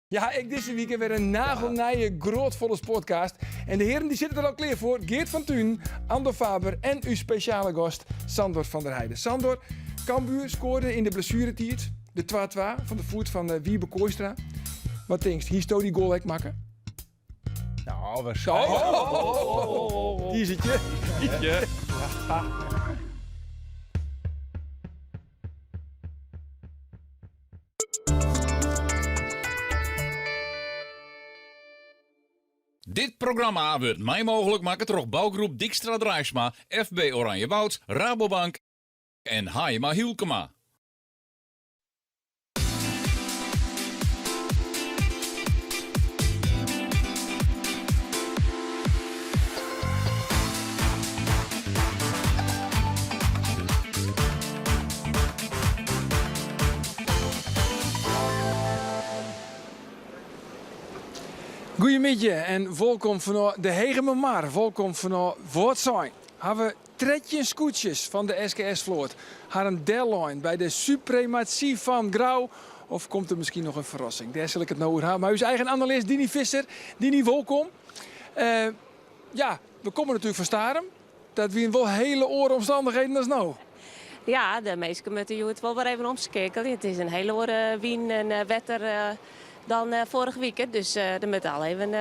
Ja, ik deze week weer een nagelnije, grootvolle podcast. En de heren die zitten er al klaar voor. Geert van Thun, Andor Faber en uw speciale gast Sandor van der Heijden. Sandor, Cambuur scoorde in de blessuretijd de 2-2 van de voet van Wiebe Kooistra. Wat denk je, hier stoot die goal maken? Nou, waarschijnlijk. Hier zit je. Dit programma wordt mij mogelijk maken door bouwgroep Dijkstra Drijfsma, FB Oranje Woud, Rabobank en Haima Hielkema. Goedemiddag en welkom van de Hegememar. Welkom van Woordzijn. Hebben we tredje scootjes van de SKS-vloot. Haar een deadline bij de suprematie van Grauw. Of komt er misschien nog een verrassing? Daar zal ik het nou over hebben. Maar uw eigen analist Dini Visser. Dini, welkom. Ja, we komen natuurlijk van Starum. Dat wie wel hele oren omstandigheden als nou. Ja, de meesten moeten je het wel weer even omskakelen. Het is een hele oren wien en wetter dan vorige week. Dus er moet al even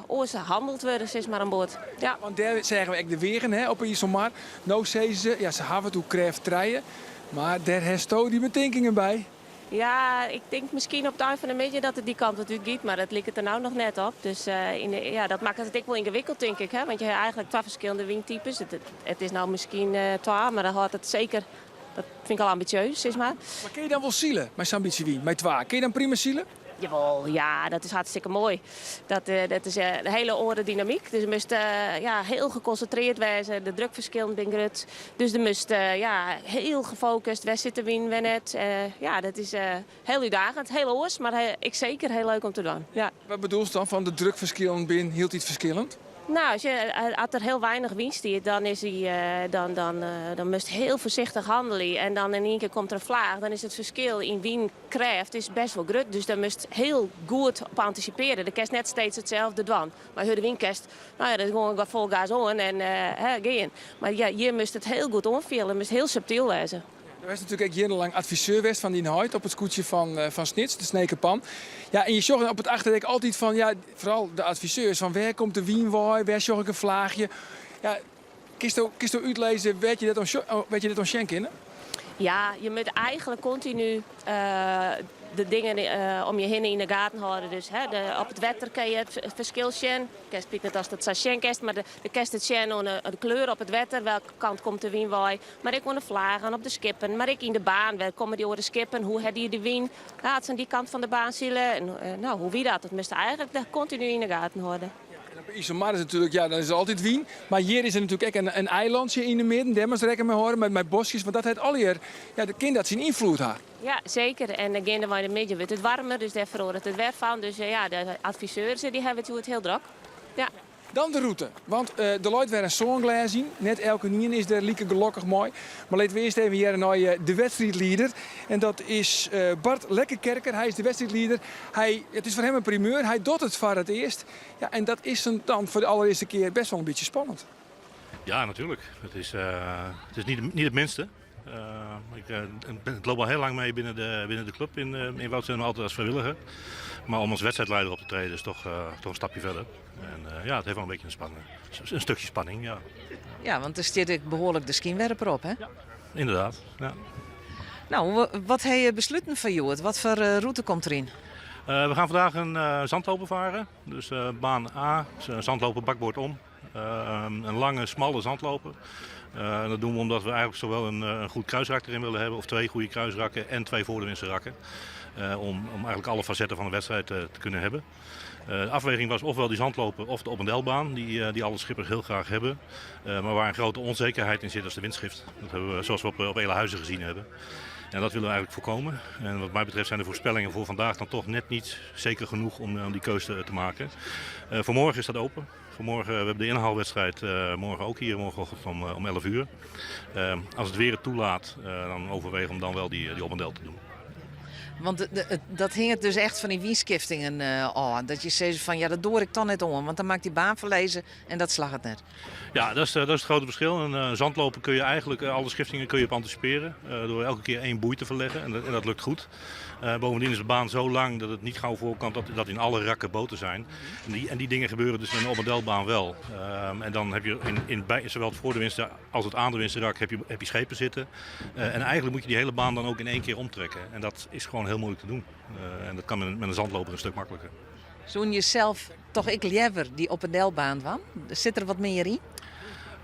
oors handeld worden, is maar aan boord. Ja. Want daar zeggen we echt de wegen hè, op Isomar. Nou zeggen ze, ja, ze hebben het ook krijgt treien. Maar daar heeft die bedenkingen bij. Ja, ik denk misschien op het eind van de middag dat het die kant natuurlijk gaat, maar dat ligt het er nou nog net op. Dus dat maakt het ook wel ingewikkeld, denk ik. Hè? Want je hebt eigenlijk twee verschillende windtypes. Het is nou misschien twee, maar dan had het zeker. Dat vind ik al ambitieus, zeg maar. Maar kun je dan wel zielen met zo'n ambitie wien? Met twee? Kun je dan prima zielen? Jawel, ja, dat is hartstikke mooi. Dat is een hele oren-dynamiek. Dus je moest heel geconcentreerd wezen. De drukverschillen ben groot. Dus je moest heel gefocust. Waar zitten we waar net. Dat is heel uitdagend, heel oors, maar ik zeker heel leuk om te doen. Ja. Wat bedoel je dan van de drukverschillen binnen hield iets verschillend? Nou, als er heel weinig winst is, dan is dan moest heel voorzichtig handelen. En dan in één keer komt er een vlaag. Dan is het verschil in wien-kracht is best wel groot. Dus daar moest heel goed op anticiperen. De kerst net steeds hetzelfde doen. Maar de windkerst, nou ja, dat is gewoon vol gas on en gaan. Maar ja, hier moest het heel goed omvielen. Het moest heel subtiel wezen. Er was natuurlijk ook jarenlang adviseur van die Hoyt op het scootje van Snits, de Snekenpan. Ja, en je zorgt op het achterdek altijd van, ja, vooral de adviseurs, van waar komt de wienwaai, waar zorg ik een vlaagje. Ja, kiest u uitlezen, weet je dit on Schenk? Ja, je moet eigenlijk continu de dingen om je heen in de gaten houden. Dus op het wetter kan je het verschil zien. Ik weet niet als dat Sashen kerst, maar de kerst het zien aan de kleur op het wetter. Welke kant komt de wien waai. Maar ik wil de vlagen op de skippen. Maar ik in de baan, waar komen die over de skippen? Hoe heb je de wien? Laat ze aan die kant van de baan zielen. En, hoe wie dat? Dat moest eigenlijk continu in de gaten houden. Op Isomar is natuurlijk, ja, dan is het altijd Wien. Maar hier is er natuurlijk ook een eilandje in de midden. Daar moet je rekening mee houden met bosjes. Want dat heeft al hier, ja, de kinderen dat zien invloed hebben. Ja, zeker. En again, in de midden wordt het warmer, dus daar verandert het weer van. Dus de adviseurs die hebben het heel druk. Ja. Dan de route. Want de Leute weer een songlaas zien. Net elke nien is er lieke gelukkig mooi. Maar laten we eerst even hier naar de wedstrijdleider. En dat is Bart Lekkerkerker. Hij is de wedstrijdleider. Het is voor hem een primeur. Hij doet het voor het eerst. Ja, en dat is dan voor de allereerste keer best wel een beetje spannend. Ja, natuurlijk. Het is niet het minste. Ik loop al heel lang mee binnen de club in Woudsen, altijd als vrijwilliger. Maar om als wedstrijdleider op te treden is toch een stapje verder. En het heeft wel een beetje een stukje spanning, ja. Ja, want er zit ook behoorlijk de schienwerper op, hè? Ja, inderdaad, ja. Nou, wat heb je besloten van Joert? Wat voor route komt erin? We gaan vandaag een zandloper varen. Dus baan A, zandlopen bakboord om. Een lange, smalle zandloper. Dat doen we omdat we eigenlijk zowel een goed kruisrak erin willen hebben, of 2 goede kruisrakken en 2 voorderwinsten rakken. Om eigenlijk alle facetten van de wedstrijd te kunnen hebben. De afweging was ofwel die zandloper of de op- en delbaan, die alle schippers heel graag hebben. Maar waar een grote onzekerheid in zit als de windschift. Dat hebben we zoals we op Elehuizen gezien hebben. En dat willen we eigenlijk voorkomen. En wat mij betreft zijn de voorspellingen voor vandaag dan toch net niet zeker genoeg om die keuze te maken. Voor morgen is dat open. Vanmorgen, we hebben de inhaalwedstrijd morgen ook hier, morgenochtend om 11 uur. Als het weer het toelaat, dan overwegen we om dan wel die op- en del te doen. Want dat hing het dus echt van die wienskiftingen dat je zei van ja, dat doe ik dan net om. Want dan maakt die baan verlezen en dat slag het net. Ja, dat is het grote verschil. Een zandloper kun je eigenlijk, alle schiftingen kun je op anticiperen. Door elke keer 1 boei te verleggen en dat lukt goed. Bovendien is de baan zo lang dat het niet gauw voorkomt dat in alle rakken boten zijn. En die dingen gebeuren dus in een op-en-delbaan wel. En dan heb je zowel het voor de winst als het aan de winstrak heb je schepen zitten. En eigenlijk moet je die hele baan dan ook in 1 keer omtrekken. En dat is gewoon heel moeilijk te doen. En dat kan met een zandloper een stuk makkelijker. Zo'n jezelf toch ik liever die op een delbaan van? Zit er wat meer in?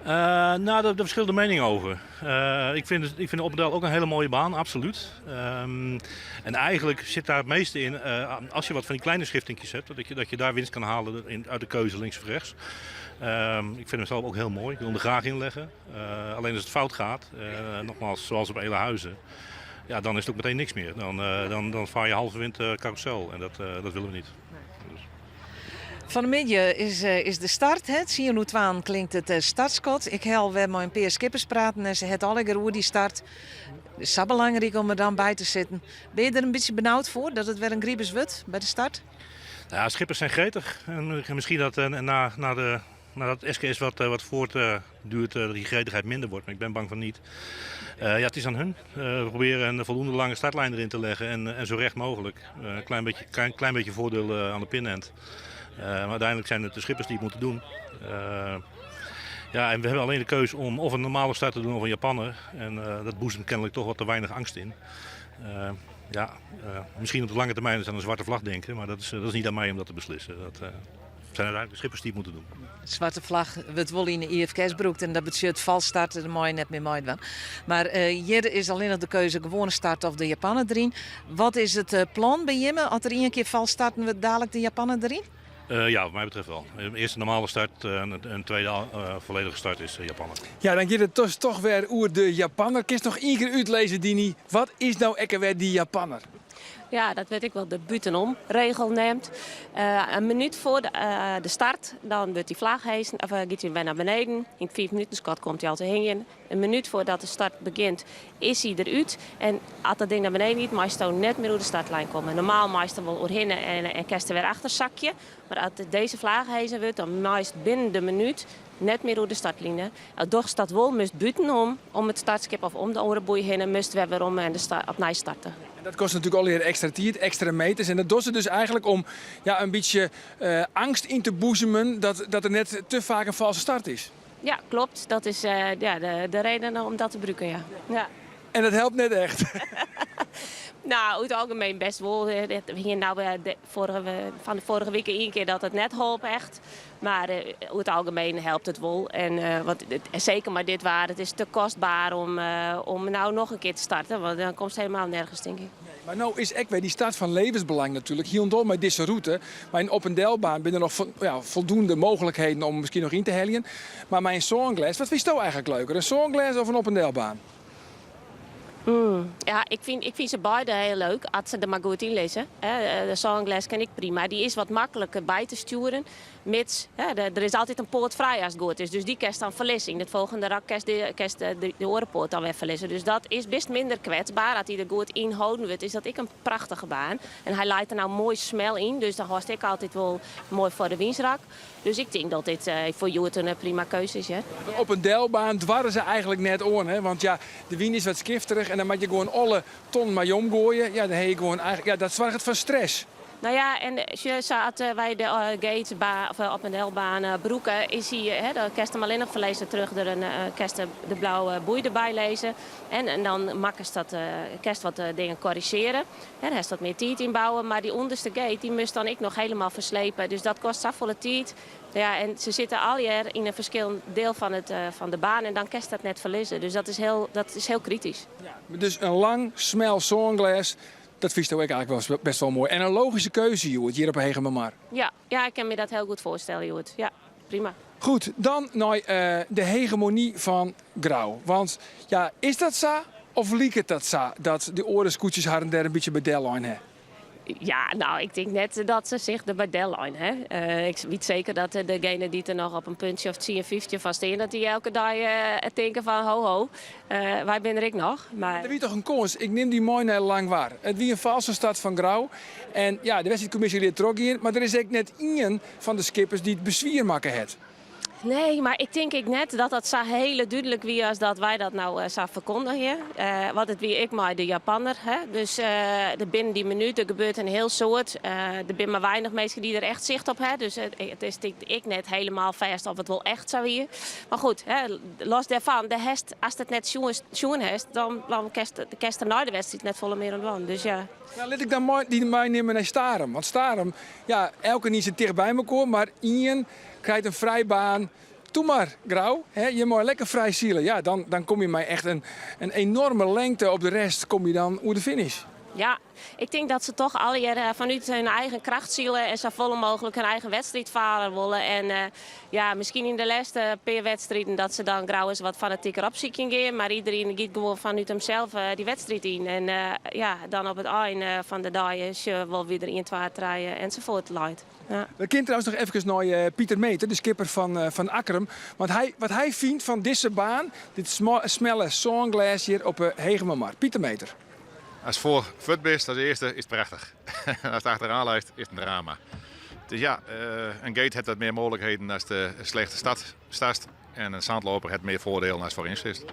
Nou, daar verschillen de meningen over. Ik vind de Oppendijl ook een hele mooie baan, absoluut. En eigenlijk zit daar het meeste in, als je wat van die kleine schiftingjes hebt, dat je daar winst kan halen uit de keuze links of rechts. Ik vind hem zelf ook heel mooi, ik wil hem er graag in leggen. Alleen als het fout gaat, nogmaals zoals op Elehuizen, ja, dan is het ook meteen niks meer. Dan vaar je halve wind carousel en dat willen we niet. Van de middag is de start. Hè? Zie je hoe twaan klinkt het startschot. Ik heb weer met een paar skippers praten en ze het alle hoe die start. Het is zo belangrijk om er dan bij te zitten. Ben je er een beetje benauwd voor dat het weer een griebers wordt bij de start? Ja, schippers zijn gretig. En misschien dat nadat het SKS wat voortduurt, dat die gretigheid minder wordt. Maar ik ben bang van niet. Ja, het is aan hun. We proberen een voldoende lange startlijn erin te leggen en zo recht mogelijk. Een klein beetje voordeel aan de pinend. Maar uiteindelijk zijn het de schippers die het moeten doen. Ja, en we hebben alleen de keuze om of een normale start te doen of een Japanner. En dat boezemt kennelijk toch wat te weinig angst in. Misschien op de lange termijn aan een zwarte vlag denken, maar dat is niet aan mij om dat te beslissen. Dat zijn uiteindelijk de schippers die het moeten doen. Zwarte vlag wordt wel in de IFK's-broek en dat betekent vals starten, dan mag je net meer mooi van. Maar hier is alleen nog de keuze gewone start of de Japaner erin. Wat is het plan bij Jimme? Als er 1 keer vals starten, we dadelijk de Japaner erin? Ja, wat mij betreft wel. Eerst een normale start en een tweede volledige start is Japaner. Ja, dan gaat het dus toch weer over de Japanner. Kun je nog 1 keer uitlezen, Dini? Wat is nou weer die Japanner? Ja, dat weet ik wel. De butenom-regel neemt. Een minuut voor de start, dan wordt die vlag hezen, of gaat hij weer naar beneden. In 5 minuten schat komt hij al te hingen. Een minuut voordat de start begint, is hij eruit. En als dat ding naar beneden niet, mag je net meer door de startlijn komen. Normaal mag je wel doorheen en kerst er weer achter zakje. Maar als deze vlag hezen wordt, dan mag je binnen de minuut net meer door de startlijnen. Doch staat wel moest buitenom om het startskip of om de orenboei heen, moest we weer om en opnieuw starten. En dat kost natuurlijk alweer extra tijd, extra meters. En dat doen ze dus eigenlijk om een beetje angst in te boezemen dat er net te vaak een valse start is. Ja, klopt. Dat is de reden om dat te gebruiken, ja. En dat helpt net echt. Nou, over het algemeen best wel. We gingen nou van de vorige week 1 keer dat het net hielp echt. Maar over het algemeen helpt het wel. En zeker maar dit waar, het is te kostbaar om nou nog een keer te starten. Want dan komt het helemaal nergens, denk ik. Maar nou is ook weer die start van levensbelang natuurlijk. Hier en daar met deze route. Maar in op-en-delbaan zijn er nog voldoende mogelijkheden om misschien nog in te helien. Maar mijn Songlass, wat vind je nou eigenlijk leuker? Een Songlass of een op-en-delbaan? Ja, ik vind ze beide heel leuk, als ze er maar goed in lezen. De Songlass ken ik prima. Die is wat makkelijker bij te sturen. Mits, er is altijd een poort vrij als het goed is. Dus die kerst dan verlissen. In het volgende rak kerst de orenpoort dan weer verlissen. Dus dat is best minder kwetsbaar. Als hij er goed in houden wordt, is dat ik een prachtige baan. En hij leidt er nou mooi smel in. Dus dan was ik altijd wel mooi voor de winstrak. Dus ik denk dat dit voor Joert een prima keuze is. Ja. Op een delbaan dwarren ze eigenlijk net aan. Hè? Want ja, de wien is wat skifterig. En dan moet je gewoon alle ton maar omgooien. Ja, dan heb je gewoon eigenlijk, ja, dat zorgt voor stress. Nou ja, en je zat bij de gatesbaan of op een delbaan broeken, is hij, dan kerst hem alleen nog verlezen terug door een kerst de blauwe boei erbij lezen. En dan makkelijk dat kerst wat dingen corrigeren. Daar is wat meer tijd inbouwen, maar die onderste gate die moest dan ik nog helemaal verslepen. Dus dat kost zoveel tijd. Ja, en ze zitten al jaar in een verschillend deel van de baan en dan kerst dat net verliezen. Dus dat is heel kritisch. Ja, dus een lang, smel Songlass. Dat vind ik eigenlijk wel best wel mooi. En een logische keuze, Joert, hier op Hegemamar. Ja, ik kan me dat heel goed voorstellen, Joert. Ja, prima. Goed, dan naar de hegemonie van Grauw. Want ja, is dat zo of liek het dat zo dat de orenscootjes haar en der een beetje bij deadline hebben? Ja, nou, ik denk net dat ze zich de deadline, hè. Ik weet zeker dat degene die er nog op een puntje of 10 of 15 van staan, dat die elke dag denken van ho, waar ben ik nog? Maar Er wie toch een koers. Ik neem die mooi naar lang waar. Het wie een valse start van Grauw. En ja, de wedstrijdcommissie leert er ook in. Maar er is ook net één van de skippers die het bezwier maken heeft. nee, maar ik denk net dat het zo heel duidelijk wie als dat wij dat nou zou verkondigen. Want het wie ik maar de Japanner. Hè? Dus binnen die minuut er gebeurt een heel soort. Er zijn maar weinig mensen die er echt zicht op hebben. Dus het is ik net helemaal vast of het wel echt zou weer. Maar goed, hè, los daarvan, als het net schoen heeft, dan kerst er na de wedstrijd net volle meer aan. Dus ja. Nou, laat ik dan mooi die meenemen naar Starum. Want Starum, ja, elke niet zit dicht bij elkaar. Maar Ian krijgt een vrijbaan. Doe maar, Grauw. Hè? Je moet lekker vrij zielen. Ja, dan kom je mij echt een enorme lengte op de rest. Kom je dan over de finish. Ja, ik denk dat ze toch al hier vanuit hun eigen kracht zielen en zo vol mogelijk hun eigen wedstrijd varen willen. En ja, misschien in de laatste paar wedstrijden dat ze dan Grauw eens wat fanatieker op ziek gaan. Maar iedereen gaat gewoon vanuit hemzelf die wedstrijd in. En ja, dan op het einde van de dag is je wel weer 1, 2, 3 enzovoort leidt. Ja. We kunnen trouwens nog even naar Pieter Meter, de skipper van Akkerum. Want wat hij vindt van deze baan, dit smelle Songlass hier op Hegemamar. Pieter Meter. Als voor fut bent als eerste is het prachtig. Als het achteraan lijst is het een drama. Dus ja, een gate heeft wat meer mogelijkheden als de slechte start. En een zandloper heeft meer voordelen als voorin zit.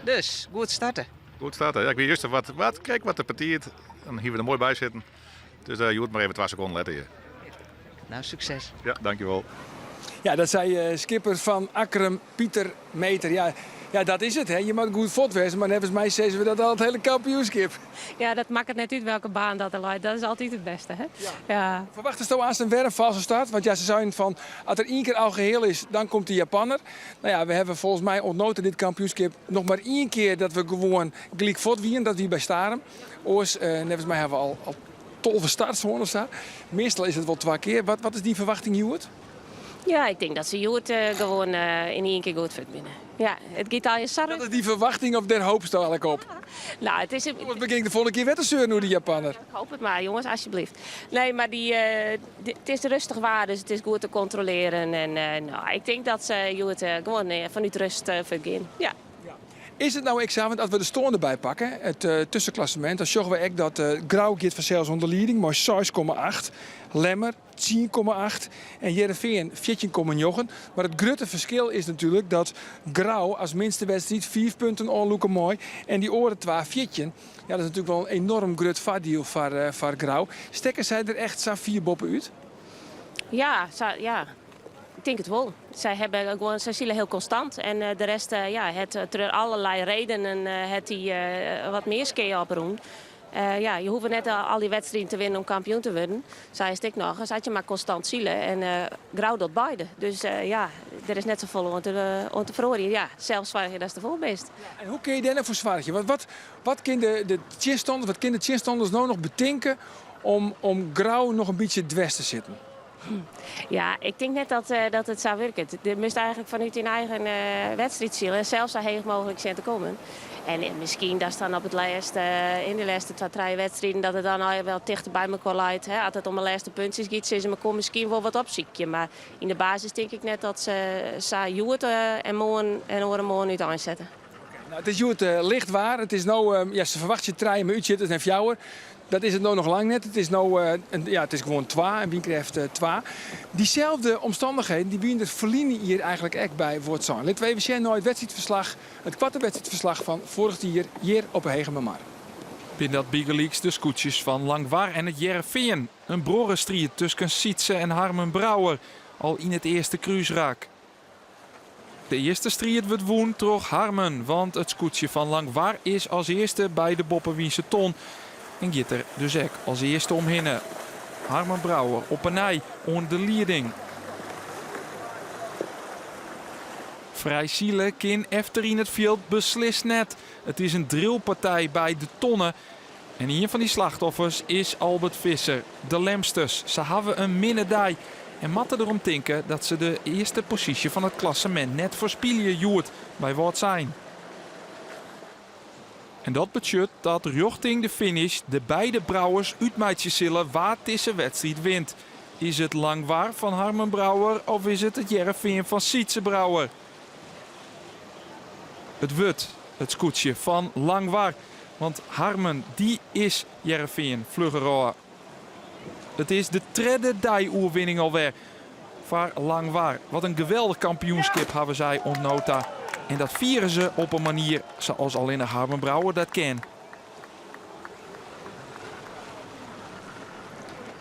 Dus, goed starten. Goed starten. Ja, ik weet juist kijk wat de partiert. Dan hier we er mooi bij zitten. Dus je moet maar even 2 seconden letten hier. Nou, succes. Ja, dankjewel. Ja, dat zei skipper van Akkerum, Pieter Meter. Ja, dat is het. Hè. Je moet goed fot wezen, maar volgens mij zeggen we dat al het hele kampioenschip. Ja, dat maakt het net uit welke baan dat er leidt. Dat is altijd het beste, hè? Ja. Verwachten ze aan zijn weer een valse start? Want ja, ze zeiden van, als er 1 keer al geheel is, dan komt de Japanner. Nou ja, we hebben volgens mij ontnoten dit kampioenschip nog maar 1 keer dat we gewoon gelijk fot wieren. Dat wie bij Starum. Oors, volgens mij hebben we al 12 starts gewoon of zo. Meestal is het wel 2 keer. Wat is die verwachting, Joert? Ja, ik denk dat ze Joert gewoon in 1 keer goed vindt binnen. Ja, het gaat al je sarren. Dat is die verwachting of daar hoopst je eigenlijk op? Nou, het is... Wat begint de volgende keer wettenseur nu, de Japanner? Ik hoop het maar, jongens, alsjeblieft. Nee, maar het is rustig waar, dus het is goed te controleren. En nou, ik denk dat ze Joert gewoon vanuit rust vergaan. Ja. Is het nou examen als we de stoorn erbij pakken, het tussenklassement, dan zorgen we echt dat Grauw gaat vanzelfs onder leiding, maar 6,8. Lemmer 10,8 en Heerenveen 14,9. Maar het grote verschil is natuurlijk dat Grauw als minste wedstrijd 5 punten onloeken mooi en die oren 2 14. Ja, dat is natuurlijk wel een enorm groot voordeel voor Grauw. Stekken zij er echt zo'n 4 boppen uit? Ja, ik denk het wel. Zij zielen heel constant. En de rest, er allerlei redenen het die wat meer skiën oproepen. Ja, je hoeft net al die wedstrijden te winnen om kampioen te worden. Zij is ik nog, als je maar constant zielen. En Grauw dat beide. Dus ja, er is net zo vol om te verhoren. Ja, zelfs zwaar je dat is de volbest. En hoe kun je daar nou voor zwaar? Wat kunnen de chinstanders nou nog bedenken om Grauw nog een beetje dwars te zitten? Ja, ik denk net dat het zou werken. Je moest eigenlijk vanuit je eigen wedstrijd zielen, zelfs zo hoog mogelijk zijn te komen. En misschien dat is dan op het laatste, in de laatste 2, 3 wedstrijden dat het dan al wel dichter bij elkaar leidt. Als het om de laatste puntjes gaat, ze elkaar misschien wel wat opziekje. Maar in de basis denk ik net dat ze Joert en Moon en Orenmoon uit aanzetten. Nou, het is Joert licht waar. Het is nou, ze verwacht je 3 maar uitzitten en fjouwer. Dat is het nou nog lang net. Het is, het is gewoon 2 en wie krijgt 2. Diezelfde omstandigheden die wie er verliezen hier eigenlijk echt bij wordt zijn. Laten we even zien naar het wedstrijdverslag, het kwarte wedstrijdverslag van vorig jaar hier op Hegemamar. Binnen dat Biggerleaks de scootjes van Langwaar en het Heerenveen. Een brorenstrijd tussen Sietse en Harmen Brouwer. Al in het eerste kruisraak. De eerste strijd wordt woen troch Harmen. Want het scootje van Langwaar is als eerste bij de Boppenwiense ton. En gaat er dus ook als eerste omhinnen. Harmen Brouwer op een nij onder de leiding. Vrij zielen kin efter in het veld beslist net. Het is een drillpartij bij de tonnen. En een van die slachtoffers is Albert Visser. De Lemsters. Ze hebben een minnedij. En matten erom denken dat ze de eerste positie van het klassement net verspielen Joert bij wat zijn. En dat betekent dat richting de finish de beide brouwers uitmaatjes zullen waar deze wedstrijd wint. Is het Langwaar van Harmen Brouwer of is het Jereveen van Sietse Brouwer? Het wordt het scootje van Langwaar. Want Harmen, die is Jereveen vluggeroa. Het is de derde die-oerwinning alweer voor Langwaar. Wat een geweldig kampioenschap hebben zij ontnota. En dat vieren ze op een manier zoals alleen de Harmen Brouwer dat ken.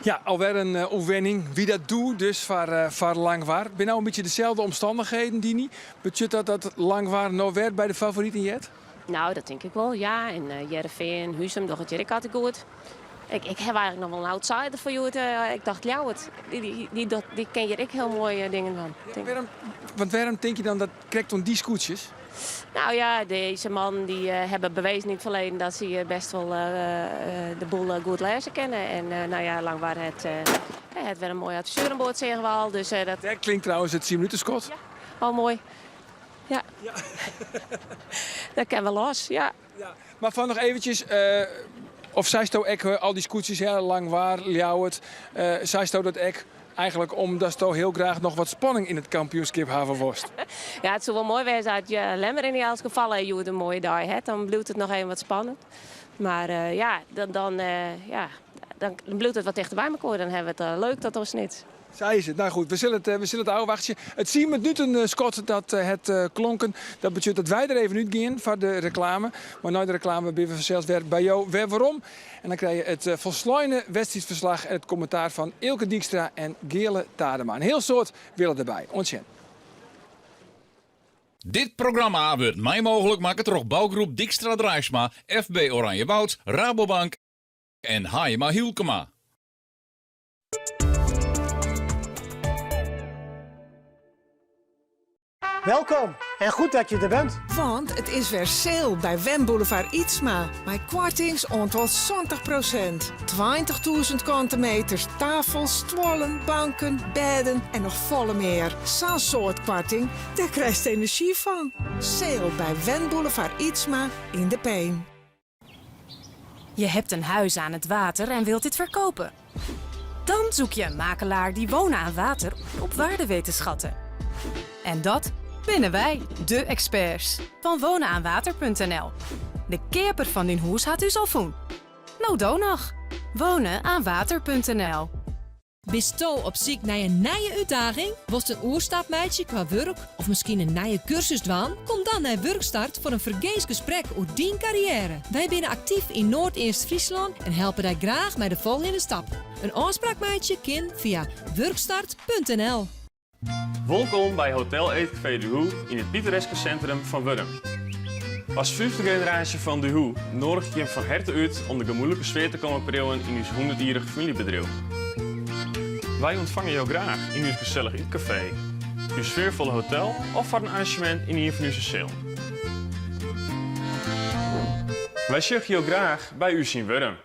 Ja, alweer een oefening. Wie dat doet, dus voor Langwaar. Ben nou een beetje dezelfde omstandigheden, Dini? Betekent dat Langwaar nou weer bij de favorieten jet? Nou, dat denk ik wel, ja. En Jereveen, Husum, toch het Jerk had ik goed. Ik heb eigenlijk nog wel een outsider voor jou. Ik dacht, Ljouwert, die ken je ik heel mooie dingen van. Want waarom denk je dan dat krijgt dan die scootjes? Nou ja, deze man die hebben bewezen in het verleden dat ze best wel de boel goed lezen kennen. En nou ja, Langwaar het weer een mooi adviseur aan boord, zeggen we al. Dus, dat klinkt trouwens het 10 minuten schot. Ja, al mooi. Ja. Dat kan wel los, ja. Maar van nog eventjes, of zij stoot ook al die scootjes, Langwaar, Ljouwert, zij stoot dat ook eigenlijk omdat ze heel graag nog wat spanning in het kampioenschap hebben worst. Ja, het zou wel mooi zijn dat je Lemmer in elk geval je een mooie dag hebt. Dan blijft het nog even wat spannend. Maar dan blijft het wat dichter bij elkaar. Dan hebben we het leuk tot ons niet. Zij is het. Nou goed, we zullen het afwachten. Het 10 minuten Scott dat het klonken. Dat betekent dat wij er even uit gaan voor de reclame. Maar na de reclame ben we zelfs weer bij jou weer waarom. En dan krijg je het volsluine wedstrijdverslag en het commentaar van Ilke Dijkstra en Gele Tadema. Een heel soort willen erbij. Ontzettend. Dit programma wordt mij mogelijk maken door bouwgroep Dijkstra Drijfsma, FB Oranjewoud, Rabobank en Hayema Hielkema. Welkom en goed dat je er bent. Want het is weer sale bij Wem Boulevard Ietsma. Bij kwartings tot 20%. 20.000 kantenmeters, tafels, stoelen, banken, bedden en nog volle meer. Zo'n soort kwarting, daar krijg je energie van. Sale bij Wem Boulevard Ietsma in de Peen. Je hebt een huis aan het water en wilt dit verkopen. Dan zoek je een makelaar die wonen aan water op waarde weet te schatten. En dat binnen wij, de experts van wonenaanwater.nl. De keeper van din huis had u al voen. Nou dan nog. Wonenaanwater.nl. Bist u op zoek naar een nieuwe uitdaging? Was een oerstapmeidje qua werk of misschien een nieuwe cursus dwaan? Kom dan naar Werkstart voor een vergeefs gesprek over die carrière. Wij zijn actief in Noord-Eerst-Friesland en helpen daar graag met de volgende stap. Een afspraakmeidje kan via werkstart.nl. Welkom bij Hotel Eetcafé De Hoe in het pittoreske centrum van Wurm. Als 5e generatie van De Hoe nodig ik je van harte uit om de gemoedelijke sfeer te komen proeven in uw 100-jarige familiebedrijf. Wij ontvangen jou graag in uw gezellig eetcafé, uw sfeervolle hotel of voor een arrangement in een van uw sale. Wij zorgen jou graag bij u in Wurm.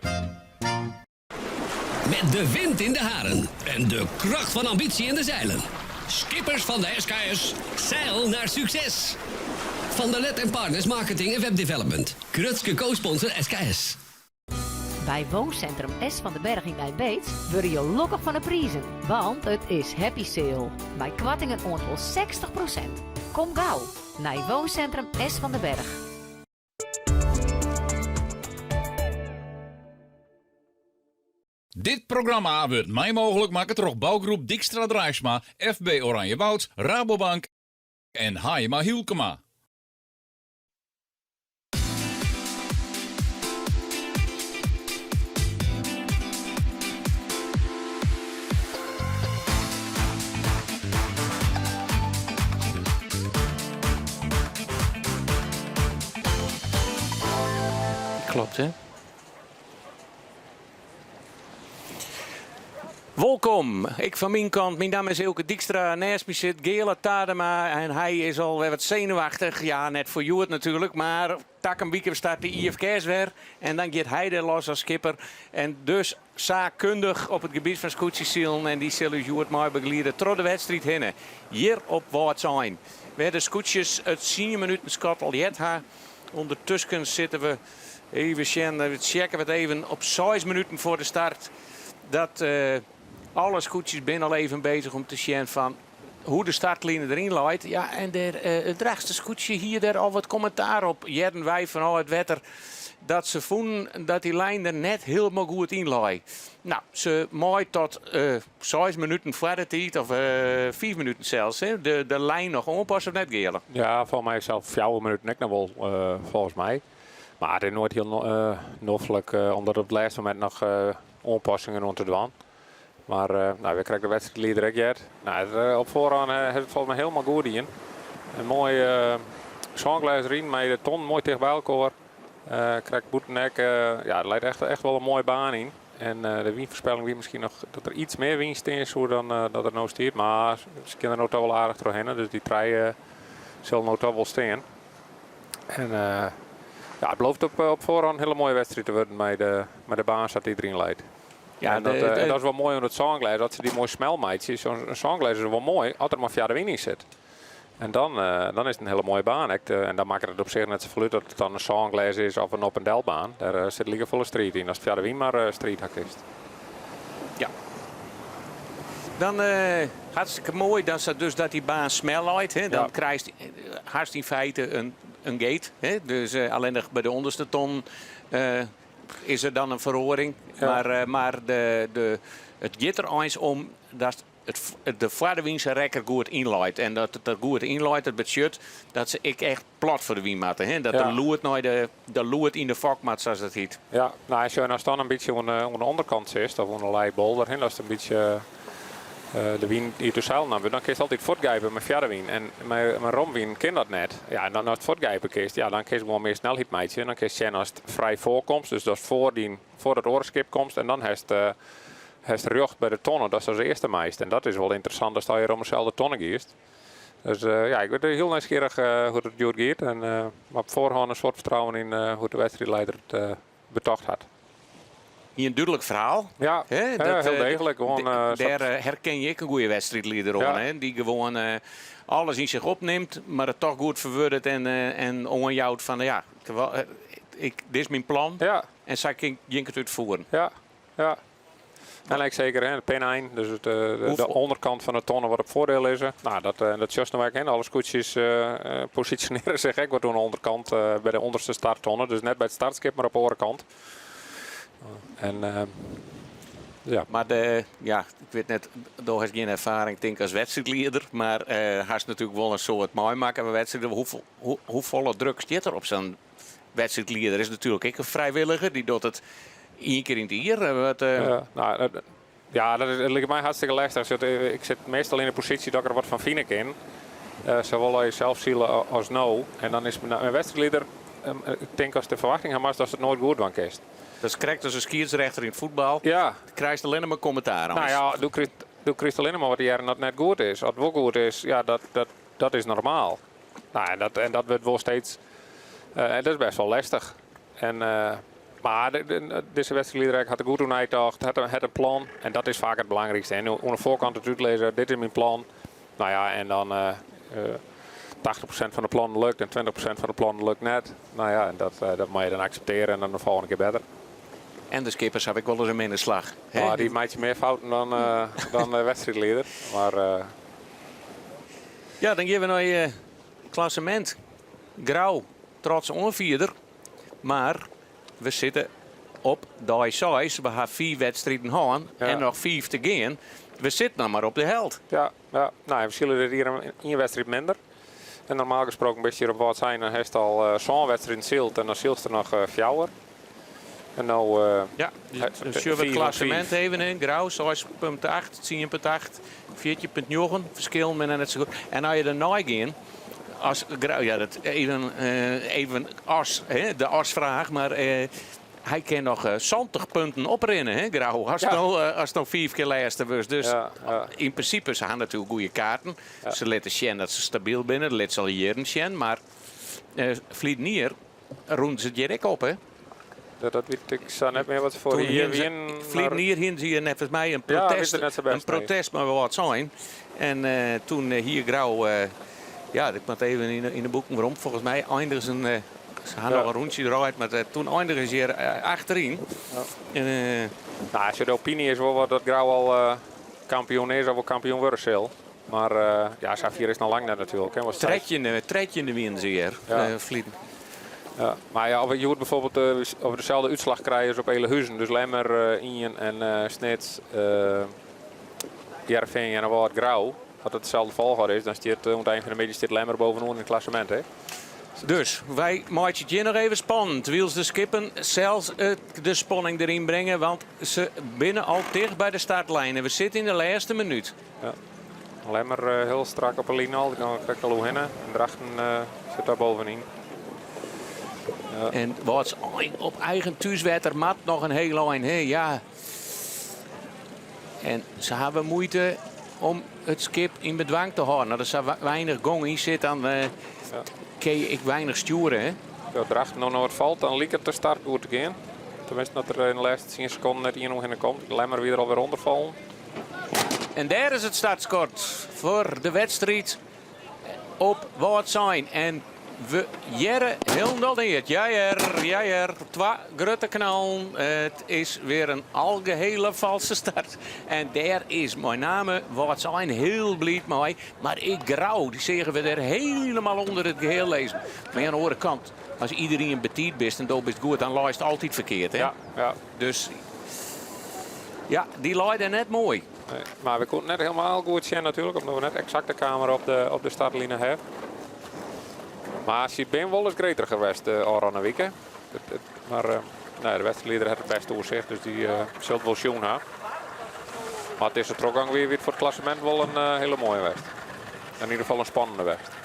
Met de wind in de haren en de kracht van ambitie in de zeilen. Skippers van de SKS, zeil naar succes. Van de Let Partners Marketing en Webdevelopment. Krutske co-sponsor SKS. Bij Wooncentrum S van de Berg in Nijbeets worden je lokkig van de prijzen. Want het is happy sale. Bij kwartingen ongeveer 60%. Kom gauw naar Wooncentrum S van de Berg. Dit programma wordt mij mogelijk maken door bouwgroep Dijkstra Drijfsma, FB Oranjewoud, Rabobank en Hayema Hielkema. Klopt, hè? Welkom, ik van mijn kant. Mijn naam is Ilke Dijkstra. Naast me zit Gele Tadema en hij is alweer wat zenuwachtig. Ja, net voor jou natuurlijk, maar tak een weekend start de IFK's weer. En dan gaat hij er los als skipper. En dus zaakkundig op het gebied van scootjesielen. En die zullen jou het mooi begeleiden tot de wedstrijd heen. Hier op Waard zijn. We hebben de scootjes het 10 minuten Scott al jet. Ondertussen zitten we Even zien, we checken we het even op 6 minuten voor de start. Dat alle scootjes zijn al even bezig om te zien van hoe de startlijnen erin loopt. Ja, en het rechtste scootje hier daar al wat commentaar op. Jedden wij van het wetter dat ze vonden dat die lijn er net helemaal goed in loopt. Nou, ze mooi tot 6 minuten voor de tijd, of 4 minuten zelfs, hè, de lijn nog onpassen of net gelen. Ja, volgens mij zelf 4 minuten ik nog wel, volgens mij. Maar het is nooit heel noffelijk, omdat op het laatste moment nog aanpassingen rond te doen. Maar nou, we krijgen de wedstrijd direct. Nou, op voorhand heeft het volgens mij helemaal goed in. Een mooi zanglijst erin met de ton mooi tegen bij elkaar. Krijgt Boetenek, ja, het leidt echt wel een mooie baan in. En de winstvoorspelling wie misschien nog dat er iets meer winst in is dan dat er nou staat. Maar ze kunnen er nou toch wel aardig doorheen. Dus die trein zullen nou toch wel staan. En ja, het belooft op voorhand een hele mooie wedstrijd te worden met de baan dat die erin leidt. Ja, en dat is wel mooi aan het zanglijst, dat ze die mooie smelmeidjes. Zo'n zanglijst is wel mooi, als er maar via de winning zit. En dan is het een hele mooie baan. En dan maakt het op zich net zo dat het dan een zanglijst is of een op-en-delbaan. Daar zit liever volle street in, als het via de win maar streethak is. Ja. Dan hartstikke mooi dat die baan snel loopt. Dan Ja. krijgt haast in feite een gate. Hè? Dus alleen nog bij de onderste ton is er dan een verhoring. Ja. Maar het gitter eens om dat de voordewind zijn rekker goed inloopt. En dat het er goed inloopt, het betekent dat ze echt plat voor de wind. Dat de loert nooit de loert in de vakmat, zoals dat heet. Ja, nou als je nou dan een beetje aan de onderkant zit, of aan de leibolder, dat is een beetje de wind die te zeilen hebben, dan kun je altijd voortgrijpen met verderwind. En met romwind kan dat net. Ja, en dan als het voortgrijpen kiest, ja, dan kun je gewoon meer snelheid meidje. Dan kun je zien als het vrij voorkomt, dus dat is voor het oorskip komt. En dan heeft het rug bij de tonnen, dat is als eerste meist. En dat is wel interessant als je om dezelfde tonnen kiest. Dus ja, ik ben heel nieuwsgierig hoe het goed gaat. En maar op voorhand een soort vertrouwen in hoe de wedstrijdleider het betocht had. Hier een duidelijk verhaal. Ja, Hè? heel degelijk. Gewoon, Daar herken je een goede wedstrijdleider op. Ja. Hè? Die gewoon alles in zich opneemt, maar het toch goed verwoordt en onjouwt van ja, dit is mijn plan. Ja. En zo kan ik het uitvoeren. Ja, ja. En lijkt zeker, hè, de penijn, dus de onderkant van de tonnen wat op voordeel is. Nou, dat just nou eigenlijk, alle scootjes positioneren zich ook wat aan de onderkant bij de onderste starttonnen. Dus net bij het startskip, maar op de onderkant. En ja. Maar ik weet net, daar heb geen ervaring denk als wedstrijdleider, maar haast natuurlijk wel een soort mooi maken bij wedstrijden. Hoe volle druk zit er op zo'n wedstrijdleider? Is natuurlijk ook een vrijwilliger, die doet het 1 keer in het jaar. Dat ligt mij hartstikke lastig. Ik zit meestal in een positie dat ik er wat van vinden kan. Zowel je zelf zielen als nou. En dan is mijn wedstrijdleider, ik denk als de verwachting hebben, dat het nooit goed van kiest. Dat is correct als een skiersrechter in het voetbal. Ja. Dan krijg je alleen maar commentaar aan. Nou ja, doe krijgt alleen maar wat die jaren dat net goed is. Als het wel goed is, ja, dat is normaal. Nou, en dat wordt wel steeds. Dat is best wel lastig. Maar deze wedstrijdleider had een goed toen uitdacht, had een plan. En dat is vaak het belangrijkste. En aan de voorkant het uitlezen, dit is mijn plan. Nou ja, en dan 80% van de plannen lukt en 20% van de plannen lukt net. Nou ja, en dat moet je dan accepteren en dan de volgende keer beter. En de skippers heb ik wel eens een minder slag. Maar die maakt je meer fouten dan de wedstrijdleider. Maar ja, dan geven we naar je klassement. Grauw, trots onvierder. Maar we zitten op de 6. We hebben 4 wedstrijden gaan en nog 5 te gaan. We zitten nou maar op de helft. Ja. Nou, we zullen er hier een wedstrijd minder. En normaal gesproken best hier op wat zijn, dan heeft al zo'n wedstrijd zielt en dan zielt er nog 4. En nou dus je het klassement even in. Grauw, 6,8, 10,8, 4,9. Verschil met net zo goed. En als je er nou gaat, als Grauw, ja, dat even as, hè, de asvraag, maar hij kan nog 70 punten oprennen, hè, Grauw. Als nog 4 keer laatste was. Dus in principe, ze hebben natuurlijk goede kaarten. Ja. Ze laten zien dat ze stabiel binnen. Dat laten ze al jaren zien. Maar Vlietnier roemt ze het direct op, hè. Dat weet ik zo net meer wat voor hier win. Vlietnier hier zie je net volgens mij een protest, maar wat zijn. En toen hier Grauw, ik moet even in de boeken waarom. Volgens mij eindigen ze Ze hadden nog een rondje eruit, maar toen eindigden ze hier achterin. Ja. En, Nou, als je de opinie is wel dat Grauw al kampioen is of wel kampioen worden zal. Maar ja, Xavier is nog lang net natuurlijk. Hè. tredje in de wind zeer, Vlieten. Ja, maar ja, je moet bijvoorbeeld over dezelfde uitslag krijgen als op Elehuizen. Dus Lemmer, Ien en Snits, Jerving en wat Grauw. Als het hetzelfde volgorde is, dan staat aan het eind van de middag staat Lemmer bovenaan in het klassement. Hè? Dus wij maken het nog even spannend. Wiels de skippen zelfs de spanning erin brengen, want ze binnen al dicht bij de startlijn. En we zitten in de laatste minuut. Ja. Lemmer heel strak op een lijn al, dan krijgt al hoe hinnen. En Drachten zit daar bovenin. Ja. En wat op eigen thuiswetter mat nog een hele lijn. Ja. En ze hebben moeite om het skip in bedwang te houden. Nou, als er weinig gong in zit, dan kun ik weinig sturen. Hè? Ja, Drachten nog wat valt, dan liep het te start goed te gaan. Tenminste dat er in de laatste 10 seconden net iemand in komt. Lemmer weer alweer ondervallen. En daar is het startskort voor de wedstrijd op Woudsijn. En we jaren helemaal niet. Ja, 2 grote knallen. Het is weer een algehele valse start. En daar is mijn naam Woudsijn heel blij mee. Maar ik Grauw, die zeggen we er helemaal onder het geheel lezen. Maar aan de andere kant, als iedereen betiet bent en dat is goed, dan luistert het altijd verkeerd. Hè? Ja. Dus ja, die luidt er net mooi. Nee, maar we konden net helemaal goed zien natuurlijk, omdat we net exact de camera op de startlijnen hebben. Maar als je bent wel eens greter geweest Oranje Week. Maar nee, de wedstrijdleider heeft het beste overzicht, dus die zult wel schoon hebben. Maar het is de teruggang weer voor het klassement wel een hele mooie wedstrijd. In ieder geval een spannende wedstrijd.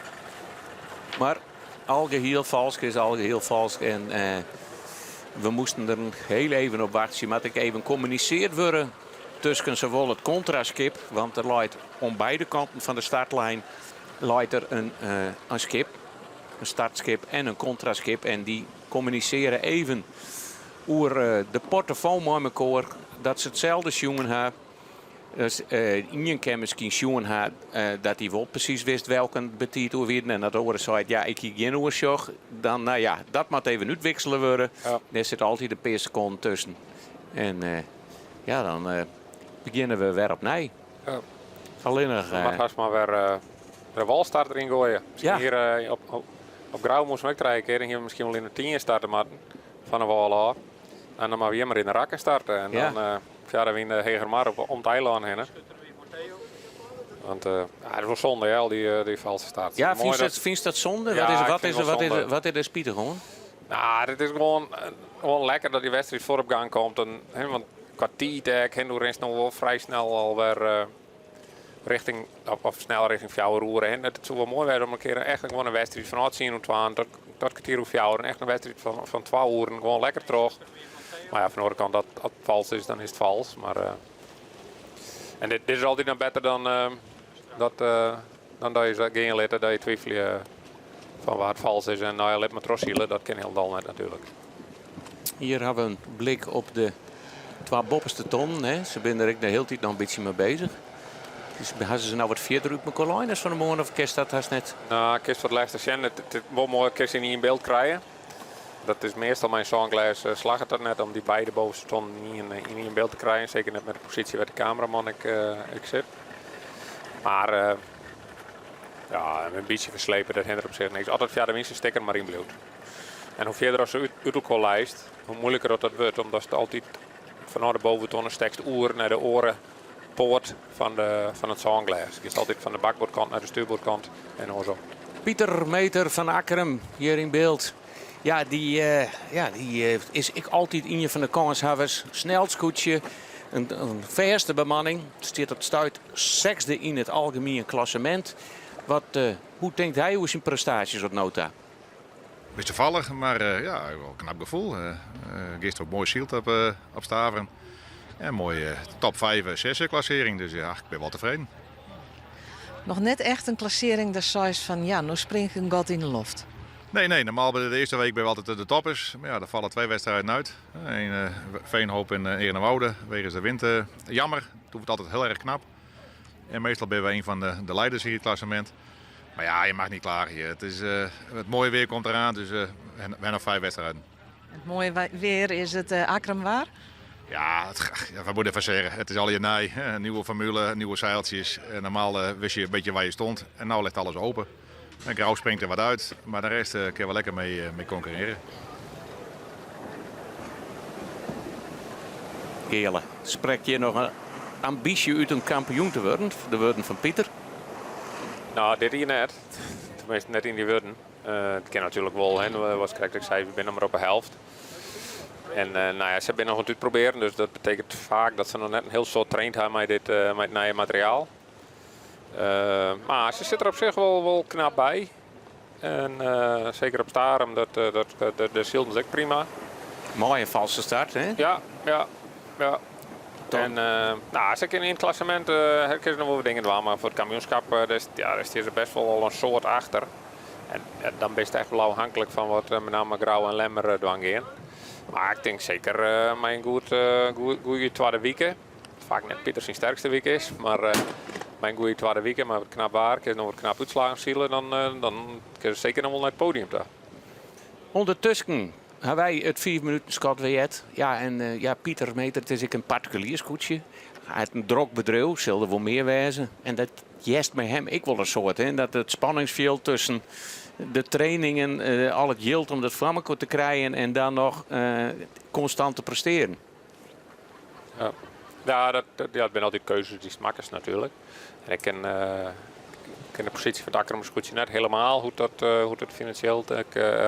Maar algeheel vals is algeheel vals. En we moesten er heel even op wachten. Maar ik even communiceerd worden tussen zowel het contraskip. Want er leidt om beide kanten van de startlijn leidt er een skip. Een startskip en een contraskip. En die communiceren even over de portofoon met elkaar. Dat ze hetzelfde jongen hebben. Dus iemand kan misschien zien dat hij wel precies wist welke betitel weer. En dat horen zei, ja, ik heb geen oorzaak. Dan, nou ja, dat moet even uitwisselen worden. Ja. Er zit altijd een paar seconden tussen. En ja, dan beginnen we weer opnieuw. Ja. Alleen nog... maar ga maar weer de walstart erin gooien. Misschien hier op Grauw moesten we ook 3 keer. Dan gaan we misschien wel in de 10 starten maar van een wal af. En dan maar weer maar in de rakken starten. En dan... ja, dan win de Hegermar om het eiland heen. Want ja, dat is wel zonde, hè, al die valse start. Ja, vind je dat zonde? Ja, wat is de spieter gewoon? Nou, het is gewoon lekker dat die wedstrijd voor op gang komt. En, hè, want qua T-tag, Hendoer is nog wel vrij snel alweer richting Fjouwer roeren. En het zou wel mooi zijn om een keer echt gewoon een wedstrijd van 10 tot kwartier of Fjouwer. En echt een wedstrijd van 12 uur. Gewoon lekker terug. Maar ja, van de andere kant, als het vals is, dan is het vals. Maar, en dit is altijd dan beter dan dat je geen letter, dat je twijfelt van waar het vals is. En nou ja, let maar troszielen, dat ken heel dal net natuurlijk. Hier hebben we een blik op de 2 bopperste ton. Hè. Ze zijn er de hele tijd nog een beetje mee bezig. Dus hebben ze nou wat verder uit mijn colines van de morgen of kerst dat haast net? Nou, kerst wat lijst zien. Het wordt mooi kerst niet in beeld krijgen. Dat is meestal mijn songlijst slag het er net om die beide bovenste tonnen niet in beeld te krijgen. Zeker net met de positie waar de cameraman ik zit. Maar ja, een beetje verslepen, dat hindert op zich niks. Altijd via de minste sticker maar in bloed. En hoe verder als ze uit elkaar lijst, hoe moeilijker dat wordt. Omdat het altijd van de boventonnen stekst oer naar de orenpoort van het songlijst. Je is altijd van de bakboordkant naar de stuurboordkant en zo. Pieter Meter van Akkerum hier in beeld. Ja, die is ik altijd in je van de kanshavers. Snelscootje, een verste bemanning. Staat op stuit 6e in het algemene klassement. Hoe denkt hij over zijn prestaties op nota? Beetje vallig, maar ja, wel een knap gevoel. Gisteren ook mooi shield op Staveren. En mooie top 5-6 klassering, dus ja, ik ben wel tevreden. Nog net echt een klassering dat zoals van ja, nou springt een god in de loft. Nee, normaal bij de eerste week ben we altijd de toppers. Maar ja, er vallen 2 wedstrijden uit. Een Veenhoop en Erenwoude, wegens de wind. Jammer, toen wordt het altijd heel erg knap. En meestal ben we een van de leiders hier in het klassement. Maar ja, je mag niet klagen. Het mooie weer komt eraan, dus wij nog 5 wedstrijden. Het mooie weer is het Akramwaar. Ja, we moeten even zeggen. Het is al je naai. Een nieuwe formule, nieuwe zeiltjes. Normaal wist je een beetje waar je stond. En nu ligt alles open. En Grauw springt er wat uit. Maar de rest kun je wel lekker mee concurreren. Gele, spreek je nog een ambitie uit een kampioen te worden? De woorden van Pieter? Nou, dit hier net. Tenminste, net in die woorden. Het kan natuurlijk wel, hè. Was correct, ik zei, we zijn nog maar op de helft. En nou ja, ze hebben nog wat uitproberen, dus dat betekent vaak dat ze nog net een heel soort traind hebben met dit met nieuwe materiaal. Maar ze zit er op zich wel knap bij. En zeker op Starum, de zielden is ook prima. Mooie valse start, hè? Ja. En zeker in het klassement kunnen ze nog wel wat dingen doen, maar voor het kampioenschap is er best wel al een soort achter. En dan ben je echt wel afhankelijk van wat met name Grauw en Lemmer doen gaan. Maar ik denk zeker mijn goede tweede week. Vaak net Pieter zijn sterkste week is, maar mijn goede tweede week, maar wat knap waar, kun je nog wat knap uitslagen zielen, dan kun je zeker nog wel naar het podium daar. Ondertussen hebben wij het 4 minuten Scott Wet. Ja, en Pieter Meter, het is een particulier scootje. Hij heeft een drok bedrijf, zullen wel meer wezen. En dat jest met hem ik wel een soort, hè, dat het spanningsveld tussen de trainingen, al het geld om dat voor te krijgen en dan nog constant te presteren. Ja, het zijn altijd keuzes die smakkers natuurlijk. En ik ken de positie van het Akkermscootje net helemaal hoe dat financieel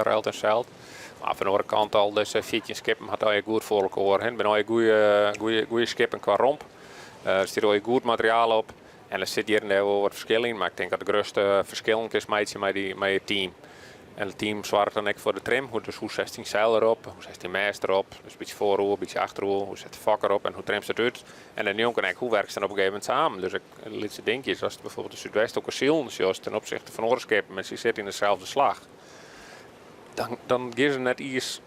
ruilt en zeilt. Maar van de andere kant al deze 14 skippen had hij goed voor elkaar. Er zijn al goede skippen qua romp. Er zit al goed materiaal op. En er zit hier en daar wel wat verschil in. Maar ik denk dat het grootste verschil is met je team. En het team zorgt dan ook voor de trim. Dus hoe 16 zeil erop, hoe 16 meest erop. Dus een beetje voorroer, een beetje achterroer. Hoe zet de vak erop en hoe trimt het uit. En dan nu ook hoe werkt ze dan op een gegeven moment samen. Dus ik liet ze denken, als bijvoorbeeld de Zuidwest ook een ziel is ten opzichte van oorskippen. Maar ze zitten in dezelfde slag. Dan gaan ze net iets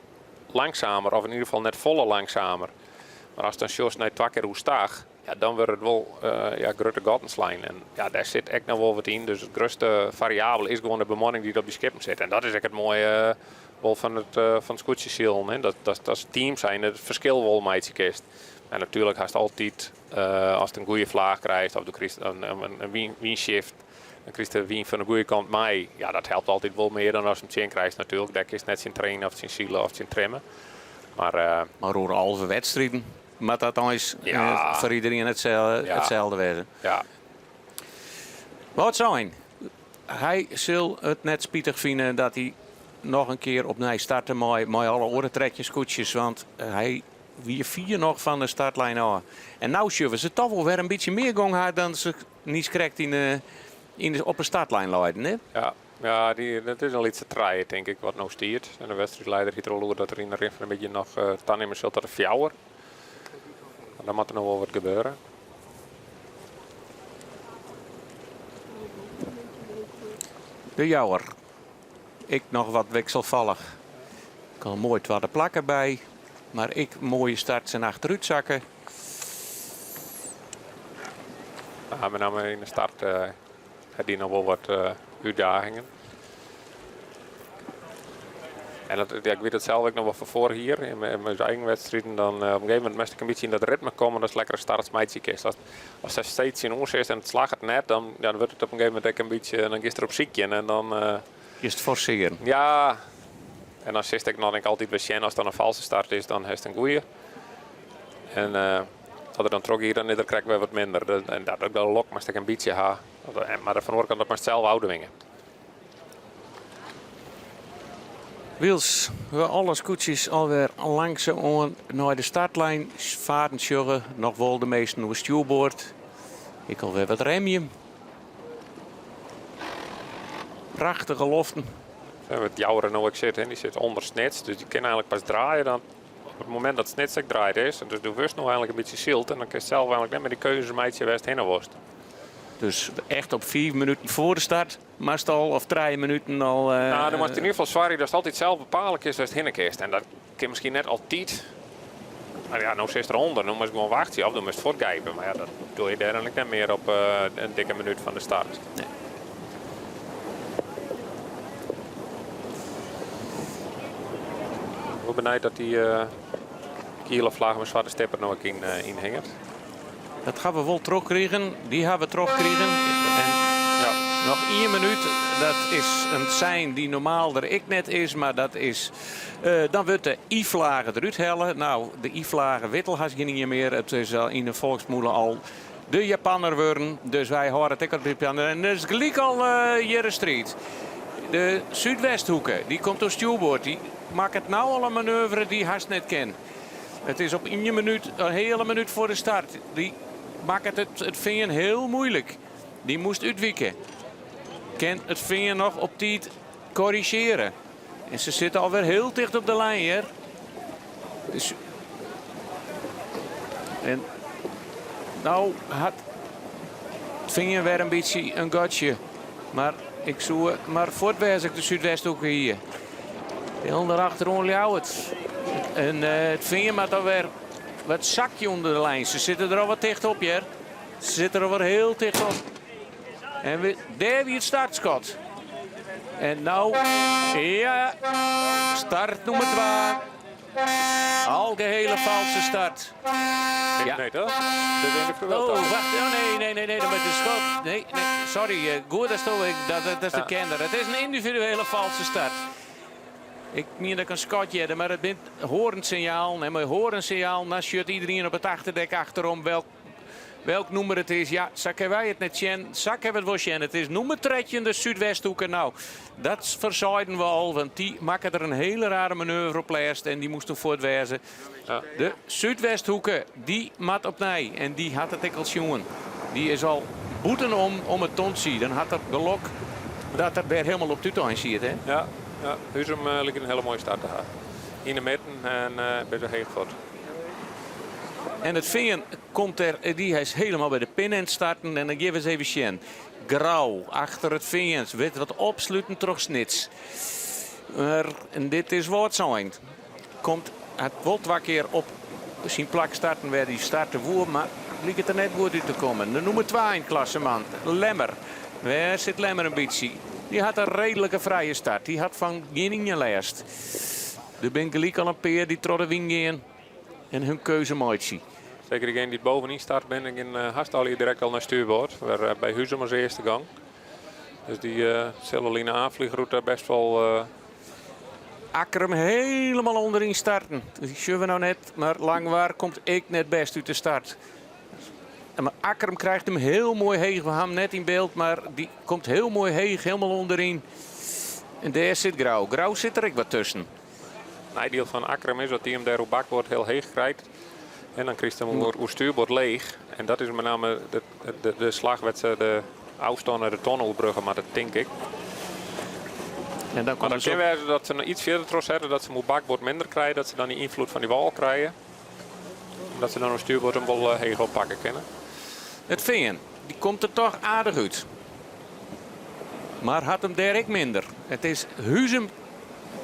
langzamer, of in ieder geval net volle langzamer. Maar als dan Jos net 2 keer hoe staag, ja, dan wordt het wel grote gattenslijn. En ja, daar zit echt nog wel wat in. Dus het grootste variabele is gewoon de bemanning die op die skippen zit. En dat is echt het mooie wel van het scootjesiel. Dat team zijn, het verschil wel meidje kist. En natuurlijk haast altijd, als het een goede vlaag krijgt, of een wienshift. Dan krijgt de wien van de goede kant mee. Ja, dat helpt altijd wel meer dan als je hem tjen krijgt natuurlijk. Dat is net zijn trainen of zijn zielen of zijn trimmen. Maar over halve wedstrijden. Maar dat dan is voor iedereen hetzelfde wezen. Ja. Wat zijn? Hij zal het net spietig vinden dat hij nog een keer opnieuw starten met alle oorentrekjes, koetsjes. Want hij wie 4 nog van de startlijn af. En nou zullen ze toch wel weer een beetje meer gang hebben dan ze niet krijgt op een startlijn leiden, hè? Ja, dat is al iets te draaien, denk ik, wat nou stiert. En de wedstrijdleider heeft er al dat er in de ring een beetje nog tannemen zult dat er fjouwer. Dan moet er nog wel wat gebeuren. De jouwer. Ik nog wat wisselvallig. Ik kan mooi 2 plakken bij. Maar ik mooie starts en achteruit zakken. Met name in de start had hij nog wel wat uitdagingen. En ik weet het zelf ook nog wel van voor hier in mijn eigen wedstrijden. Dan op een gegeven moment moest ik een beetje in dat ritme komen. Dat is lekker een startsmeidje is. Als hij steeds in ons is en het slag het net, dan wordt het op een gegeven moment ook een beetje. Dan is er op ziekje en dan. Is het forceren? Ja. En dan zit ik nog denk ik altijd bij Sjen. Als het dan een valse start is, dan is het een goeie. En als er dan trok hier, dan krijg ik weer wat minder. En dat ook de lok moest ik een beetje ha. Maar van de kant dat moest zelf houden wingen. Wils, we alle scootjes alweer langzaam naar de startlijn varen sjurren. Nog wel de meesten op het stuurboord. Ik alweer wat remmen. Prachtige loften. Wat jouwer nou ook zit, die zit onder snits. Dus die kan eigenlijk pas draaien dan op het moment dat snits draait is. En dus de wust nog eigenlijk een beetje zilt. En dan kun je zelf eigenlijk net met die keuze meidje west heen worst. Dus echt op 4 minuten voor de start, maar het al of 3 minuten al. Nou, dan moet in ieder geval zwaar dat het altijd zelf bepalen is als het hinnekist. En dat kan misschien net altijd. Maar ja, nou zit er onder, dan moet je gewoon wachten of dan moet je het voortgrijpen. Maar ja, dat doe je daar eigenlijk net meer op een dikke minuut van de start. Nee. Hoe benijd dat die kielenvlag met zwarte stippen nog in hingen. Dat gaan we wel terugkrijgen. Die hebben we terugkrijgen. En ja, nog 1 minuut. Dat is een sein die normaal er ik net is. Maar dat is... dan wordt de i-vlagen eruit hellen. Nou, de i-vlagen wittel has geen meer. Het is al in de volksmolen al de Japanner worden. Dus wij horen het ook op de Japaner. En dat is gelijk al Jere Street. De Zuidwesthoeken, die komt door stuurboord. Die maakt het nou al een manoeuvre die haast net ken. Het is op 1 minuut, een hele minuut voor de start. Die maakt het vingen heel moeilijk. Die moest uitwieken. Kan het vingen nog op tijd corrigeren. En ze zitten alweer heel dicht op de lijn hier. Dus... En nou had het vingen weer een beetje een gotje. Maar ik zou maar voortwijzen de Zuidwesthoeken hier. Heel daarachter jou het. En het vingen maar dan weer wat zakje onder de lijn. Ze zitten er al wat dicht op, Jer. Ze zitten er wel heel dicht op. En daar weer het startschot. En nou, ja, start nummer 2. Algehele valse start. Ja. Nee toch? Oh, wacht. Oh, nee, dat met de schot. Nee, sorry. Goed, dat is de kenner. Het is een individuele valse start. Ik meen dat ik een schotje heb, maar het bent horensignaal. En met horensignaal, dan schudt iedereen op het achterdek achterom welk nummer het is. Ja, zakken wij het net zien. Zak hebben we het wel zien. Het is nummer 3 de Zuidwesthoeken. Nou, dat verzeiden we al, want die maken er een hele rare manoeuvre op lijst. En die moesten voortwijzen. Ja. De Zuidwesthoeken, die mat op nij. En die had het al jongen. Die is al boeten om het tontje. Dan had er gelok dat er weer helemaal op tuin ziet, hè? Ja. Ja, Huzum ligt een hele mooie start te gaan. In de midden en bij de Heegvoort. En het vingen komt er, die is helemaal bij de pin aan het starten. En dan geven we eens even zien. Grauw achter het vingen. Weet wat opsluiten terug snits. En dit is wat zijn. Komt het wel 2 keer op zijn plak starten waar die starten voor. Maar lijkt het er net goed uit te komen. De nummer 2 in het klassement. Lemmer. Waar zit Lemmer een beetje? Die had een redelijke vrije start. Die had van geen lijst. De ben gelijk al een peer die trot de wing in. En hun keuze maatje. Zeker degene die bovenin start ben ik in Hastal hier direct al naar stuurboord. Waar bij Huzum als eerste gang. Dus die Celluline aanvliegroute best wel... Akkerum helemaal onderin starten. Die zien we nou net. Maar Langwaar komt ik net best uit de start. Maar Akkerum krijgt hem heel mooi heeg. We hebben hem net in beeld, maar die komt heel mooi heeg, helemaal onderin. En daar zit Grauw. Grauw zit er ook wat tussen. Het ideaal van Akkerum is dat hij hem daar op bakboord heel heeg krijgt. En dan krijgt hij hem over stuurboord leeg. En dat is met name de slag met de afstand naar de tunnelbruggen, maar dat denk ik. En dan maar dan kunnen we dat ze nog iets verder terug zetten, dat ze op bakboord minder krijgen, dat ze dan die invloed van die wal krijgen. En dat ze dan op stuurboord hem wel heeg oppakken kunnen. Het vingen, die komt er toch aardig uit. Maar had hem direct minder. Het is Huzum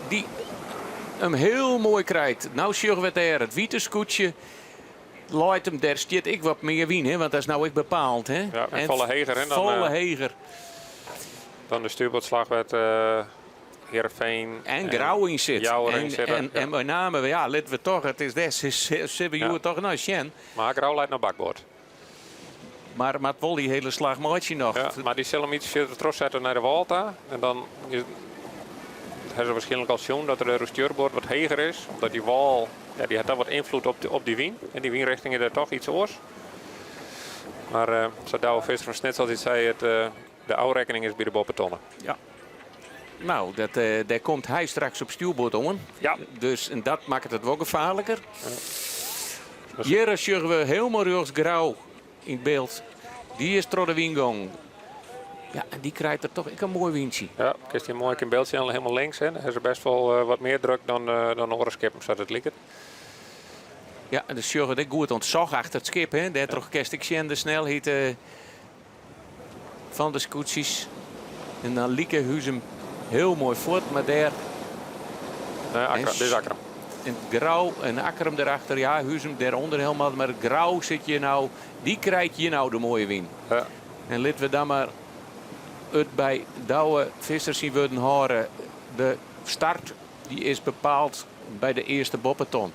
die hem heel mooi krijgt. Nou zien we daar het witte scootje. Laat hem daar stiet ik wat meer wien, hè? Want dat is nou ik bepaald. Hè? Ja, en volle heger. Hè? Dan, volle heger. Dan de stuurboordslag werd Heerenveen. En Grauw in zit. En met name, ja, laten we toch, het is des, ze we toch nou zien. Maar Grauw leidt naar bakboord. Maar het wil die hele slag maatje nog. Ja, maar die zullen hem iets verder terugzetten naar de Walta. En dan hebben ze waarschijnlijk al zien dat er de stuurboord wat heger is. Omdat die wal, ja, die heeft dan wat invloed op die wien. En die wienrichting is er toch iets oors. Maar zo Douwe Visser van Snits als hij zei, de oude rekening is bij de bopetonnen. Ja. Nou, daar komt hij straks op stuurboord om. Ja. Dus en dat maakt het wel gevaarlijker. Ja. Hier zien we helemaal rechts Grauw in beeld. Die is door de wingong. Ja, en die krijgt er toch een mooi windje. Ja, kijk je mooi in beeld zien, helemaal links. Hè. Hij is best wel wat meer druk dan Orenskip, zodat het ligt. Ja, en de zorgen dat goed ontzag achter het schip. Hè. Daar toch kerst ik zien de snelheid van de scootjes. En dan lieke Huzum heel mooi voort, maar daar... Dit is Akkerum. En Grauw en Akkerum erachter, ja, Huzum daaronder helemaal. Maar Grauw zit je nou, die krijgt je nou de mooie win. Ja. En laten we dan maar het bij Douwe Visser zien worden horen. De start die is bepaald bij de eerste boppeton.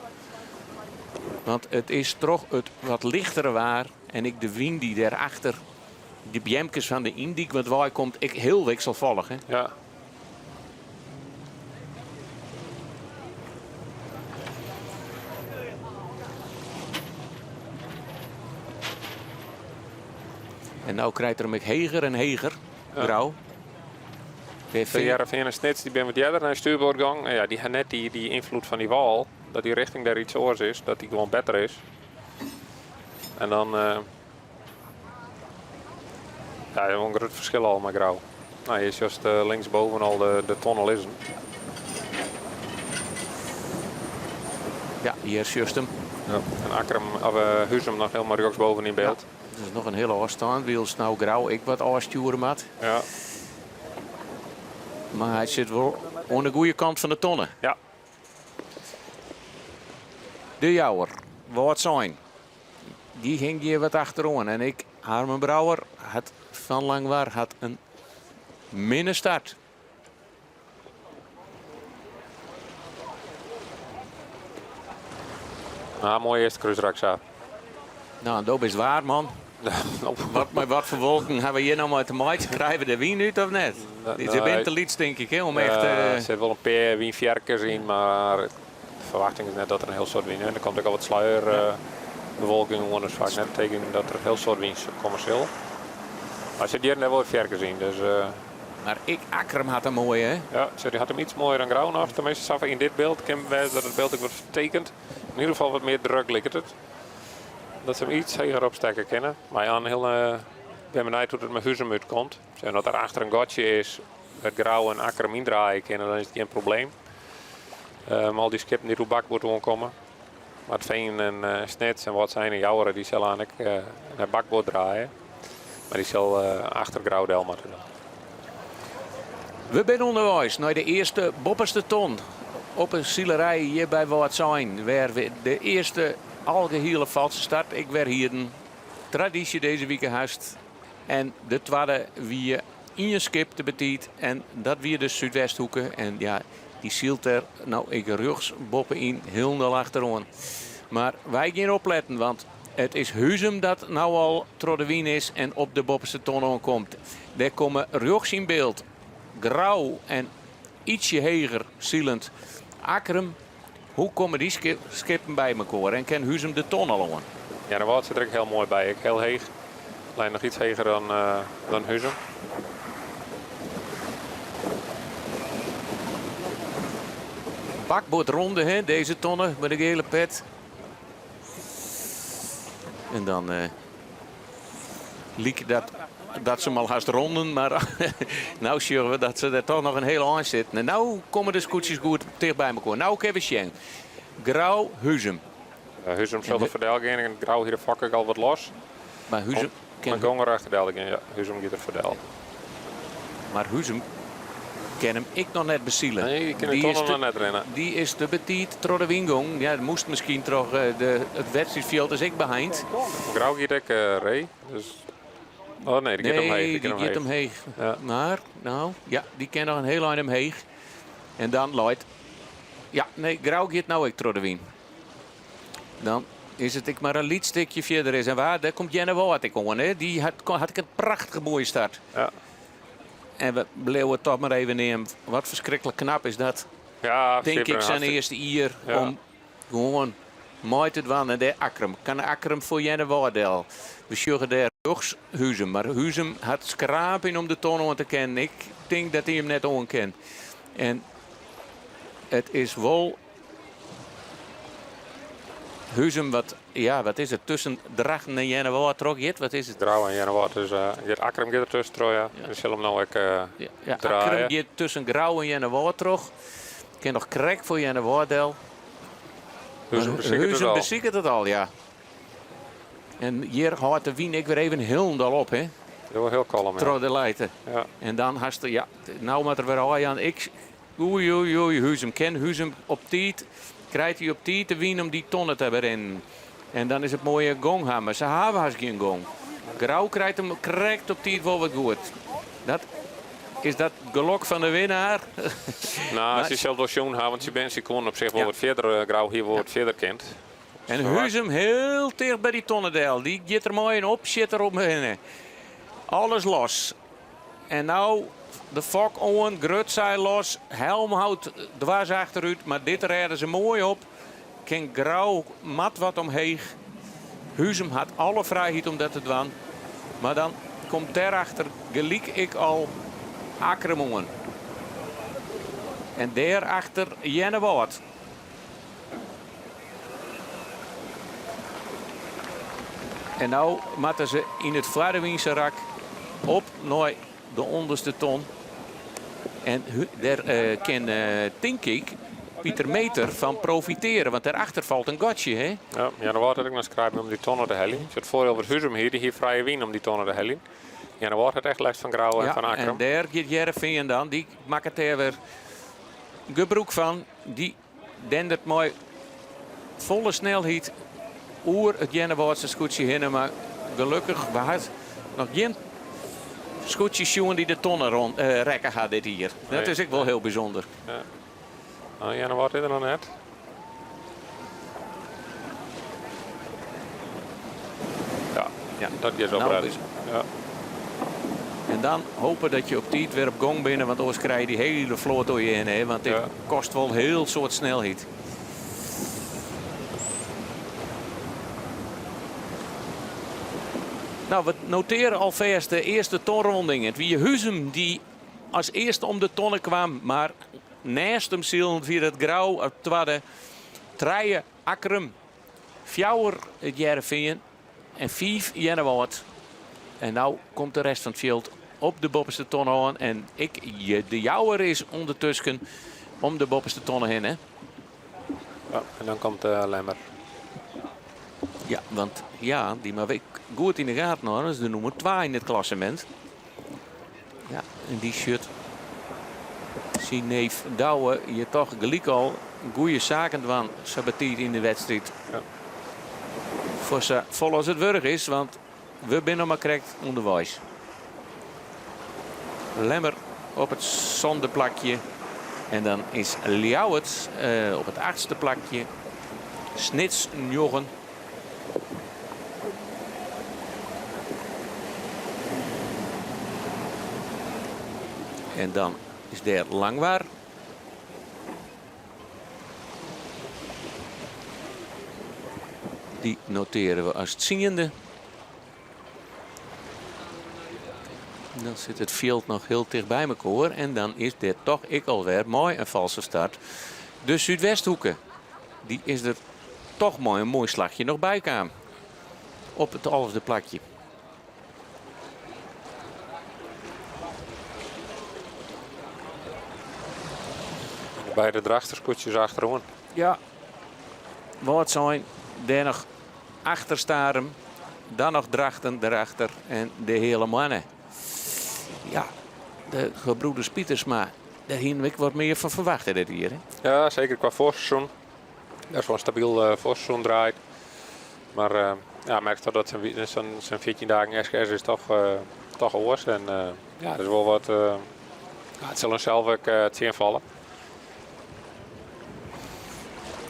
Want het is toch het wat lichtere waar. En ik de wien die daarachter, die bjemkes van de Indiek, wat waar komt, ik heel wisselvallig. Hè? Ja. En nou krijgt er hem heger en heger. Ja. Grauw. De Jereveen en Snits die ben wat eerder naar stuurboordgang. En ja, die hebben net die invloed van die wal. Dat die richting daar iets oors is. Dat die gewoon beter is. En dan... ja, een groot verschil al met grauw. Nou, je is juist linksboven al de tunnel is. Ja, hier is juist hem. Ja. En Akkerum, of Huzum nog helemaal rechtsboven in beeld. Ja, dat is nog een hele afstand. Wils nou grauw, ik wat afsturen mat. Ja. Maar hij zit wel aan de goede kant van de tonnen. Ja. De Jouwer, wat zijn? Die ging hier wat achterom. En ik, Harmen Brouwer, had van Langwaar had een minne start. Nou, mooie eerste kruisraksa. Nou, dat is waar, man. Wat voor wolken hebben we hier nou maar te maken? Krijgen we de wien uit of net? Ze bent te lieds, denk ik, hè, om echt... Er zit wel een paar wienvjerkers in, maar de verwachting is net dat er een heel soort wien is. En er komt ook al wat sluierbewolking onder, dus vaak net tegen dat er een heel soort wien is commercieel. Maar ze hier net wel vjerkers in, dus... Maar Akkerum had een mooie, hè? Ja, die had hem iets mooier dan grauw nog. Tenminste, zag in dit beeld. Ik ken dat het beeld ook wordt vertekend. In ieder geval wat meer druk lijkt het. Dat ze hem iets heger opstekken kennen. Maar ja, heel ben benieuwd hoe het met Huzum uitkomt. En dat er achter een gatje is, met grauw en Akkerum indraaien kennen, dan is het geen probleem. Al die skippen die op bakboord komen. Maar het Veen en Snits en wat zijn en Jouweren, die zullen eigenlijk naar bakboord draaien. Maar die zal achter grauw del moeten doen. We zijn onderwijs naar de eerste bopperste ton op een zielerij hier bij Waardsijn. Waar we de eerste algehele valse start. Ik werd hier een traditie deze week gehast. En de tweede wie in je skip te betiet. En dat weer de Zuidwesthoeken. En ja, die zielt er nou ik rugsboppen in heel achterom. Maar wij gaan opletten, want het is Huzum dat nou al Troddewien is en op de bopperste ton komt. Daar komen rugs in beeld. Grauw en ietsje heger zielend Akkerum. Hoe komen die skippen bij elkaar en kan Huzum de ton al aan? Ja, de Wout zit er ook heel mooi bij. Ik heel heeg. Alleen nog iets heger dan Huzum. Bakboordronde, hè, deze tonnen met de gele pet. En dan liek dat ze hem al haast ronden, maar nou zien we dat ze er toch nog een hele aan zitten. En nou komen de scootjes goed dicht bij elkaar. Nou Kevin Sjen. Grauw, Huzum. Huzum zal de verdeel gaan en grauw hier de vakken al wat los. Maar Huzum... Maar Gonger achterdeel gaan, ja. Huzum gaat er verdeel. Maar Huzum kan hem ik nog net bezielen. Nee, die kan het toch nog net rennen. Die is de betiet door de wingong. Ja, dat moest misschien toch het wedstrijdveld is ik behind. Grauw gaat ik Ray. Dus... Oh nee, die gaat hem heeg. Ja. Maar, nou, ja, die kan nog een heel eind hem heeg. En dan Lloyd. Ja, nee, Grauw gaat nou ik door de wien. Dan is het ik maar een liedstukje verder is. En waar, daar komt Jenne Wout ik aan, hè. Die had ik een prachtige mooie start. Ja. En we bleven toch maar even nemen. Wat verschrikkelijk knap is dat. Ja, denk ik zijn eerste hier om gewoon mooi te doen. En de Akkerum. Kan Akkerum voor Jenne Woudel. We zorgen daar rugs Huzum. Maar Huzum had schrapen om de ton te kennen. Ik denk dat hij hem net onkent. En het is wel Huzum wat is het tussen Drachten en Jenne Woud trok je het? Wat is het? Grauw en Jenne Woud. Dus Akkerum gaat er tussen trooien. Ja. Dus zullen hem nou ook draaien. Akkerum gaat tussen Grauw en Jenne Woud trok. Ik ken nog krek voor Jenne Woudel. Huzum beziekert het al, ja. En hier houdt de wien ik weer even helemaal op, hè. Heel kalm, ja. De leiden. Ja. En dan had je, ja, nou met er weer aan. Oei, Huzum ken Huzum op tijd. Krijgt hij op tijd de wien om die tonnen te hebben. En dan is het mooie gonghammer. Ze hebben haast geen gong. Grauw krijgt hem correct op tijd wel wat goed. Dat is dat gelok van de winnaar? Nou, ze zal wel schoon hebben, want ze kon op zich wel wat verder grauw hier wat verder kent. En Huzum heel dicht bij die tonnendeel. Die gaat er mooi in op, zit er omheen. Alles los. En nou de fok on, Grutzij los, helm houdt dwars achteruit, maar dit redden ze mooi op. Geen grauw mat wat omheen. Huzum had alle vrijheid om dat te doen. Maar dan komt daarachter gelijk ik al Akremon. En daarachter Jennewoord. En nu moeten ze in het Vlaardewiense rak op naar de onderste ton. En daar kan denk ik Pieter Meter van profiteren. Want daarachter valt een gotje, hè? Ja, dan wordt het ook nog schrijven om die tonnen te hellen. Het voordeel voor Huzum hier, die heeft vrije wien om die tonnen te hellen. Ja, dan wordt het echt last van Grauw en van Akram. En daar gaat Jereveen dan. Die maakt het er weer gebruik van. Die dendert mooi volle snelheid oer het Jennewoordse scootje heen. Maar gelukkig was nog geen scootjes jongen die de tonnen rekken had dit hier. Dat is ook wel heel bijzonder. Ja. Nou, ja, dan wordt dit er nog net. Ja, dat is wel prettig. Ja. En dan hopen dat je op tijd weer op gong bent, want anders krijg je die hele vloot door je heen. Hè? Want dit kost wel heel soort snelheid. Nou, we noteren alvast de eerste tonronding. Het wie Huzum die als eerste om de tonnen kwam, maar naast hem zullen via het Grauw, het tweede, Treien, Akrum, Fjouwer, het Jereveen en 5 Jennewoord. En nou komt de rest van het veld op de bovenste ton aan. En de jouwer is ondertussen om de bovenste tonnen heen. Hè? Ja, en dan komt Lemmer. Ja, want ja, die maar goed in de gaten hoor. Dat is de nummer 2 in het klassement. Ja, en die shirt. Zien neef Douwe je toch gelijk al goede zaken van sabatiet in de wedstrijd. Ja. Voor ze vol als het wurg is, want we zijn nog maar correct onderwijs. Lemmer op het zondeplakje. En dan is Ljouwert op het 8e plakje. Snits Njoggen. En dan is daar Langwaar. Die noteren we als het ziende. Dan zit het veld nog heel dicht bij elkaar. En dan is dit toch alweer mooi een valse start. De Zuidwesthoeken. Die is er toch mooi een mooi slagje nog bij kwam. Op het 11e plakje. Beide drachterskoetjes achterom. Ja. Wat zijn daar nog achterstaren. Dan nog drachten erachter. En de hele mannen. Ja, de gebroeders Pietersma. Daar hier ik wat meer van verwachten dit hier. Hè? Ja, zeker qua voorseizoen. Dat is wel een stabiel voorseizoen draait. Maar ja, merk toch dat zijn 14 dagen SKS is toch oors. En ja, dat is wel wat. Het zal zelf ook het invallen.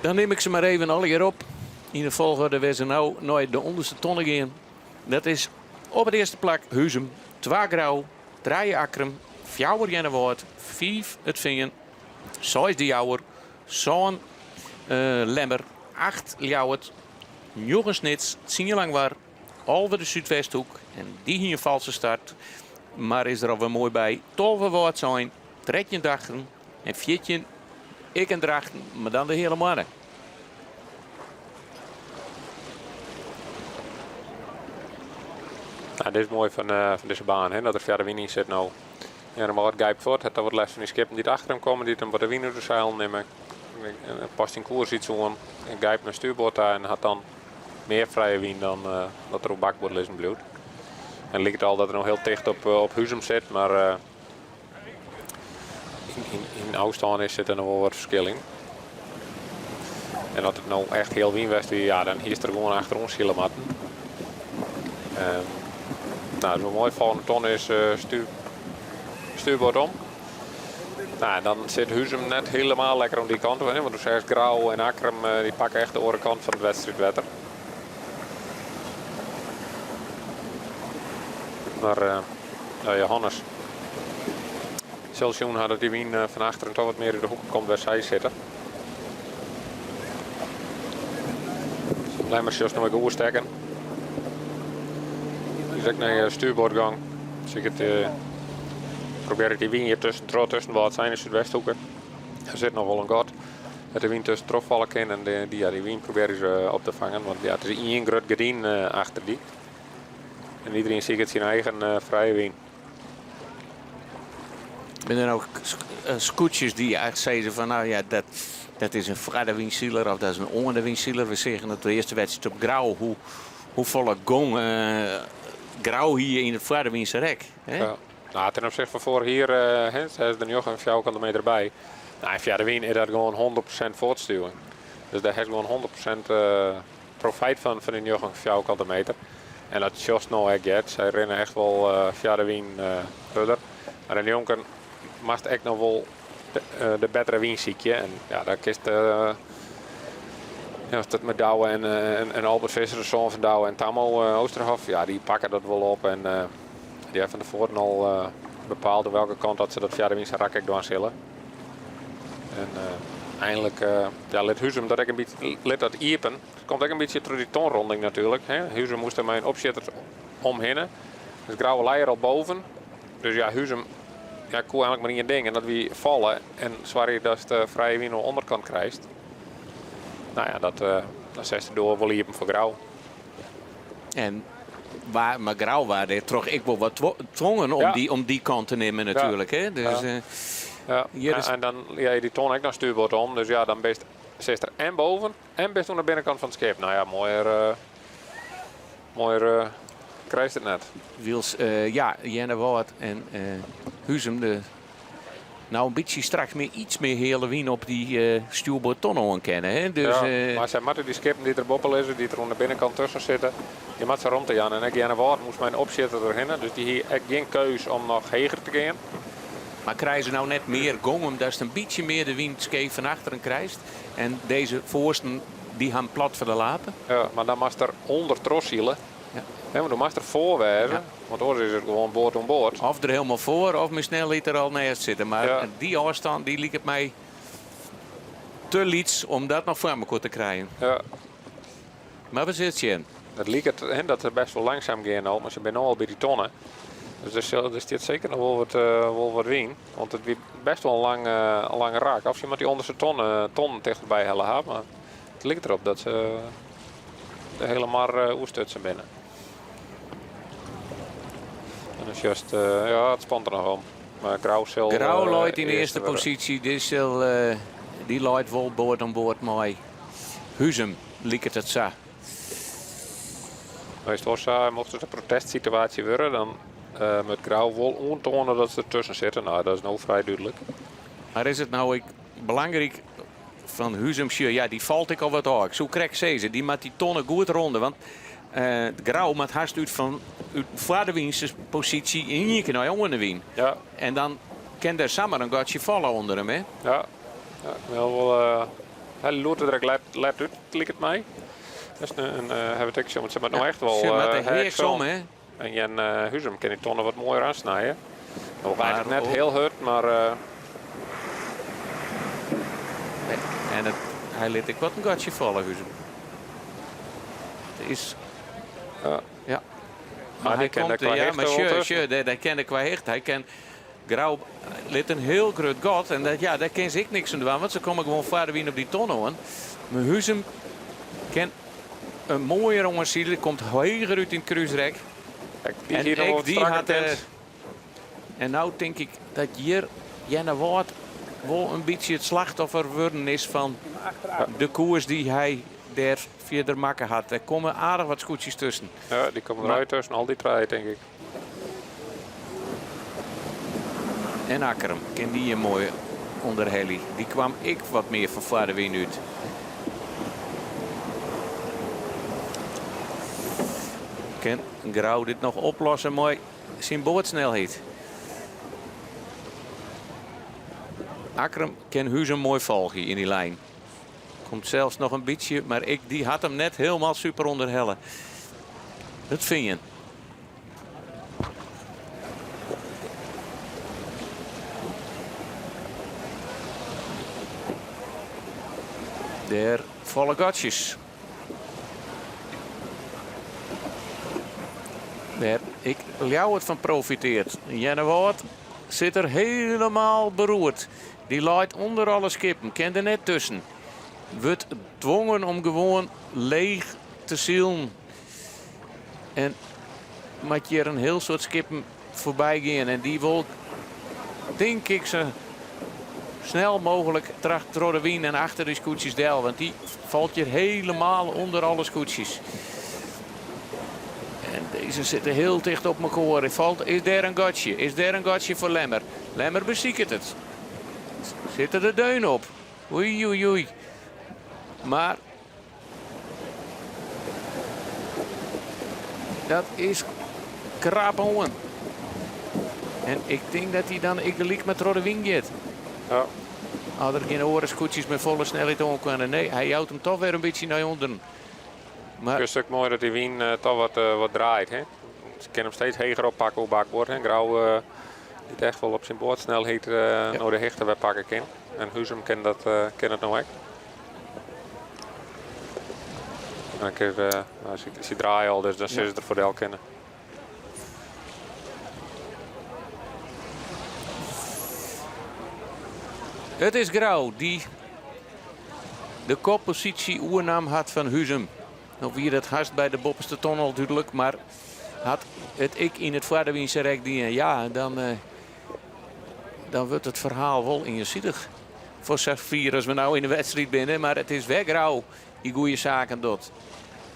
Dan neem ik ze maar even alle keer op. In de volgorde waar ze nou nooit de onderste tonnen gaan. Dat is op het eerste plak Huzum, 2 Grauw, 3 Akrum, 4 Jennewoord, 5 het Vingen, 6 de Jouwer, 7 Lemmer, 8 Ljouwert, 9 Snits, 10 Langwaar, over de Zuidwesthoek. En die hier een valse start. Maar is er alweer mooi bij. 12 woord zijn, 13 dagen en 14 ik en drachten, maar dan de hele mannen. Nou, dit is mooi van deze baan, hè, dat er verder winning zit nou. Ja, dan wordt Gijp voort, het wordt les van die skippen die achter hem komen, die dan wat de wien uit de zeil nemen. En past in koers iets aan. En Gijp naar stuurboord daar en had dan meer vrije wien dan dat er op bakboord is in bloed. En lijkt al dat er nog heel dicht op Huzum zit, maar in Oostaan zit er nog wel wat verschil in. En dat het nou echt heel wien was, ja, dan hier is er gewoon achter ons schillermatten. Nou, zo mooi volgende ton is stuurboord om. Nou, dan zit Huzum net helemaal lekker om die kant. Hè, want dus Grauw en Akram die pakken echt de andere kant van het wedstrijdwetter. Maar Johannes. Celsius had dat die wien van achteren toch wat meer in de hoek komt waar zij zitten. Blijf maar zelfs nog even oerstekken. Dus ik naar stuurboordgang. Dus ik probeer die wien hier tussen wat zijn in Zuidwesthoeken. Er zit nog wel een gat. Dat de wien tussen trofvallen kan en die wien proberen ze op te vangen. Want ja, het is één groot gedien achter die. En iedereen ziet het zijn eigen vrije wien. Ben er ook scootjes die eigenlijk zeggen van nou ja, dat is een vrije wiensieler of dat is een onder wiensieler. We zeggen dat de eerste wedstrijd op Grauw. Hoe volle gong Grauw hier in het vrije wiense rek. Ja. Nou, ten opzichte van vorig hier is er nu ook een 4 kilometer bij. Nou, in de wien is dat gewoon 100% voortstuwing. Dus daar heeft gewoon 100% profijt van die 4 kilometer. En dat is juist nou echt get. Zij rennen echt wel via de wien rudder. Maar in jongen mag echt nog wel de betere wien ziekje. En ja, daar kist dat met Douwe en Albert Visser, de zoon van Douwe en Tammo Oosterhof. Ja, die pakken dat wel op. En die hebben van tevoren al bepaald op welke kant dat ze dat via de wien zijn raket doen zullen. En eindelijk let Huzum dat ik een beetje let dat iepen. Het komt ook een beetje door die tonronding natuurlijk. Hè. Huzum moest er mijn opzitters omhinnen. Dus Grauwe Leier al boven. Dus ja, Huzum kon eigenlijk maar in je ding. En dat wie vallen en zwaar dat de vrije wien aan de onderkant krijgt. Nou ja, dat zegt ze door wel iepen voor Grauw. En maar Grauw waren toch ik wel wat dwongen om die kant te nemen natuurlijk. Hè? Dus, en dan die ton ik naar stuurboord om. Dus ja, dan zit er en boven en best aan de binnenkant van het schip. Nou ja, mooier krijgt het net. Wils, Jenne Woord en Huzum nou een beetje straks iets meer hele wien op die stuurboord tonnen kennen. Hè? Dus, maar zij moeten die skippen die er boppen liggen, die er aan de binnenkant tussen zitten, die moet ze rond te gaan. En ik Jenne Woord moest mijn opzetten erheen. Dus die hier echt geen keus om nog heger te gaan. Maar krijgen ze nou net meer gong omdat ze een beetje meer de wind scheef van achteren krijgt. En deze voorsten die gaan plat voor de lapen. Ja, maar dan mag er onder trossielen. Ja. Maar dan mag er voor wezen. Ja. Want anders is het gewoon boord om boord. Of er helemaal voor of mijn snelheid er al naast zitten. Maar die afstand die liep het mij te liets om dat nog voor elkaar te krijgen. Ja. Maar wat zit je in? Het liep het dat het best wel langzaam gaan al. Maar ze zijn nu al bij die tonnen. Dus er zit zeker nog wel wat wien. Want het is best wel een lange raak. Of je moet die onderste tonnen tegenbij hellen hebben. Maar het lijkt erop dat ze de hele mar oerstutsen binnen. En dat is juist, het spant er nog om. Maar Grauw loopt in de eerste positie. Die loopt wel boord aan boord mooi. Huzum lijkt het zo. Meestal mocht het een protestsituatie worden, dan met Grauw wel aantonen dat ze ertussen zitten. Nou, dat is nou vrij duidelijk. Maar is het nou belangrijk van Huzum? Ja, die valt ik al wat hoog. Zo krijg ze. Die maakt die tonnen goed ronden. Want Grauw maakt haast uit van Vladewiense positie in hier kan hij onder de wien. Ja. En dan kan er samen een gatje vallen onder hem, hè? Ja. Wel hij loopt er let uit, lijkt het mij. Dat is een hebben ze maar nou echt wel. Ze met de reeksom, hè? En Jan Huzum kan die tonnen wat mooier aansnijden. Nog eigenlijk net heel hard, maar. En hij liet ik wat een gatje vallen, Huzum. Het is. Ja. Maar hij komt, dat ken ik wel echt. Hij kan Grauw liet een heel groot gat en daar ken ik niks aan doen, want ze komen gewoon verder wien op die tonnen hoor. Maar Huzum kan een mooie jongensiel, die komt hoger uit in het kruisrek. En nou denk ik dat hier Jenne Woord wel een beetje het slachtoffer worden is van de koers die hij daar verder maken had. Er komen aardig wat scootjes tussen. Ja, die komen eruit tussen al die trein, denk ik. En Akkerum, ken die een mooi onder Heli. Die kwam ik wat meer van Vlaardewien uit. Kan Grauw dit nog oplossen? Mooi zijn boordsnelheid. Akram kan Huzum mooi volgen in die lijn. Komt zelfs nog een beetje, maar die had hem net helemaal super onderhellen. Dat vind je. Der volle gatjes. Waar ik jou het van profiteert. Jennewoord zit er helemaal beroerd. Die laait onder alle skippen, kent er net tussen. Wordt dwongen om gewoon leeg te zielen. En moet je er een heel soort skippen voorbij gaan. En die wil, denk ik, ze snel mogelijk tracht door wien en achter de scootjes del. Want die valt je helemaal onder alle scootjes. En deze zitten heel dicht op elkaar. Is daar een gatje? Is daar een gatje voor Lemmer? Lemmer beziekert het. Zit er de deun op? Oei, oei, oei. Maar dat is krapen. En ik denk dat hij dan gelijk met rode wing gaat. Ja. Had er geen orenscootjes met volle snelheid omkwamen. Nee, hij houdt hem toch weer een beetje naar onderen. Maar Het is een stuk mooi dat die wien toch wat draait. Hè? Ze kunnen hem steeds hoger oppakken op bakboord. Hè? Grauw die echt wel op zijn boordsnelheid naar de hechten bij pakken kan. En Huzum kan het nou echt. En ze draaien al, dus dan zullen ze er voor de kennen. het is Grauw die de koppositie oernam had van Huzum. Of wie dat haast bij de bopperste tunnel natuurlijk, maar had het ik in het Vaardewiense rek die ja, dan wordt het verhaal wel inzichtig. Voor Safir als we nou in de wedstrijd binnen, maar het is weg Grauw die goede zaken doet.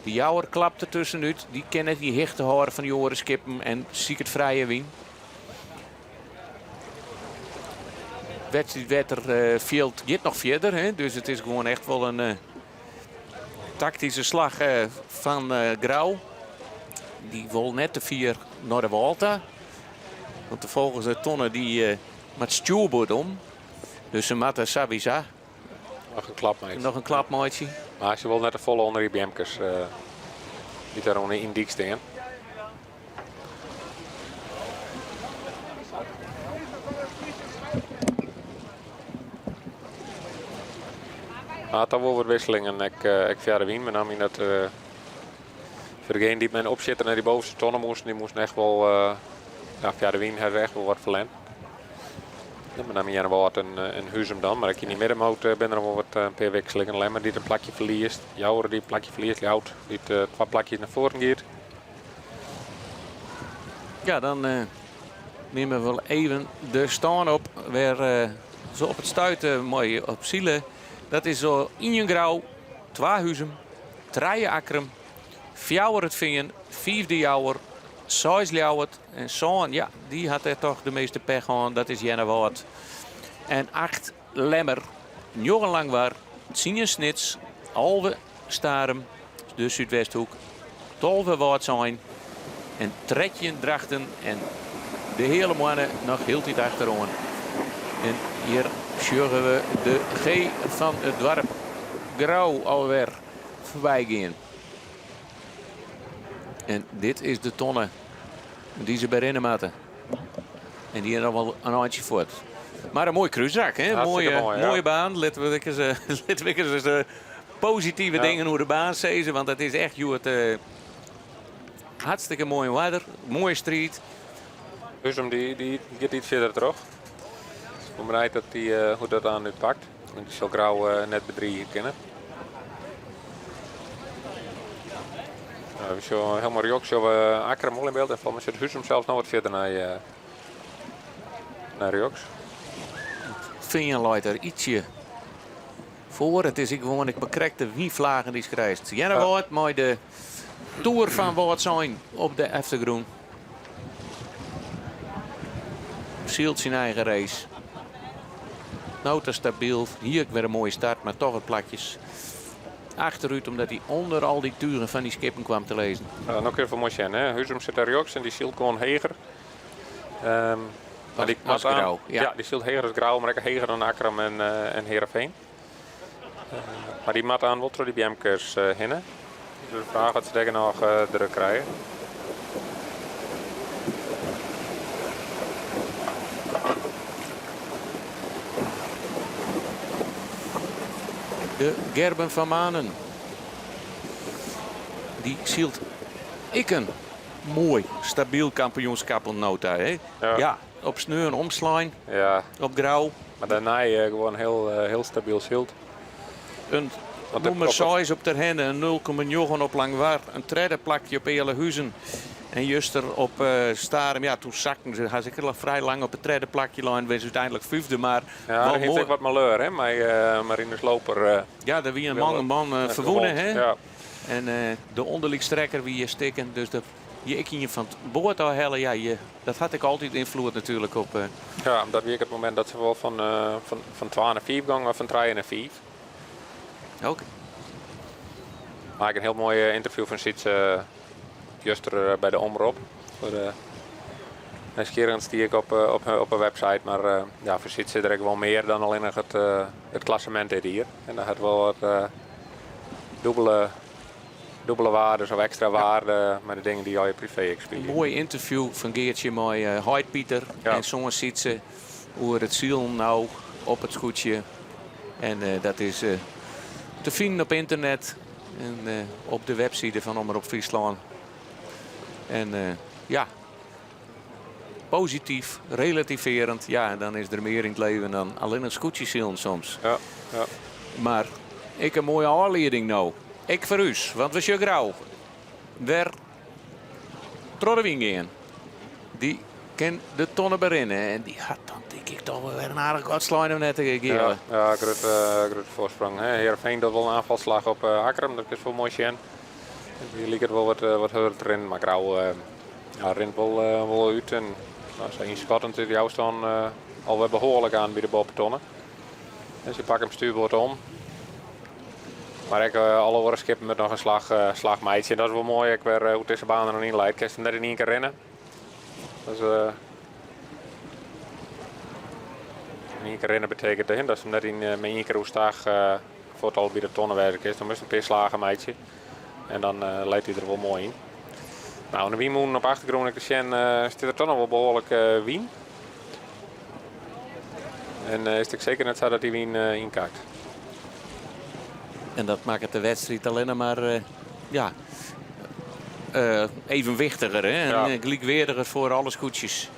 Die jouwer klapt er tussenuit, die kennen die hechte horen van Joris Skippen en ziek het vrije wien. Wedstrijd Field gaat nog verder, hè? Dus het is gewoon echt wel een tactische slag van Grauw. Die wil net de 4 naar de Walta. Want de volgende tonnen die met stuurboord om. Dus ze matten Sabisa. Nog een klapmaatje. Maar ze wil net de volle onder die BM'kes. Die daar onder in dik staan. Ah, dat wel wat wisselingen. Ik verder wien, met name dat voor degene die men opzitten naar die bovenste tonnen moesten, die moesten echt wel verder wien hebben echt wel wat verlend. Met name Jennewoord en Huzum dan, maar ik in die middenmoot ben er nog wel wat een paar wisselingen. Lemmer die een plakje verliest, Jouwer die een plakje verliest, Jout die het 2 plakjes naar voren gaat. Ja, dan nemen we wel even de staan op waar zo op het stuiten mooi op zielen. Dat is zo Injen Grauw, 2 Huzum, 3 Akram, 4 het Vingen, 5 Jouwer, 6 Ljouwert en Zoon, ja, die had er toch de meeste pech aan, dat is Jennewoord. En 8 Lemmer, 9 Langwaar, 10 Snits, Alve Starum, de Zuidwesthoek, 12 Waardzijn en 13 Drachten en de hele mannen nog heel tijd achterom. En hier zullen we de G van het dorp Grauw alweer voorbij gaan. En dit is de tonne die ze bij rennen maten. En die er nog wel een handje voort. Maar een mooi cruiserak, hè? Mooie baan. Laten we eens positieve dingen hoe de baan zezen. Want het is echt hartstikke mooi water. Mooie street. Dus die gaat iets verder terug. Ik ben bereid dat hoe dat aan nu pakt. Want die zal Grauw net bedriegen kennen. We zien helemaal Riok, zo Akram al in beeld en volgens mij zit Huzum zelfs nog wat verder naar Rioks. Vind je Leiter ietsje voor? Het is gewoon ik bekrekte wie vlagen die schrijft. Jennewoord, mooi de Tour van Waardzijn op de Eftergroen. Zielt zijn eigen race. Nota stabiel. Hier weer een mooie start, maar toch wat plakjes. Achteruit omdat hij onder al die turen van die skippen kwam te lezen. Nog even mooi zijn, hè? Huzum zit daar Rioks en die zielt gewoon heger. Maar die als mat aan, grauw. ja, die zult heger als grauw, maar ook heger dan Akram en Heerenveen. Maar die mat aan wil door die BM'kers hinnen. Dus de vraag wat ze tegen nog druk krijgen. De Gerben van Manen. Die zielt ik een mooi, stabiel kampioenschap ontnota. Ja, op sneur en omslaan. Ja. Op grauw. Maar daarna gewoon heel stabiel zilt. Een nummer 6 op ter hende, een 0,9 op Langwaar. Een tweede plakje op Eelehuizen. En juster op Starem. Ja, toen zakten ze. Hij zit vrij lang op het tweede plakje lijn. Was uiteindelijk 5e, maar ja, dat heeft ook wat malheur, hè? Marinus Loper. Ja, daar wie een man verwonnen, hè? Ja. En de onderliegstrekker wie je stikken. Dus je ik in je van het boord al hellen. Ja, dat had ik altijd invloed natuurlijk op. Ja, dat weer het moment dat ze wel van 2 naar 4 gingen, maar van 3 naar 4. Ook. Maar ik een heel mooi interview van Siets juster bij de Omroep. Voor de nieuwsgierigens die ik op een website. Maar ja, voor Siets zit er wel meer dan alleen nog het klassement hier. En dat had wel wat dubbele waarden of extra waarden met de dingen die al je privé experience. Een mooi interview van Geertje met Heid Pieter en zongen Sietse hoe het ziel nou op het scootje. En dat is te vinden op internet en op de website van Omroep Friesland. En ja, positief, relativerend. Ja, en dan is er meer in het leven dan alleen een scootje zielen soms. Ja, ja. Maar ik een mooie aanleiding nou. Ik voor u, want we zijn grauw. Waar Troddewing in. Die kan de tonnen berinnen. En die had dan denk ik toch wel weer een aardig wat slaan net te geven. Ja, grote voorsprong. Heerenveen dat wel een aanvalslag op Akram. Dat is wel mooi zien. Die liep er wel wat hard erin. Maar grauw rint wel uit. En als hij inschattend is jou staan alweer behoorlijk aan bij de boventonnen. Dus je pakt hem stuurboord om. Maar ik alle horen skippen met nog een slagmeidje. En dat is wel mooi. Ik weer hoe tussen banen nog in leidt. Ik kan net in één keer rennen. Dus in één keer rennen betekent dat ze net met één keer hoe staag voor het al bij de tonnenwerk is. Dan moest een paar slagen meidje. En dan leidt hij er wel mooi in. Nou, de wienmoen op achtergrond ik zit er toch nog wel behoorlijk wien. En is het zeker net zo dat die wien inkakt. En dat maakt de wedstrijd alleen maar evenwichtiger. Hè? En gelijkwaardiger voor alle scootjes.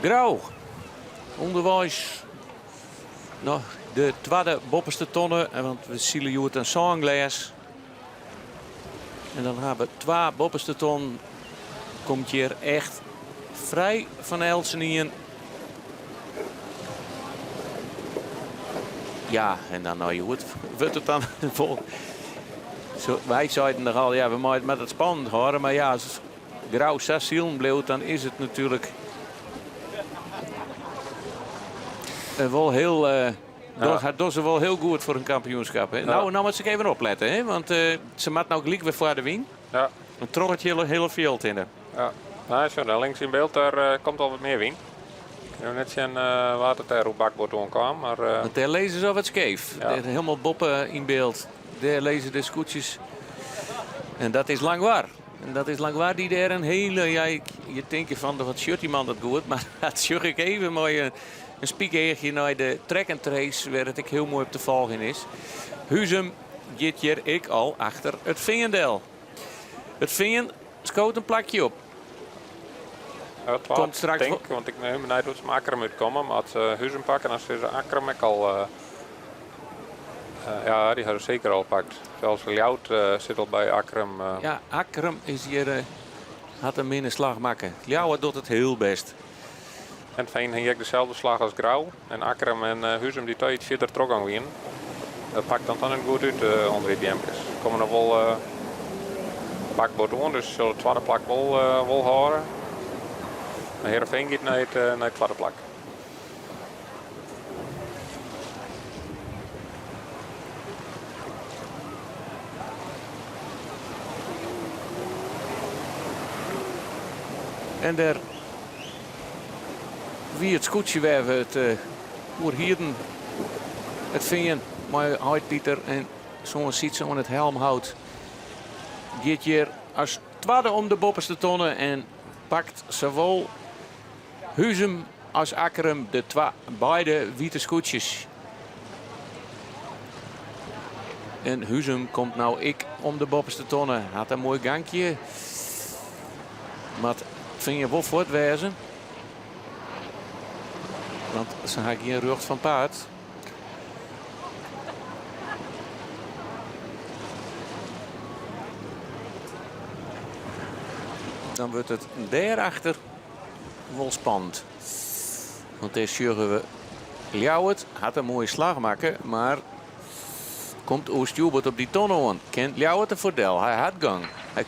Grauw. Onderwijs. Nou, de tweede bopperste tonnen. Want we zien hier een zangglas. En dan hebben we 2 bopperste ton. Komt hier echt vrij van Elsenien. Ja, en dan nou goed. Wordt het dan vol. Zo, wij zeiden er al, ja, we moeten met het spannend houden. Maar ja, als Grauw 6 zielen bleef, dan is het natuurlijk wel heel, dat is wel heel goed voor een kampioenschap. Hè? Nou moet ik even opletten, hè? Want ze maakt nou gelijk weer voor de wien. Ja. Een troggetje hele veld in. Ja, nou, zo, daar links in beeld daar komt al wat meer wien. Ik heb net zien wat het er op bakboord kwam. Maar daar lezen ze wat scheef. Ja. Helemaal boppen in beeld. Daar lezen de scootjes. En dat is Langwaar. En dat is Langwaar die daar een hele, ja, je denkt van wat shirt die man dat goed, maar dat zag ik even mooi een spiekertje naar de track and trace waar het ik heel mooi op te volgen is. Huizum dit jaar ik al achter het Vingendel. Het Vingen schoot een plakje op. Komt straks denk, want ik neem niet hoe ze Akram uitkomen, maar als ze Huizum pakken, als ze Akram ik al ja, die hadden zeker al gepakt. Zelfs Ljout zit al bij Akram. Ja, Akram is hier, had een minder slag maken. Ljout doet het heel best. En Veen heeft dezelfde slag als Grauw. En Akkerum en Huzum die twee iets verder trok aan wien. Dat pakt dan een goed uit onder die jempjes. Er komen nog wel bakboord aan, dus zullen de tweede plak wel houden. Maar Heerenveen gaat naar het tweede plak. En daar wie het scootje waar we het oerhierden het vingen, maar Heidpieter en zo'n ziet aan het helm houdt. Gaat hier als tweede om de bopperste tonnen en pakt zowel Huzum als Akkerum de beide witte scootjes. En Huzum komt nou ik om de bopperste tonnen. Had een mooi gankje. Maar vind je wel voortwezen. Want ze hebben geen rug van paard. Dan wordt het daarachter wel spannend. Want deze jurgen we Ljouwert. Had een mooie slag maken. Maar komt Oostjubert op die tonnen aan. Kent Ljouwert een voordeel. Hij had gang.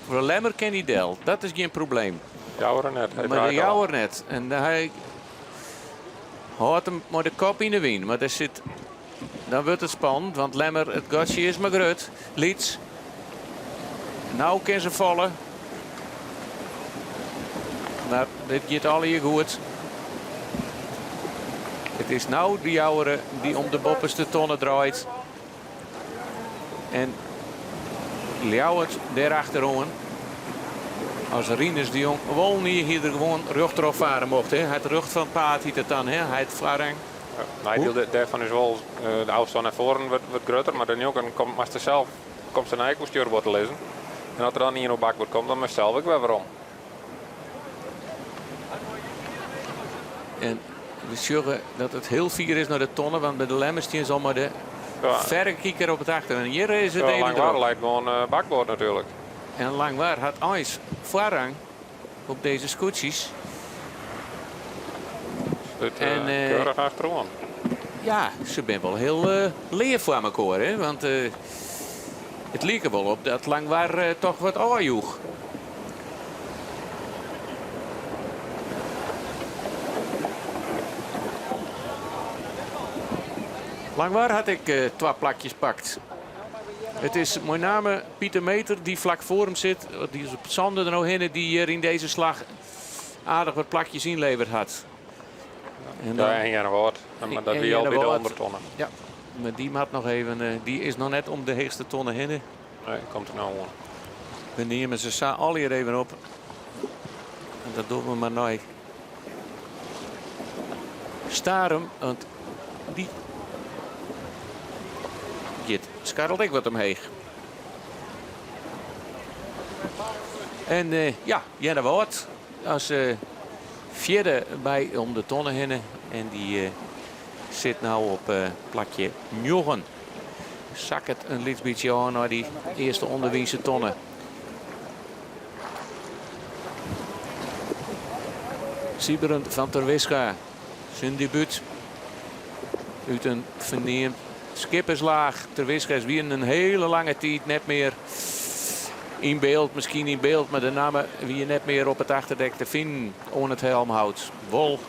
Voor Lemmer kent hij del. Dat is geen probleem. Jouwer net. Maar de Jouwer net. En hij houdt hem maar de kop in de wind. Maar dan wordt het spannend. Want Lemmer, het gotje is maar groot. Liets. Nou kan ze vallen. Maar dit gaat al hier goed. Het is nou de Jouwer die om de bopperste tonnen draait. En Ljouwert daarachterom. Als Rinus de Jong wel niet hier gewoon rug erop varen mocht. Hè. Hij had de rug van het paard hiet het dan. Hè. Hij had voorrang. Ja, nou, daarvan is wel de afstand naar voren wat groter. Maar de jongen komt als er zelf zijn eigen stuurbord te lezen. En als er dan niet in op bakbord komt, dan zelf ik weer waarom. En we zorgen dat het heel fier is naar de tonnen. Want bij de Lemmers is al maar de verre kieker op het achter. En hier is het even Langwaar lijkt gewoon bakbord natuurlijk. En Langwaar had ijs voorrang op deze scootjes. Keurig achterom. Ja, ze zijn wel heel leer voor elkaar. Hè? Want het leek er wel op dat Langwaar toch wat aanjoeg. Langwaar had ik 2 plakjes pakt. Het is met name Pieter Meter die vlak voor hem zit. Die is op Sander er nou heen die hier in deze slag aardig wat plakjes inleverd had. En dan, ja, en Janne Woord. Maar dat wie al bij de ondertonnen. Ja, maar die maat nog even. Die is nog net om de heegste tonnen heen. Nee, komt er nou aan. We nemen ze al hier even op. En dat doen we maar nooit. Starum, want die scharrelt ik wat omheen. En ja, Janne Woord als vierde bij om de tonnen heen. En die zit nou op plakje 9. Zak het een beetje aan naar die eerste onderwinse tonnen. Sieberend van ter Wisga. Zijn debuut. Uit een verneemd skipperslaag. Ter Wisga is weer een hele lange tijd net meer in beeld. Misschien in beeld, maar de namen wie net meer op het achterdek te vinden. On het helm houdt. Wol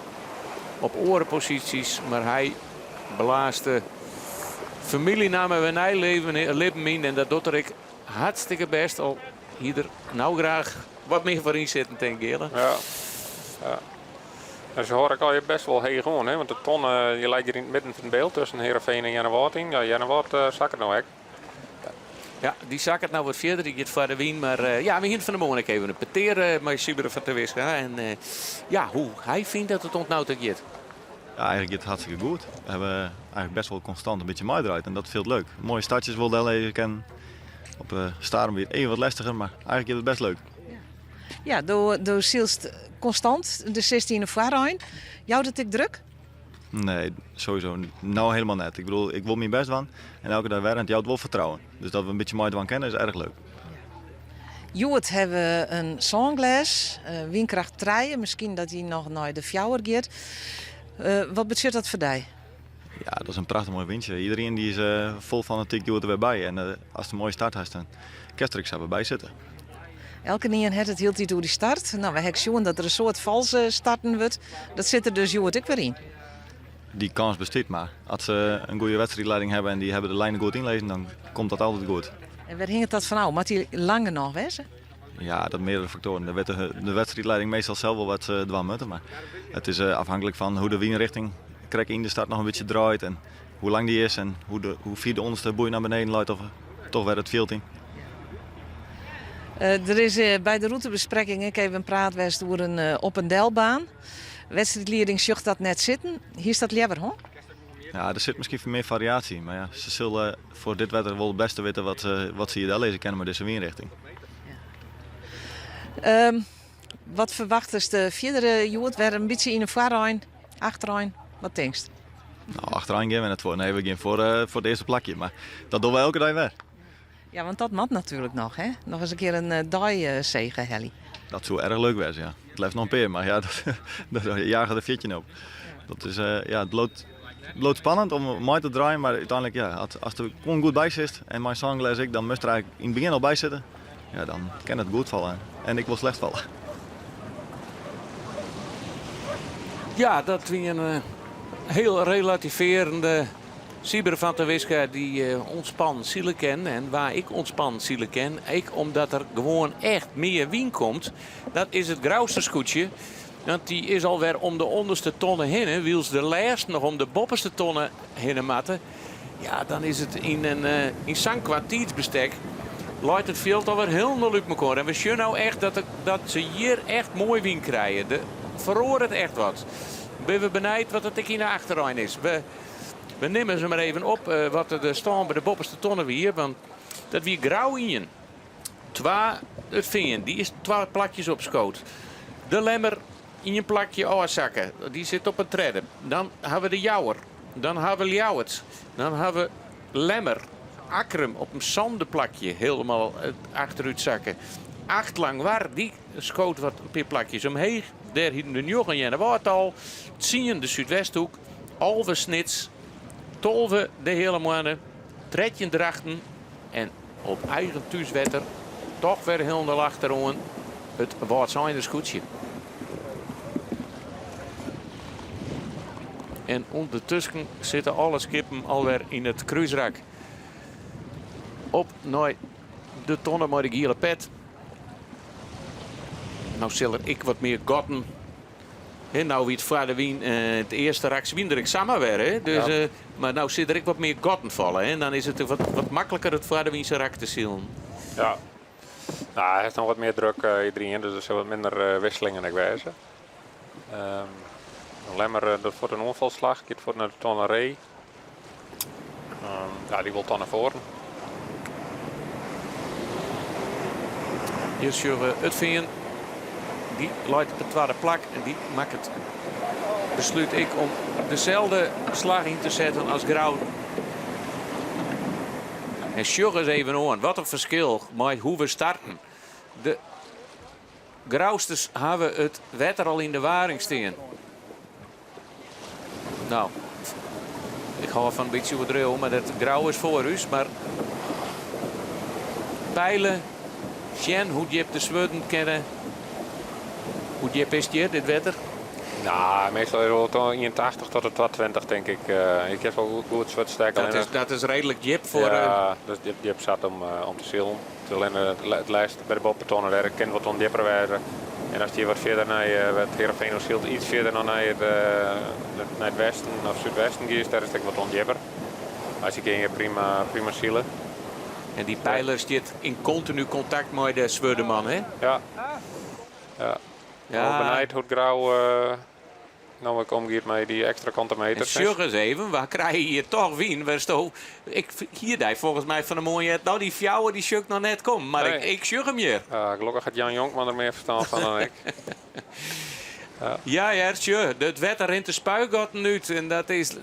op orenposities, maar hij blaast de familienamen waar hij leven in. En dat doet er ik hartstikke best. Al hier er nou graag wat meer voor in zitten, denk ik. Ja. Ja. En zo hoor ik al je best wel heel gewoon, hè? Want de ton, je lijkt hier midden in het beeld tussen Heerenveen en Janne Woord in. Ja, Janne Woord zak het nou echt. Ja, die zak het nou wat verder. Die gaat voor de wien. Maar ja, we gaan van de morgen even een peteren met Siberen van ter Wisga. En ja, hoe hij vindt dat het ontnauwd gaat. Ja, eigenlijk gaat het hartstikke goed. We hebben eigenlijk best wel constant een beetje maaidruid en dat veel leuk. Mooie startjes wil delen even kennen. Op Starum weer even wat lastiger, maar eigenlijk is het best leuk. Ja, door zielst constant de 16e vooraan. Jou dat ik druk? Nee, sowieso. Nou helemaal net. Ik bedoel, ik wil mijn best doen en elke dag weer en jou het wel vertrouwen. Dus dat we een beetje maaidruid kennen is erg leuk. Joet hebben we een songles, windkracht 3. Misschien dat hij nog naar de fjouwer gaat. Wat betekent dat voor jou? Ja, dat is een prachtig mooi windje. Iedereen die is vol fanatiek, doet er weer bij. En als het een mooie start heeft, dan kan er ik bij zitten. Elke keer het hield hij door die start. Nou, we hebben gezien dat er een soort valse starten wordt. Dat zit er dus Joet ook weer in. Die kans bestaat, maar als ze een goede wedstrijdleiding hebben en die hebben de lijnen goed inlezen, dan komt dat altijd goed. En waar hing het dat van nou? Moet hij langer nog wezen? Ja, dat meerdere factoren. De wedstrijdleiding meestal zelf wel wat dwam moeten, maar het is afhankelijk van hoe de windrichting in de start nog een beetje draait en hoe lang die is en hoe via de onderste boei naar beneden loopt of toch weer het veld in. Er is bij de routebespreking even een praat door een op- en delbaan. Wedstrijdleiding zocht dat net zitten. Hier is dat liever, hoor? Ja, er zit misschien meer variatie, maar ja, ze zullen voor dit wetter wel het beste weten wat ze hier lezen kennen met deze windrichting. Wat verwacht is de vierde Joet? Weer een beetje in de voorrein, achterein? Wat denk je? Nou, achteraan gaan we het voor. Nee, we gaan voor het eerste plakje, maar dat doen wij elke dag weer. Ja, want dat mat natuurlijk nog, hè? Nog eens een keer een die-zegen, Helly. Dat zou erg leuk zijn, ja. Het blijft nog een peer, maar ja, daar jagen de fitje op. Dat is, ja, het loopt spannend om mooi te draaien, maar uiteindelijk, ja, als er gewoon goed bij zit en mijn songles ik, dan moest er eigenlijk in het begin al bij zitten. Ja, dan kan het goed vallen en ik wil slecht vallen. Ja, dat was een heel relativerende Sieber van der Wiska die ontspannen zielen ken. En waar ik ontspannen zielen ken, ik omdat er gewoon echt meer wind komt. Dat is het Grauwsterscootje. Want die is alweer om de onderste tonnen heen. Wiels de laatst nog om de bopperste tonnen heen matten. Ja, dan is het in zo'n kwartiersbestek. Laat het veld alweer helemaal uit elkaar. En we zien nou echt dat ze hier echt mooi wind krijgen. Verroor het echt wat. Ben we benijd wat het in de achterrein is. We nemen ze maar even op wat er staan bij de bopperste tonnen weer. Want dat weer grauw in. Het veen, die is 2 plakjes op schoot. De lemmer in een plakje oorzakken. Die zit op een treden. Dan hebben we de jouwer. Dan hebben we ljouwert. Dan hebben we lemmer. Akrum op een zandenplakje helemaal achteruit zakken. 8 lang waar, die schoot wat een paar plakjes omheen. Daar hielden de Jochen en de Waartal. 10 de Zuidwesthoek. Alve Snits. 12 de hele maanden. 13 drachten. En op eigen thuiswetter toch weer helemaal achterom het Waardzijnde scootje. En ondertussen zitten alle skippen alweer in het kruisrak. Op naar de tonnen met de gele pet. Nou zal ik wat meer gotten. En nou wie het voor de wien het eerste raks wien er ik samen weer. Dus, ja. Maar nou zit er ik wat meer gotten vallen. En dan is het wat makkelijker het voor de wiense rak te zien. Ja. Nou, hij heeft nog wat meer druk iedereen, dus er zijn wat minder wisselingen ik wijzen. Lemmer dat voor een onvalslag, gaat voor naar de tonnerij. Ja, die wil dan naar voren. Hier zien we het veen. Die leidt op de tweede plak en die maakt het. Besluit ik om dezelfde slag in te zetten als Grauw. En sjog eens even aan. Wat een verschil met hoe we starten. De Grauwsters hebben het wetter al in de waring staan. Nou, ik ga van een beetje wat dreuwen, maar dat Grauw is voor u. Maar pijlen, Sjen, hoe je hebt de Zweden kennen. Hoe je is hier, dit wetter? Nou, meestal is het 81 tot de 20 denk ik. Ik heb wel goed zwart sterk. Dat is redelijk jip voor... Ja, dus jip zat om te zielen. Alleen het lijst bij de bopbetonnen werk kan wat ondieper werden. En als je wat verder naar het Heerenveen of Zielt iets verder dan naar het westen of zuidwesten gaat, daar is het wat ondieper. Als je geen prima zielen. En die pijler zit in continu contact met de Zweudeman, hè? Ja. Ja. Ja. Benijd hoe het Grauw nou ik omgeeft met die extra kantenmeters. En eens even, waar krijg je hier toch wien? Hier die volgens mij van de mooie. Nou, die fjouwer die sjuk nog net komt, maar nee. ik sjug hem hier. Ja, gelukkig had Jan Jonkman er meer verstand van dan ik. Ja, het wetter rent de spuigotten uit en dat is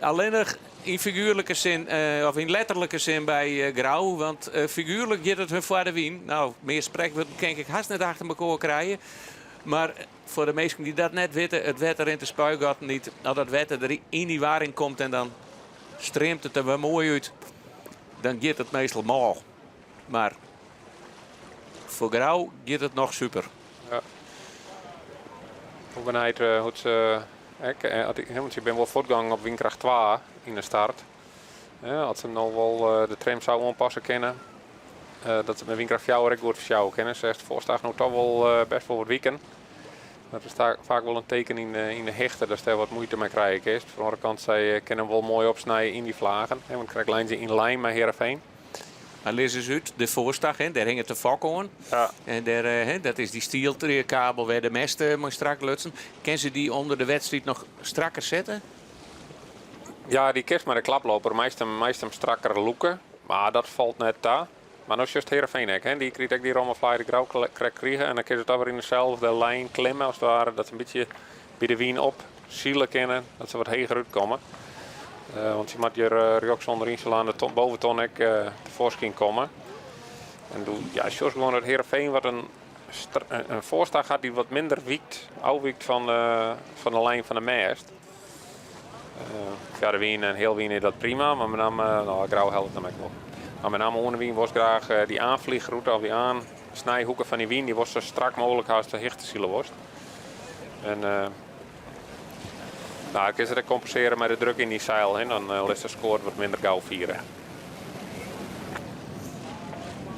Alleen nog in figuurlijke zin, of in letterlijke zin bij Grauw. Want figuurlijk gaat het hun voor de wien. Nou, meer spreekwoorden kan ik haast net achter elkaar krijgen. Maar voor de mensen die dat net weten, het wetter in de spuigat niet. Als dat wetter er in die waring komt en dan streamt het er wel mooi uit. Dan gaat het meestal mal. Maar voor Grauw gaat het nog super. Ja. Hoe ben hij het... Want je bent wel voortgang op windkracht 2 in de start. Als ze nou wel de tram zou aanpassen kennen, dat ze met windkracht 4 ook goed versjouwen kennen. Ze heeft voorstaan nu toch wel best wel wat weekend. Dat is vaak wel een teken in de hechten, dat ze daar wat moeite mee krijgen. Van de andere kant, zij kunnen hem wel mooi opsnijden in die vlagen. Want krijg lijnen ze in lijn met Heerenveen. Maar lees eens uit, de voorstag, daar hing het de vak aan. Ja. En daar, dat is die stieltreerkabel waar de mesten mooi strak lutsen. Ken ze die onder de wedstrijd nog strakker zetten? Ja, die kist met de klaploper meestal strakker loeken. Maar dat valt net daar. Maar nou is juist Heerenveen, die krijgt die rommelfly de Grauw krijgen. En dan kun je het weer in dezelfde lijn klimmen als het ware. Dat ze een beetje bij de wien op zielen kennen. Dat ze wat heger uitkomen. Want je moet je rioks onderin aan de boventon tevoorschijn komen. En als je gewoon het Heerenveen wat een voorstag had die wat minder afwiekt van de lijn van de mast. Ja, de wien en heel wien is dat prima, maar met name Grauw helpt hem ook wel. Maar met name onder wien was graag die aanvliegroute of die aansnijhoeken van die wien, die was zo strak mogelijk als de hechte zielen was. En ik kan ze dat compenseren met de druk in die zeil. En dan is de score wat minder gauw vieren.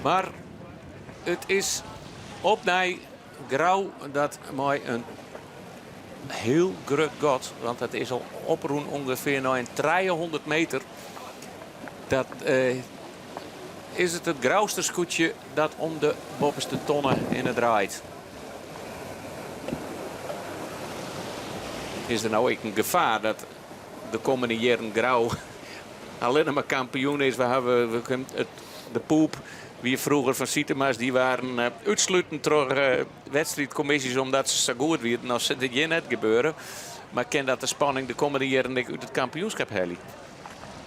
Maar het is op naar Grauw dat mooi een heel grut gat. Want het is al oproen ongeveer naar een 300 meter. Dat is het grauwste scootje dat om de bovenste tonnen in het draait. Is er nou ook een gevaar dat de komende jaren Grauw alleen maar kampioen is? We hebben de poep, wie vroeger van Sietema's, die waren uitsluitend door wedstrijdcommissies omdat ze zo goed werden. Nou zit dit hier net gebeuren. Maar ken dat de spanning de komende jaren uit het kampioenschap heli?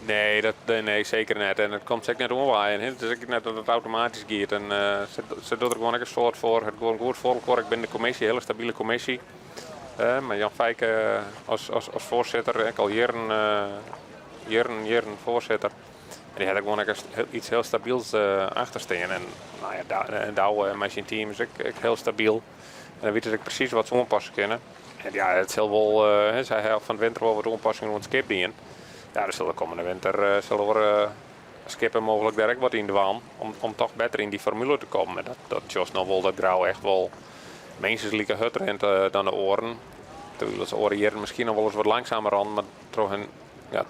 Nee, zeker niet. En het komt zeker net omwaaien. Het is ook net dat het automatisch gaat. En ze doet er gewoon een soort voor. Het gewoon goed voor elkaar. Ik ben de commissie, een hele stabiele commissie. Maar Jan Fijke als voorzitter, ik al jaren voorzitter. En die had gewoon iets heel stabiels achter staan. En Douwe met zijn team is ook heel stabiel. En dan weten ze precies wat ze aanpassen kunnen. En ja, het zal wel, zij helft van de winter wel wat aanpassingen rond skip doen. Ja, dus de komende winter zullen we skippen mogelijk direct wat in de waan. Om toch beter in die formule te komen. Dat Jos nog wel dat Grauw echt wel menselijke hut rent dan de oren. Terwijl ze oren hier misschien nog wel eens wat langzamer aan. Maar door hun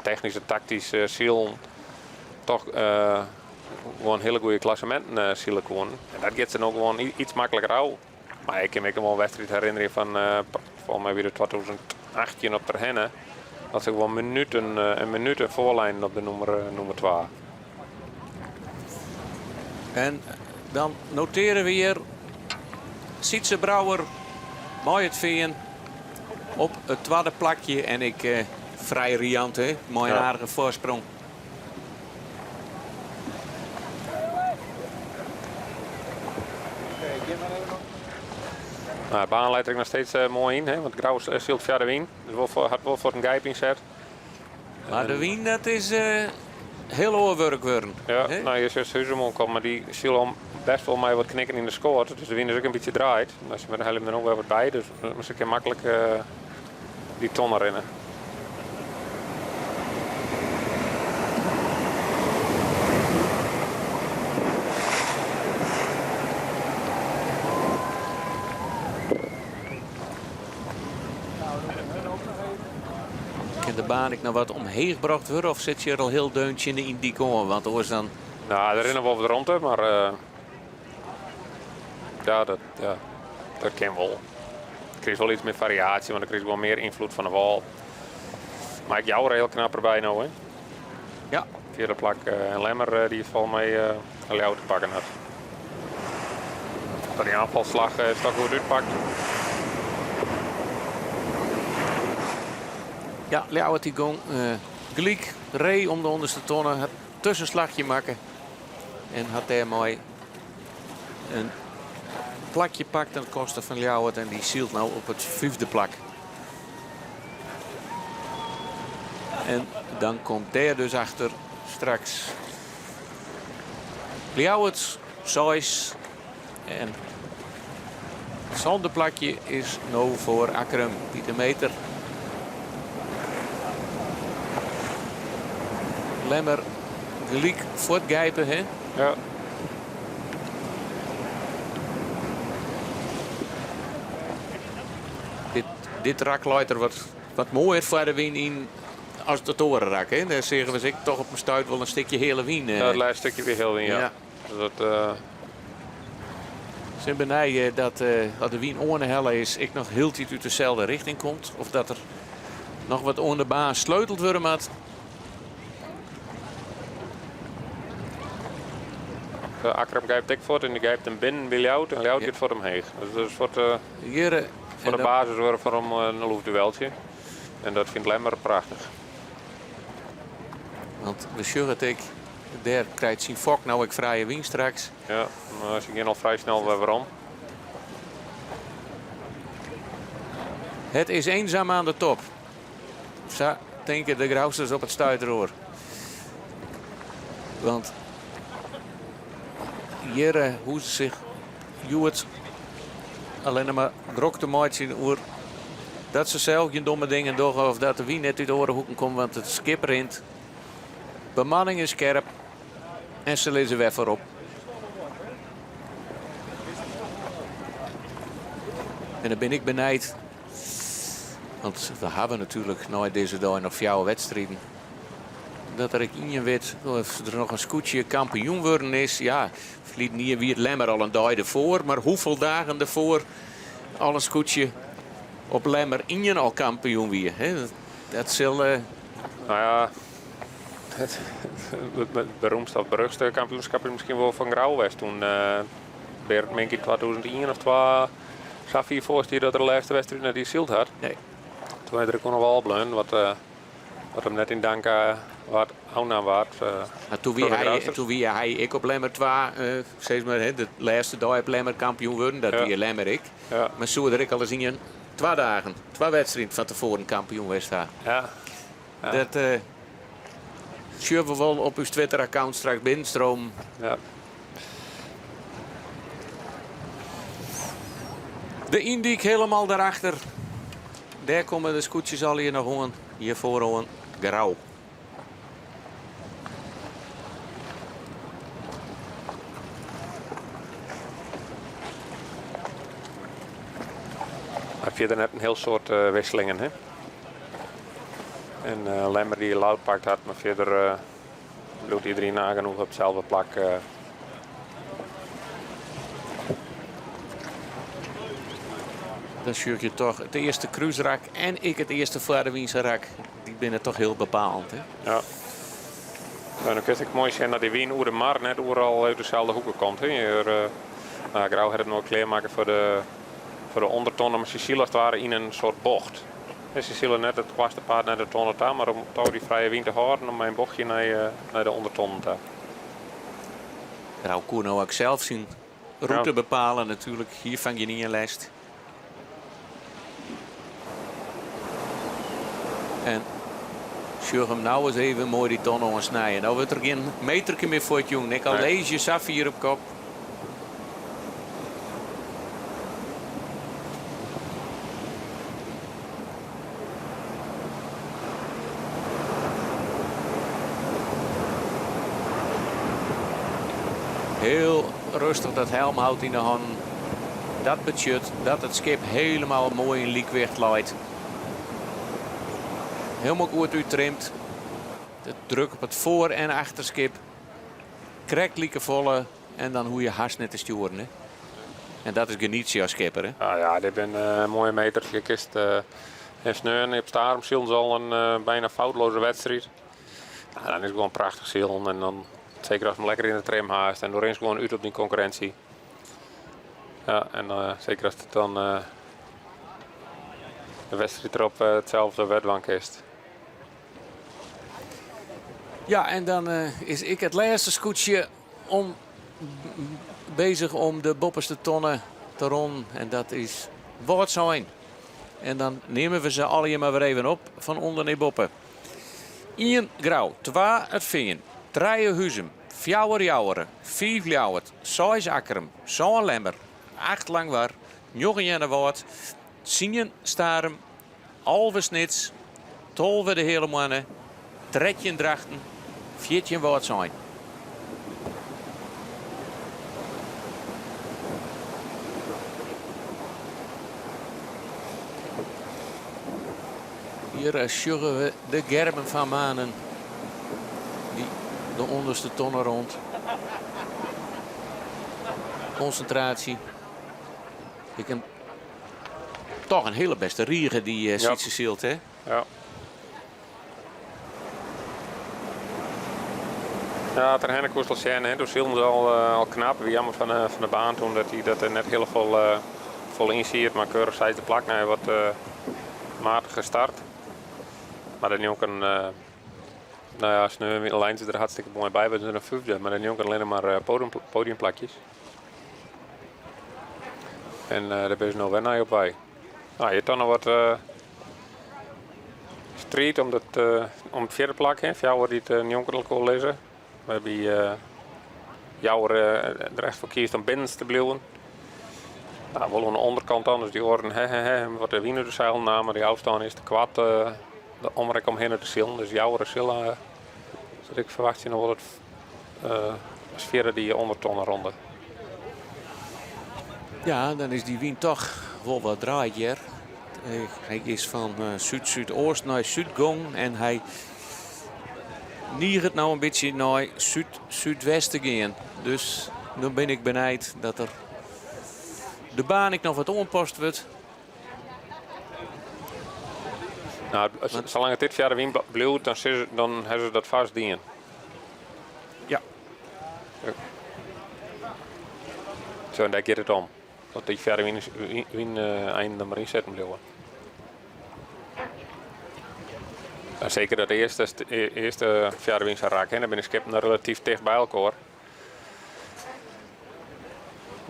technische, tactische ziel toch gewoon hele goede klassementen zielen gewoon. En dat gaat ze ook gewoon iets makkelijker uit. Maar ik kan me wel een wedstrijd herinneren van volgens mij weer 2018 op Terhenne. Dat ze gewoon een minuut voorlijn op de nummer 2. En dan noteren we hier Sietse Brouwer, mooi het veen op het tweede plakje. En ik vrij riant, hè? Mooi aardige voorsprong. De baan leidt er nog steeds mooi in, hè? Want Grauw zielt via de wien. Dus had wel voor een gijp inzet. Maar de wien, dat is heel oorwerk worden. Ja, nou je zegt Huzemon komt, maar die ziel best wel mij wat knikken in de score. Dus de wien is ook een beetje draait. Maar ze met de helm er ook wel wat bij, dus ze kunnen makkelijk die ton rennen. Kan de baan ik nou wat omheen gebracht worden of zit je er al heel deuntje in die komen? Want anders dan... Nou, er rennen we over de ronde, maar dat kan wel. Ik kreeg wel iets meer variatie, want ik kreeg wel meer invloed van de wal. Maar ik jou er heel knap erbij nou, hè? Ja. Vierde plak en Lemmer die volgens mij al jou te pakken had. Dat die aanvalslag toch goed uitpakt. Ja, Leeuw die gong Gelijk reed om de onderste tonnen. Het tussenslagje maken. En had daar mooi een plakje pakt ten koste van Ljouwert. En die zielt nou op het 5e plak. En dan komt daar dus achter straks Ljouwert, Sois. En het zonder plakje is nou voor Akkerum. Pieter Meter. Lemmer gelijk voortgijpen, hè? Ja. Dit rak luidt er wat mooier voor de wien in als de torenrak, hè? Daar zeggen we ik toch op mijn stuit wel een stukje hele wien. Ja, het laatste stukje weer heel wien, ja. Dus dat, Ze benijden dat de wien onder helle is, ik nog heel tijd uit dezelfde richting komt. Of dat er nog wat onder de baan sleuteld worden moet. Akkerum grijpt dik voor en die grijpt hem binnen bij Ljout en Ljout gaat voor hem heen. Dus voor de basis worden voor hem een loefdueltje. En dat vindt Lemmer prachtig. Want we zullen het daar krijgt zijn fok nou ik vrije wien straks. Ja, maar ze gaan al vrij snel weer om. Het is eenzaam aan de top. Zo denken de Grausters op het stuiteroor. Want hier hoe ze zich Juwet alleen maar drok te maken over dat ze zelf geen domme dingen doen of dat de wien net uit de orenhoeken komt, want het skipper rint. Bemanning is scherp en ze lezen weg voorop. En dan ben ik benijd. Want we hebben natuurlijk nooit deze dag nog 4 wedstrijden. Dat er in je weet of er nog een scootje kampioen worden is. Ja, vliet niet wie het Lemmer al een dag ervoor. Maar hoeveel dagen ervoor al een scootje op Lemmer in je al kampioen weer. Dat zal... Nou ja, het beroemdste of beruchtste kampioenschap is misschien wel van Grauwest. Toen Bert Menkie 2001 of 2 zag hier voorstel dat er de laatste wedstrijd naar die zield had. Nee. Toen had er kon nog wel blun, wat hem net in dank wat Auna waard. Toen wie hij ik op Lemmer 2, zeg maar, de laatste dag op Lemmer kampioen worden, dat wie Lemmer ik. Ja. Maar zo er ik al eens in 2 dagen, 2 wedstrijden van tevoren kampioen was daar. Ja. Ja. Dat zullen we wel op uw Twitter-account straks binnenstromen. Ja. De Indiek helemaal daarachter. Daar komen de scootjes al hier nog aan. Hier voor grauw. Heb je er net een heel soort wisselingen, hè? En Lemmer die loud pakt had, maar verder doet iedereen nagenoeg op hetzelfde plak. Dan zie je toch het eerste cruiserak en ik het eerste Vaardewiense rak. Die binnen toch heel bepalend. Hè? Ja. En dan kun je mooi zien dat die wien over de mar net overal uit dezelfde hoeken komt. Hè? Hier, Grauw had het nog kleermaken voor de ondertonnen, maar ze zien als het ware in een soort bocht. En ze zullen net het kwaste paard naar de tonnen toe, maar om toch die vrije wien te houden om mijn bochtje naar de ondertonnen te. Grauw kon nou ook zelf zien route bepalen natuurlijk. Hier vang je niet een lijst. En zorg hem nou eens even mooi die tonnen ontsnijden. Nou wordt er geen meterke meer voor het jong. Ik al lees je Saf hier op kop. Heel rustig dat helm houdt in de hand. Dat budget, dat het schip helemaal mooi in liekwicht leidt. Helemaal goed uittrimt. De druk op het voor- en achterskip. Krek liekevolle en dan hoe je hars net te sturen. Hè? En dat is genietje als skipper. Hè? Ah ja, dit zijn mooie meters. Je kist en sneuren op Starum zullen ze al een bijna foutloze wedstrijd. Nou, dan is het gewoon prachtig zielen en dan zeker als hem lekker in de tram haast en doorheen gewoon uit op die concurrentie. Ja, en zeker als het dan de wedstrijd erop hetzelfde wedbank is. Ja, en dan is ik het laatste scootje bezig om de bopperste tonnen te ronden. En dat is wat zijn. En dan nemen we ze alle maar weer even op van onder naar boppen. 1 grauw, 2 het veen, 3 huizen, 4 jouweren, 5 ljouwert, 6 akkerum, 7 lemmer, 8 langwaar, 9 jennewoord, 10 starum, 11 snits, 12 de hele mannen, 13 drachten, 14 woord zijn. Hier sjuggen we de germen van manen die de onderste tonnen rond. Concentratie. Ik heb toch een hele beste riegen die Sietse zielt, hè? Ja. Ja, ter Hennek was al zijn, toen zielden ze al knap. Wie jammer van de baan toen dat hij dat er net heel vol inziet, maar keurig zei de plak naar wat matige start. Maar de jongen, nou ja, als nu in de lijn zit er hartstikke mooi bij, we zijn een vijfde, maar de jongen alleen maar podiumplakjes. En daar ben je nog wel naar op bij. Nou, je hebt dan nog wat strijd om het vierde plak, hè, voor jou die het jongen kon lezen. We hebben jou er echt voor kiest om binnen te blijven. Nou, wel aan de onderkant dan, dus die horen wat de wiener de zeil namen, die afstand is te kwad. De omrek omheen te zielen, dus jouw zillen. Dus ik verwacht je nog wel het sfeer die ondertonnen ronde. Ja, dan is die wind toch wel wat draaier. Hij is van zuid-zuidoost naar zuidgong en hij niert nou een beetje naar zuid-zuidwesten gaan. Dus dan ben ik benijd dat er de baan ik nog wat onpast wordt. Nou, zolang het dit jaar de wind blijft, dan hebben ze dat vast dienen. Ja. Zo, en daar gaat het om. Dat die verder win einde maar inzetten blijven. En zeker dat de eerste verder win zou raken, dan ben ik relatief dicht bij elkaar.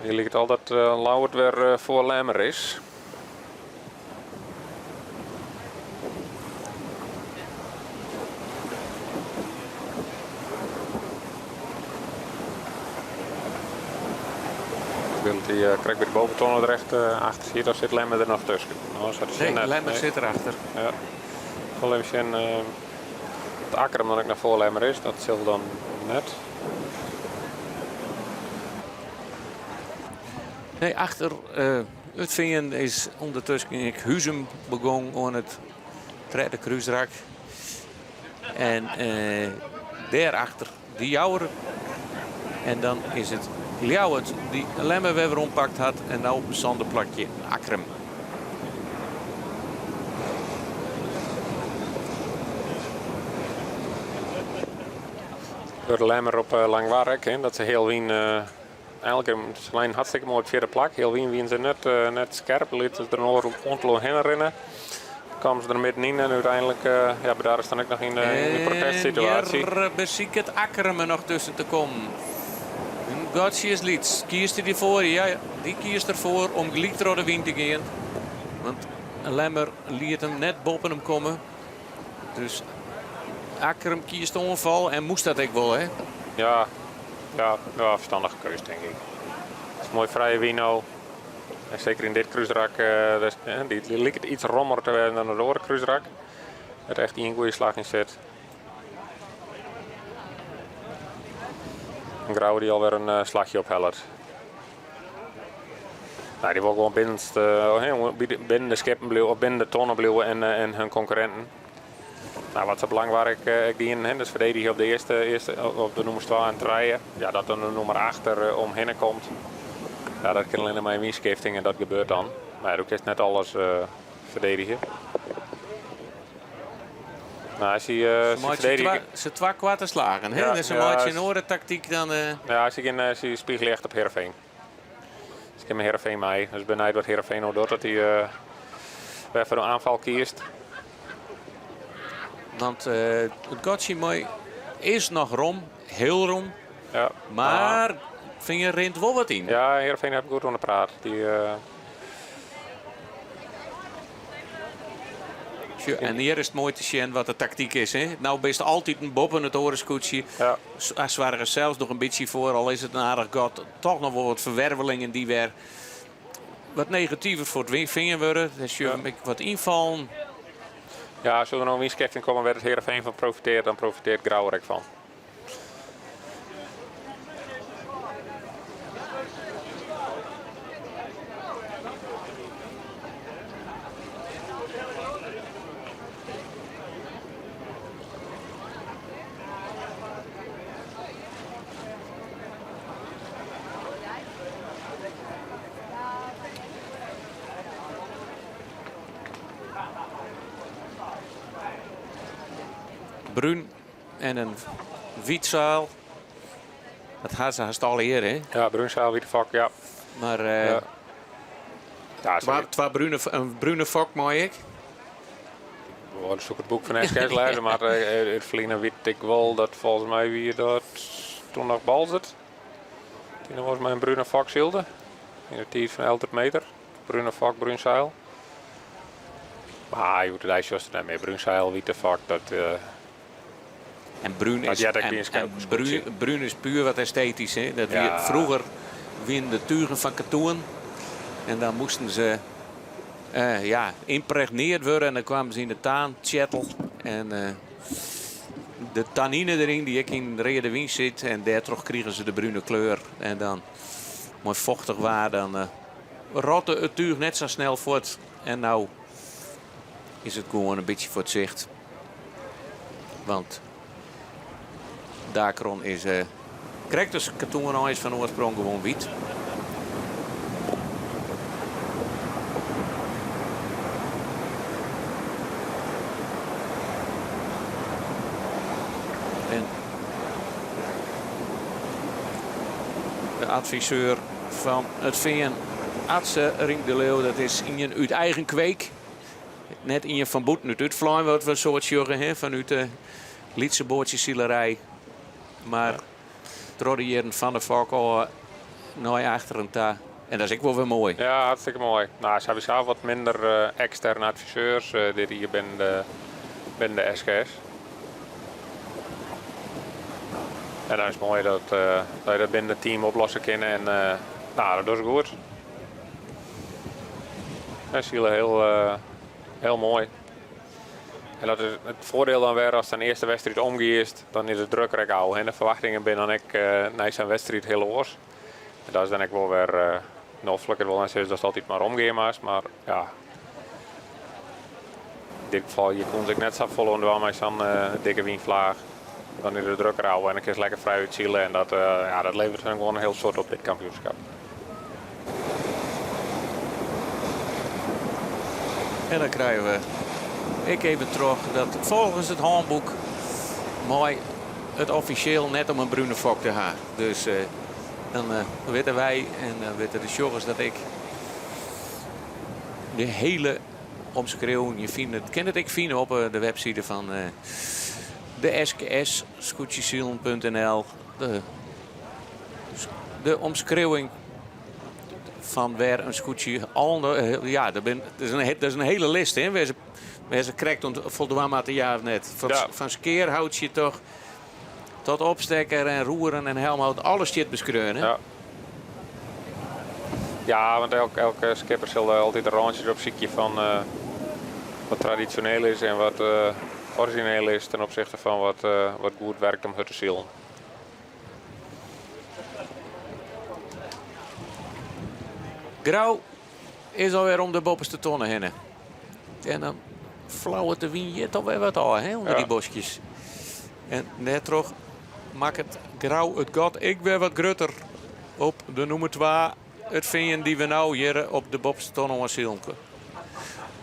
Hier ligt het al dat Lauwert weer voor Lemmer is. Die krijgt bij de boventonnen er echt achter zit, dan zit Lemmer er nog tussen. Nee, Lemmer zit erachter. Ja. Wel even het akkeren dat ik naar voor Lemmer is, dat zal dan net. Nee, achter het veen is ondertussen ik Huzum begonnen aan het derde kruisrak. En daarachter die jouwer. En dan is het Ljouwert die Lemmer weer ompakt had en nou op een zandenplakje Akkerem. Door de Lemmer op Langwark, dat ze heel wien eigenlijk een hartstikke mooi vierde plak. Heel wien ze net scherp, liet ze er nog ontloon heen rennen. Kwamen ze er middenin en uiteindelijk daar is dan ook nog in de protestsituatie. En hier beziek het Akkerem er nog tussen te komen. Gotsius Liets, kiest hij ervoor? Ja, die kiest ervoor om gelijk door de wind te gaan. Want Lemmer liet hem net boven hem komen. Dus Akkerem kiest de onval en moest dat ook wel, hè? Ja, verstandige keus denk ik. Het is mooi vrije wino. En zeker in dit cruiserak, die lijkt het iets rommer te werden dan de andere cruiserak. Het echt een goede slag in zit. Een Grauw die alweer een slagje ophellert. Nou, die wil gewoon binnen de schepen blijven, of binnen de tonnen blijven en hun concurrenten. Nou, wat zo belangrijk die in dus verdedigen op de eerste op de nummer 2 en 3. Ja, dat er een nummer 8 omheen komt. Ja, dat kan alleen maar in winstgifting en dat gebeurt dan. Maar ook is net alles verdedigen. Nou, als je verdedigen... Ze twee kwarte slagen, hè? Dus een maatje in orde tactiek dan... Ja, als je spiegel echt op Heerenveen. Dus ik heb mijn Heerenveen mee. Dus benijd wat Heerenveen nou doet, dat hij even een aanval kiest. Want het gaat je mooi is nog rom, heel rom. Ja. Maar vind je rint wel wat in? Ja, Heerenveen heb ik goed onder praat. En hier is het mooi te zien wat de tactiek is. Hè? Nou best altijd een bob in het orenscootje. Ja. Als waren er zelfs nog een beetje voor, al is het een aardig gat. Toch nog wel wat verwervelingen die weer wat negatiever voor het vingen worden. Dus je wat invallen. Ja, als er nog een winstskefting komen waar het Heerenveen van profiteert, dan profiteert Grauw er ook van. Bruin en een wietzaal. Dat gaat ze haast al hier, hè? Ja, Bruinzaal, Wietevak, ja. Maar ja, een bruine fok, mooi ik. We zoeken het boek van SKS lezen, maar het verliezen weet ik wel dat volgens mij wie dat toen nog bal zit. Toen was mijn bruine vak zilde. In de tijd van 11 meter. Bruine vak, Bruinzaal. Maar je moet het lijstje was er net mee. Bruinzaal, Wietevak, dat... En Bruin is, Bruin is puur wat esthetisch. Hè? Dat vroeger wien de tugen van katoen. En dan moesten ze impregneerd worden. En dan kwamen ze in de taan, chattel. En de tannine erin die ik in de rede wien zit. En daardoor kregen ze de bruine kleur. En dan mooi vochtig waar. Dan rotte het tuig net zo snel voort. En nou is het gewoon een beetje voor het zicht. Want... Dacron is krijgt dus katoen is van oorsprong gewoon wit. En de adviseur van het VN Adse Rink de Leeuw, dat is in je uit eigen kweek. Net in je van Boeten uit Vlaanderen wat we soort jurgen vanuit de Lietse bootjeszielerij. Maar Troddieren van de Valk al nooit achter een ta. En dat is ook wel weer mooi. Ja, hartstikke mooi. Nou, ze hebben zelf wat minder externe adviseurs die hier binnen de SKS. En dan is het mooi dat je dat binnen het team oplossen kan. En nou, dat is goed. Dat is heel mooi. En dat is het voordeel dan weer als de eerste wedstrijd omgeeft, dan is het drukker gauw. En de verwachtingen binnen dan ik na zijn wedstrijd heel oors. En dat is dan ook wel weer noffelijker. Wel dat het altijd maar omgeven was, maar ja. In dit geval, je kon zich net zo volgen met zo'n dikke windvlaag. Dan is het drukker houden en dan kun je lekker vrij uitzielen. En dat levert dan gewoon een heel soort op dit kampioenschap. En dan krijgen we, ik even terug, dat volgens het handboek mooi het officieel net om een bruine fok te gaan. Dus dan weten wij en weten de joggers dat ik de hele omschreeuwing, je vindt het, kan het ik vinden op de website van de SKS, scootjesielen.nl. De omschreeuwing van waar een scootje al, ja, dat is een hele list, hè. Waar ze krijgt voldoende materiaal net. Van skeerhout je toch tot opstekker en roeren en helmhout, alles shit beschreven. Ja. Ja, want elke skipper zal altijd een randje erop ziekje van wat traditioneel is en wat origineel is ten opzichte van wat goed werkt om het te zielen. Grauw is alweer om de bovenste tonnen heen. En dan flauwt de wind je toch weer wat aan, hè, onder die bosjes. En net toch maakt het Grauw het gat ik weer wat grutter op de nummer 2. Het vinden die we nou hier op de bovenste tonnen aan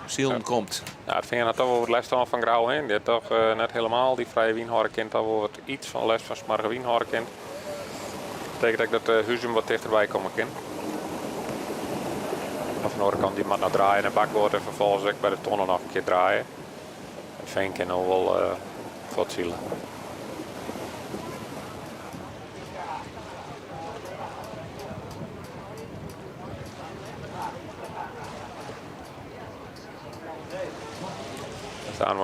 zielen komt. Ja, het vinden toch wel wat les van Grauw heen. Die heeft toch net helemaal die vrije wienhoren kent, toch wel wat iets van les van smarge wienhoren kent. Dat betekent dat de huizen wat dichterbij komen kan. Van de andere kant die moet naar draaien en bakboord en vervolgens ook bij de tonnen nog een keer draaien. Het veen kan al wel wat zielen.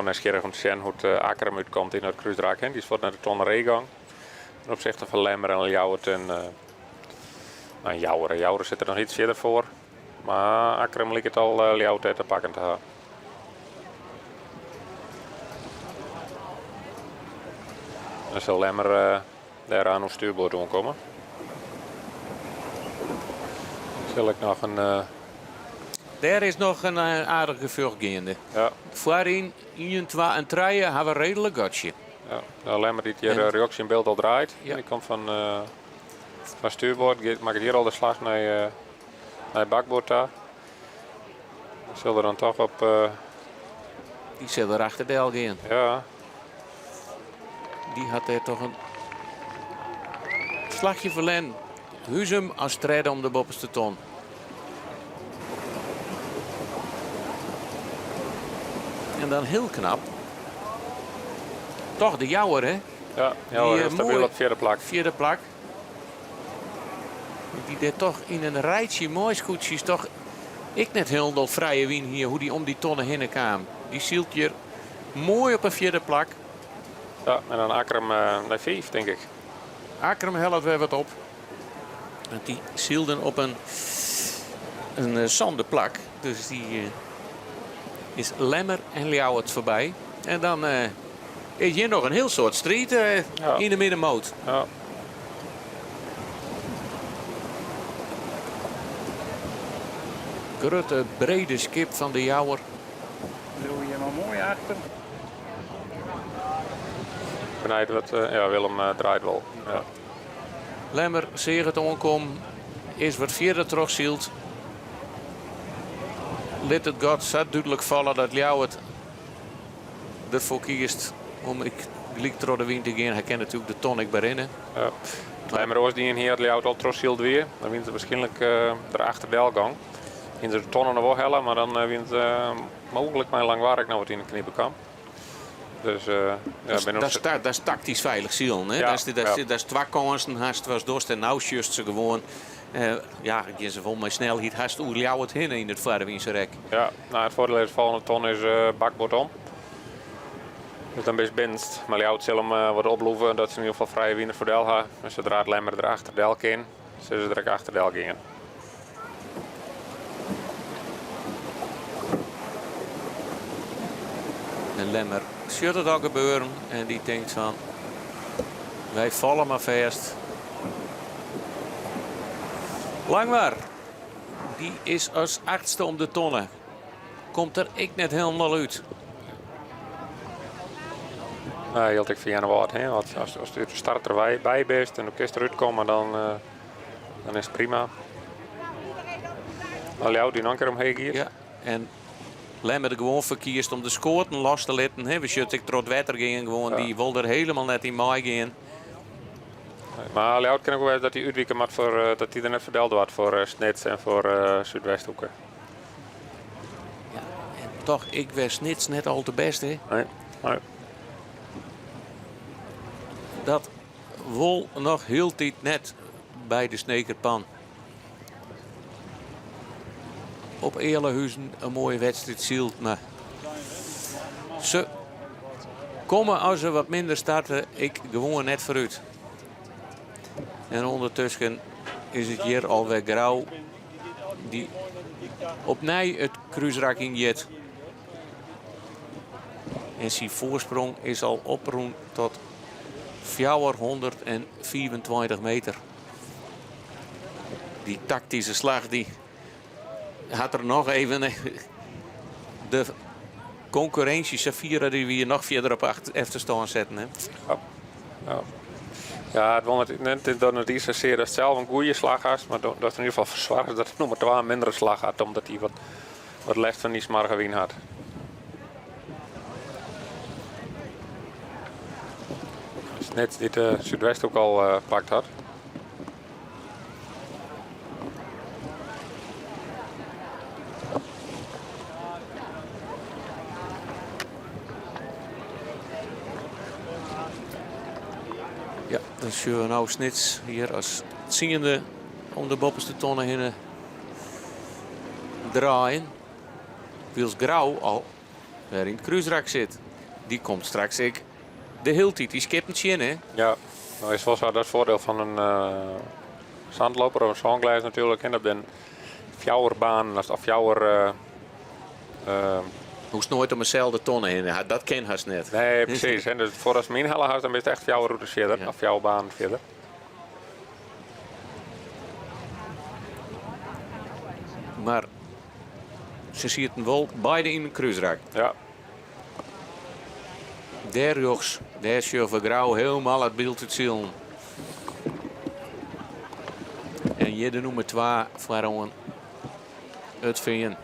nieuwsgierig om te zien hoe het Akkerum uitkomt in het kruisdraak. Die is wat naar de Tonneree gang. Ten opzichte van Lemmer en Ljouwert en Jouweren. Jouweren zit er nog iets verder voor. Maar Akkerum lijkt het al Ljouwert te pakken te hebben. Dan zal Lemmer daar aan ons stuurboord doen komen. Zal ik nog een... Daar is nog een aardige vlucht gaande. Ja. Voorin, 1, 2 en 3 hebben we redelijk gotje. Ja, nou, Lemmer die hier reactie in beeld al draait. Ja. Die komt van stuurboord. Maakt hier al de slag naar het bakboord daar. Zullen er dan toch op... Die zullen er achter de L gaan. Ja. Die had er toch een slagje verlen. Huzum als strijden om de bovenste ton. En dan heel knap. Toch de Jouwer, hè? Ja, Jouwer is stabiel op vierde plak. Vierde plak. Die deed toch in een rijtje mooi scootjes toch... Ik net heel vrije wien hier, hoe die om die tonnen heen kwam. Die zielt hier mooi op een vierde plak. Ja, en dan Akkerum naar 5, denk ik. Akkerum helpt weer wat op. Want die zielden op een zande plak. Dus die is Lemmer en Ljouwert voorbij. En dan is hier nog een heel soort strijd in de middenmoot. Ja. Grote, brede skip van de Jouwer. Doe je maar mooi achter. Benijd wat, Willem draait wel. Ja. Lemmer, zeer het onkom, is wat verder terugzielt. Liet het God zo duidelijk vallen dat Ljouwert ervoor kiest om gelijk door de wind te gaan. Hij kent natuurlijk de ton bij rennen. Ja. Lemmer Oos die in hier het Ljouwert al terugzielt weer. Dan wint ze waarschijnlijk erachter de Elgang. In de tonnen nog wel hellen, maar dan wint mogelijk mijn langwarig nou wat in de knippen kan. Dus, dat is tactisch veilig zielen. Ja, dat is twee kansen. Haast was Dorst en nou just ze gewoon. Je ze vol met snelheid. Haast hoe jou het heen in het Vaardewiense Ja, nou, het voordeel is de volgende ton is bakboord om. Dus dan best binst. Maar Ljouwert zal hem wat oploeven dat ze in ieder geval vrije winnaar voor Del hebben. Dus zodra het Lemmer erachter de Elk in, zullen ze direct achter de Elk in. En Lemmer ziet het al gebeuren en die denkt van, wij vallen maar vast. Langwaar, die is als 8e om de tonnen. Komt er ik net helemaal uit. Hield ik van januari, hè? Als de start erbij bent en de kist eruit komen, dan is het prima. Al jou die nog een keer omheen hier. Ja, en Lemmer er gewoon verkiest om de scoorten los te laten. We zullen ik trot wetter gaan gewoon, die wil er helemaal net in mee gaan. Maar Ljouwert kan ook wel dat hij uitwijken moet voor dat hij er net verdeeld wordt voor Snits en voor Zuidwesthoeken. Ja, en toch, ik was Snits net al te best, hè? Nee. Dat wil nog heel tijd net bij de Snekerpan. Op Eerlehuizen een mooie wedstrijd zielt, maar ze komen als ze wat minder starten, ik gewoon net vooruit. En ondertussen is het hier alweer grauw die opnieuw het kruisrak injet. En zijn voorsprong is al oproen tot 424 meter. Die tactische slag die had er nog even de concurrentie Safira die we hier nog verder op achter staan zetten. Hè? Ja, het wil net dat het iets zeer dat zelf een goede slag had, maar dat in ieder geval verzwaard dat het nummer 2 een mindere slag had, omdat hij wat last van die smarge wien had. Dus net dit Zuidwest ook al pakt had. Ja, dan zien we nou Snits hier als ziende om de bovenste tonnen heen draaien. Wils Grauw al weer in het kruisrak zit. die komt straks ik de hele tijd. Die skipt het in, hè? Ja, nou is wel zo dat het voordeel van een zandloper of een zandglijs natuurlijk. En dat ben fjouwerbaan, als het fjouwer. Hoest nooit om eenzelfde tonnen heen. Ja, dat ken haast net. Nee, precies. En dus voor als je hem inhalen had, dan is het echt fjouwerroutes verder. Of fjouwerbaan verder. Maar ze ziet het wel beide in een kruisraak. Ja. Daar jochs, daar is je Grauw helemaal het beeld te zien. En hier de nummer 2 voor het Veen.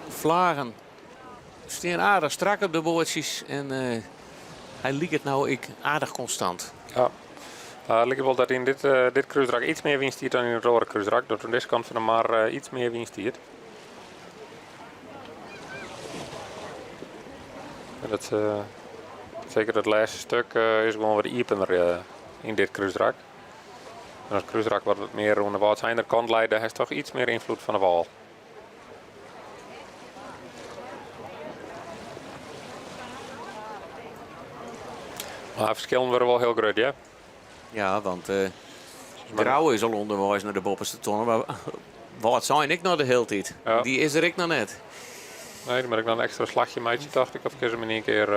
Vlagen staan aardig strak op de boordjes en hij liep het nou aardig constant. Ja. Het lijkt wel dat in dit kruisrak iets meer winst hier dan in het rode kruisrak. Dat aan deze kant van de maar iets meer winst hier. En dat, zeker het laatste stuk is gewoon wat iepener in dit kruisrak. En als het kruisrak wat meer aan de waardzijnde kant leidt, heeft toch iets meer invloed van de wal. Maar verschillen worden wel heel groot, ja. Ja, want Grauw is al onderwijs naar de bopperste tonnen. Maar wat zijn ik nou de hele tijd? Ja. Die is er ik nog net. Nee, dan moet ik dan een extra slagje meidje, dacht ik. Of kun je hem in één keer...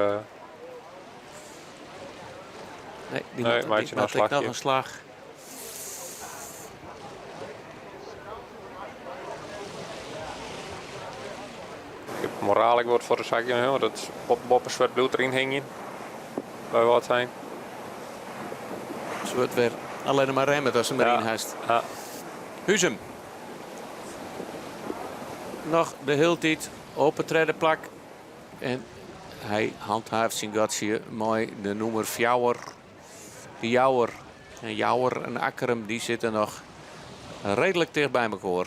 Nee, die nee, had meidje nog een slagje. nog een slag. Ik heb moraal, ik word voor de zakje, want dat boppen zwart bloed erin hangen. Bij wat zijn. Het wordt weer alleen maar remmen als ze hem erin heeft. Ja. Huzem. Nog de hele tijd op het reddenplak. En hij handhaaft zijn gatje mooi. De nummer Fjouwer. De Jouwer. En Jouwer en Akkerum die zitten nog redelijk dicht bij elkaar.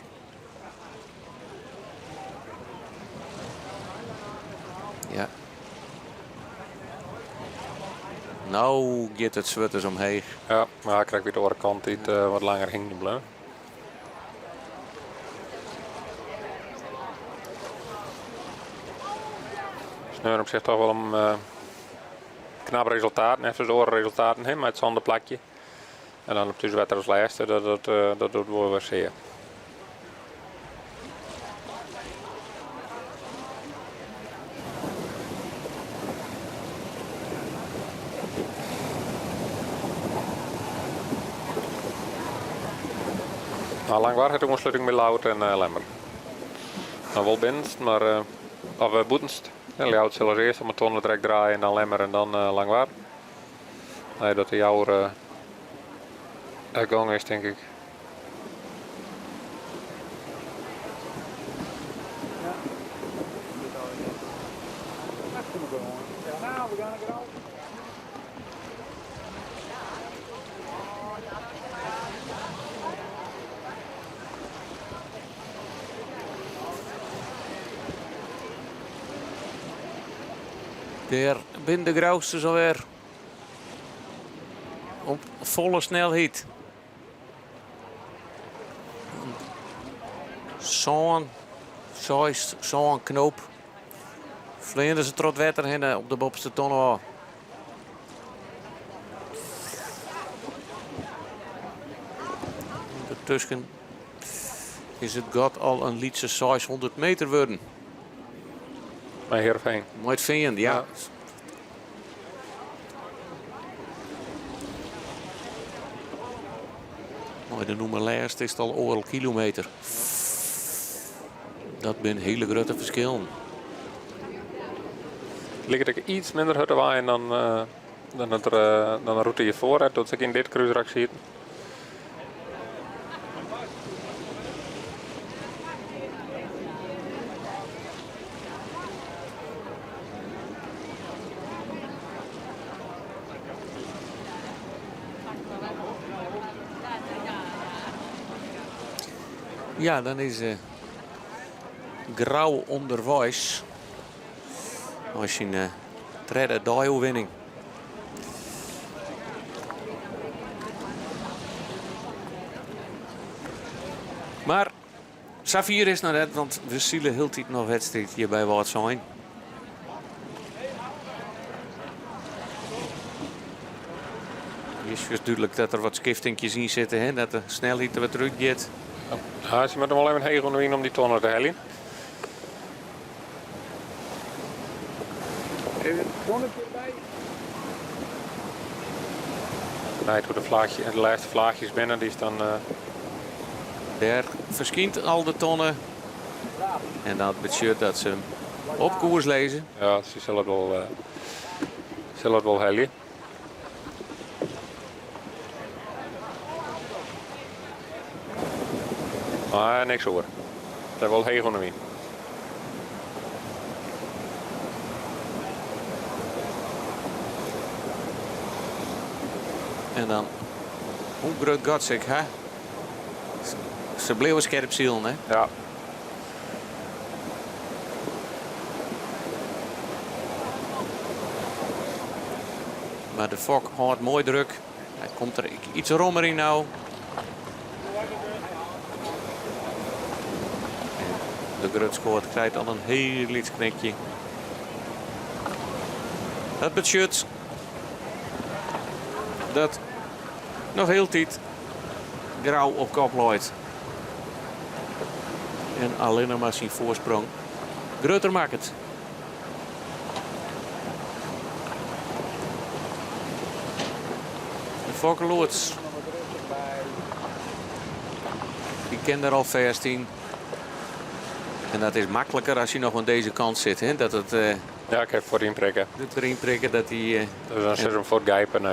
Ja. Nou gaat het zwitters omheen. Ja, maar hij krijgt weer de andere kant die wat langer hing blijven. Sneur op zich toch wel een knap resultaat. Net zoals de andere resultaten heen met het zandenplakje. En dan op tussen als laatste, dat doet wel weer zeer. Nou, lang waar het ook een sluiting met Lout en Lemmer. Nou, wel binnenst, maar of boetenst. En Lout zal als eerst om een tonnen direct draaien en dan Lemmer en dan lang waar. Nee, dat de jouw gang is, denk ik. Daar binnen de Grauwsters alweer op volle snelheid. Zo'n knoop. Vleenden ze trot wetter heen op de bovenste tonnen. Ondertussen is het gat al een lietse 600 meter worden. Bij Heerenveen. Mooi het vinden, ja. Mooi de noemer laatst is het al overal kilometer. Dat zijn hele grote verschillen. Ligt er iets minder hutten waaien dan de route hiervoor. Dat ik in dit kruisrak zie. Ja, dan is Grauw onderwijs. Als je een derde winning. Maar Safir is nog net, want we zullen heel tijd nog wedstrijd hier bij wat zijn. Het is dus duidelijk dat er wat skiftingjes in zitten, hè? Dat de snelheid er wat terug gaat. Ja, ze moeten wel even heen gaan om die tonnen te hellen. Even het tonnetje erbij. Nee, toen de laatste vlaagjes binnen, die is dan... Daar verschijnt al de tonnen. En dat betekent dat ze hem op koers lezen. Ja, ze zullen het wel hellen. Maar niks hoor. Dat is wel heel goed. En dan, hoe groot Godzig, hè? Ze bleven scherp zielen, hè? Ja. Maar de Fok houdt mooi druk. Hij komt er iets rommer in nou. En de Grutskoort krijgt al een heel iets knikje. Dat betekent dat nog heel tijd Grauw op kop loopt. En alleen maar zijn voorsprong groter maakt het. De Fokkerloods. Die kent er al 15. En dat is makkelijker als je nog aan deze kant zit. Hè? Dat het, ja, ik heb voor erin prikken. Dat erin prikken dat hij... Dus dan zit hem voor het gijpen.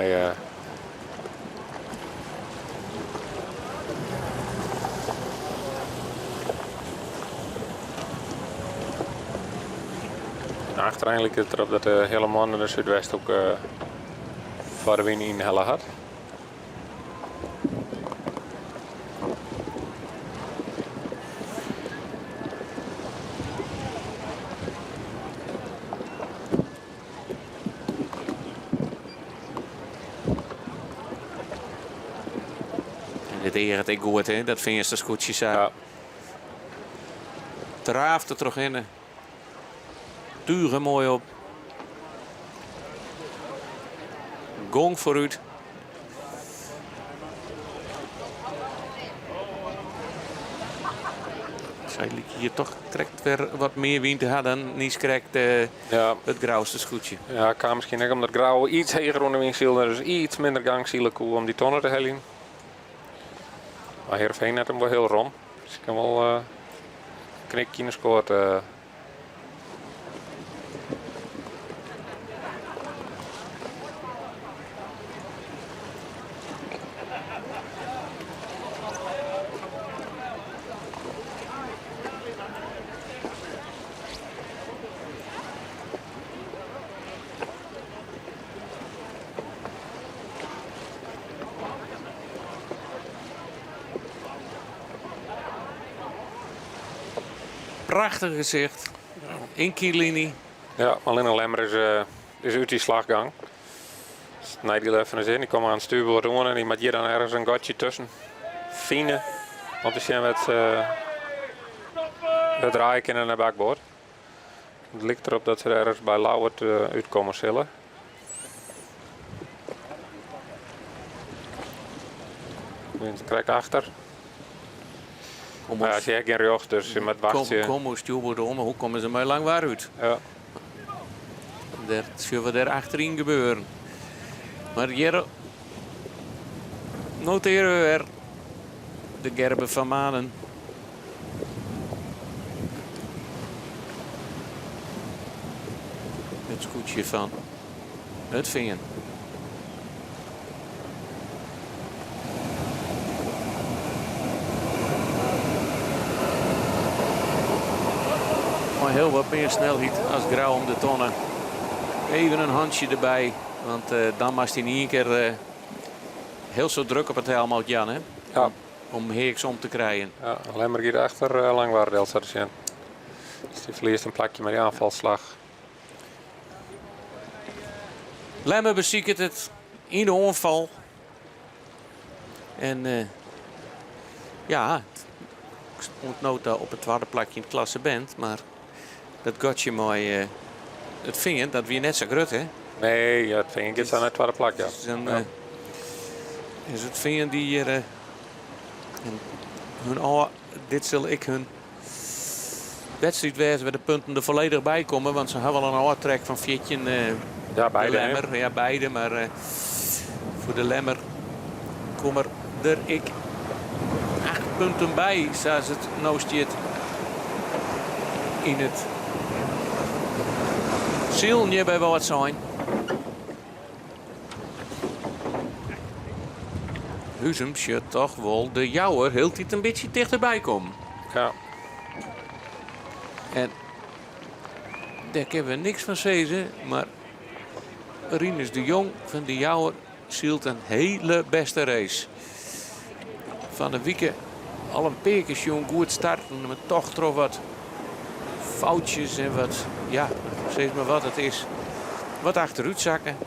Uiteindelijk is het erop dat de hele man in de Zuidwest ook voor de win in helle had. Dit eer het ik goed, hè? Dat vind je de scootjes aan. Ja. Traaft er terug in. Turen mooi op. Gong vooruit. Zij hier toch trekt weer wat meer wind te hadden. Niets krijgt het grauwste scootje. Ja, ik kan misschien ook omdat grauw iets heger onder wind ziel, dus iets minder gang zielen om die tonnen te hellen. Maar Heerenveen net hem wel heel rond. Dus ik kan wel knikje in de scoort. Prachtig gezicht. In kiellinie. Ja, alleen een lemmer is uit die slaggang. Nee, die even eens in. Die komt aan het stuurboord doen en die maakt hier dan ergens een gatje tussen. Fine. Want die zien het draaien in naar bakboord. Het lijkt erop dat ze er ergens bij Lauwert uitkomen zullen. Wind krijgt achter. Ja, ze hebben geen rug, dus je moet wachten. Kom, hoe stuurboord om, hoe komen ze maar lang waar uit? Ja. Dat zullen we daar achterin gebeuren. Maar hier noteren we weer de Gerben van Manen. Het scootje van het Vingen. Maar heel wat meer snelheid als Grauw om de tonnen. Even een handje erbij, want dan mag hij niet een keer heel zo druk op het helm uit Jan, hè? Ja. Om Heeks om te krijgen. Ja, alleen maar hier achter Langwaardeel zat zien. Dus die verliest een plakje met die aanvalslag. Lemmer beziekt het in de onval. En ja, ontnota op het tweede plakje in het klassement. Maar dat gaat je mooi het vinger, dat weer net zo groot, hè? Nee, ja, het vinger gaat aan het tweede plak, ja. Dus dan is het vinger die hier... dit zal ik hun wedstrijd wezen waar de punten er volledig bij komen. Want ze hebben wel een oortrek van Fietje. Ja, beide. Lemmer. Ja, beide. Maar voor de Lemmer komen er 8 punten bij. Zoals het nou staat in het zieltje bij wat zijn. Huzum shit toch wel de jouwer heel tijd een beetje dichterbij komen. Ja. En daar hebben we niks van zeggen, maar Rinus de Jong van de jouwer zielt een hele beste race. Van de week al een paar keer jong goed starten, maar toch trof wat foutjes en wat, ja, zeg maar wat het is. Wat achteruit zakken.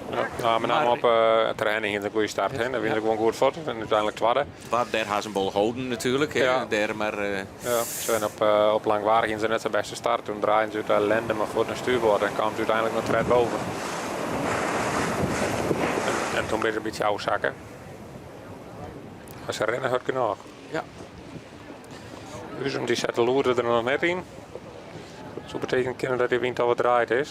Ja, met name op training in de goede start. Hè. Daar win ik gewoon goed voor. En uiteindelijk tweede. Daar gaan ze een bol houden natuurlijk. Hè. Ja. Daar, maar, ja. Ze zijn op Langwarig in ze net zijn beste start. Toen draaien ze uit ellende maar voor naar stuurboord. En kwamen ze uiteindelijk nog red boven. En toen ben ze een beetje oude zakken. Maar ze rennen hard genoeg. Ja. Huzum die zet de loerde er nog net in. Zo betekent dat hij wint al wat draait is.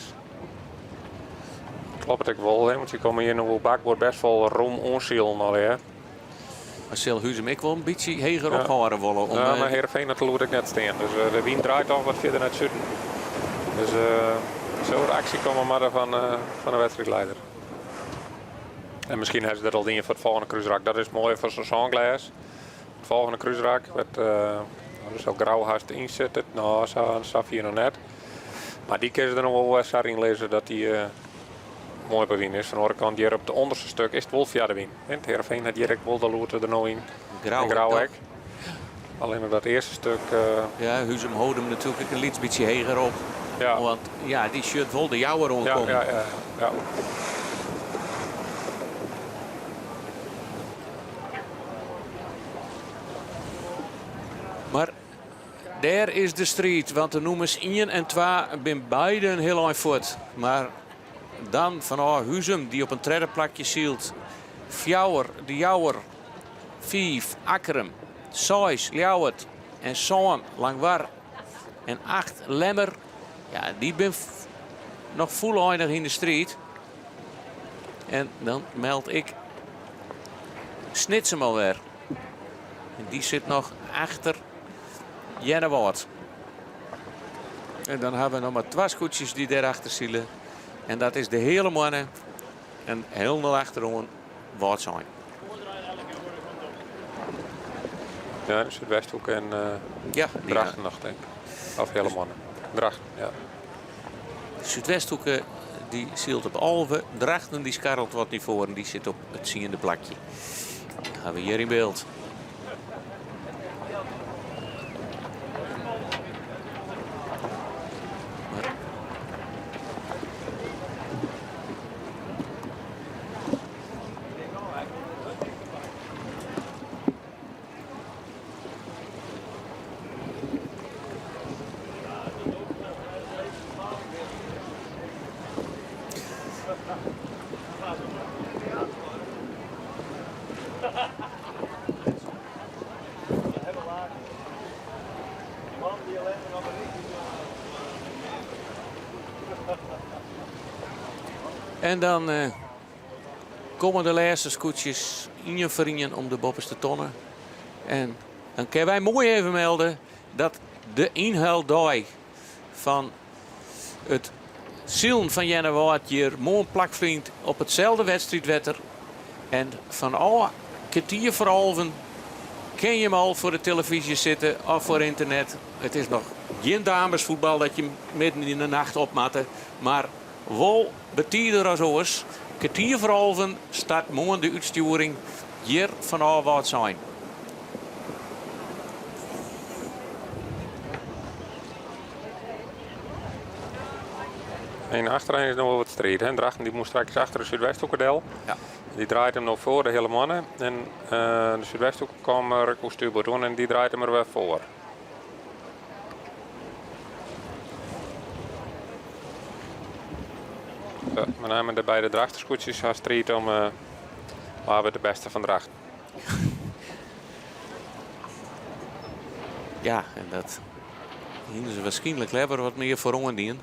Klopt het ook wel, hè? Want je komt hier nog wel bakboord best wel room onzielen al, hè? Maar zal Huzum ik wel een beetje heger ophouden willen. Ja, maar Heerenveen dat loer ik net staan. Dus de wind draait al wat verder naar het zuiden. Dus zo'n actie komen maar van de wedstrijdleider. En misschien hebben ze dat al dingen voor het volgende cruiserak. Dat is mooi voor zo'n songlas. Het volgende cruiserak werd zo grauw haast inzetten. Nou, zo hier nog net. Maar die kunnen ze er nog wel eens in lezen dat die mooi bewien is. Van de andere kant hier op het onderste stuk is het wel via de win. Het Heerenveen had direct wel de loerte er nou in. Grauwhek. Alleen op dat eerste stuk. Ja, Huzum houdt hem natuurlijk een beetje heger op. Ja. Want ja, die shirt wel de jouwer omkomen. Ja. Maar daar is de strijd, want de nummers 1 en 2 zijn beide een heel eind voort. Maar dan van Huzum die op een derde plakje zielt. Fjouwer, de Jouwer, 5, Akkerum, 6, Ljouwert en 7, Langwar en 8, Lemmer. Ja, die ben nog volledig in de strijd. En dan meld ik Snitsem alweer. En die zit nog achter Jennewoord. En dan hebben we nog maar 2 scootjes die daarachter zielen. En dat is de hele mannen. En heel naar achterom wat zijn. Ja, dus het Westhoek en Drachten nog, denk ik. Of hele mannen. Drachten, ja. Zuidwesthoek die zielt op Alve. Drachten die scharrelt wat niet voor en die zit op het ziende plakje. Dan gaan we hier in beeld. En dan komen de laatste scootjes in je vrienden om de bovenste tonnen. En dan kunnen wij mooi even melden dat de inhaaldag van het zielen van Jennewoord hier mooi plakvriend op hetzelfde wedstrijdwetter. En van alle kwartier voor halven ken je hem al voor de televisie zitten of voor internet. Het is nog geen damesvoetbal dat je midden in de nacht opmatte. Maar wel betieder als oors. Kwartier voor halven start morgen de uitsturing hier van wat zijn. En achterin is nog wel wat strijd. Hè? Drachten die moest straks achter de Zuidwesthoekerdel. Ja. Die draait hem nog voor de hele mannen. En de Zuidwesthoek kwam Rukko stuurboord doen en die draait hem er weer voor. met name de beide drachterscootjes als strijd om waar we de beste van drachten. Ja, en dat hier ze waarschijnlijk hebben wat meer voor ondien.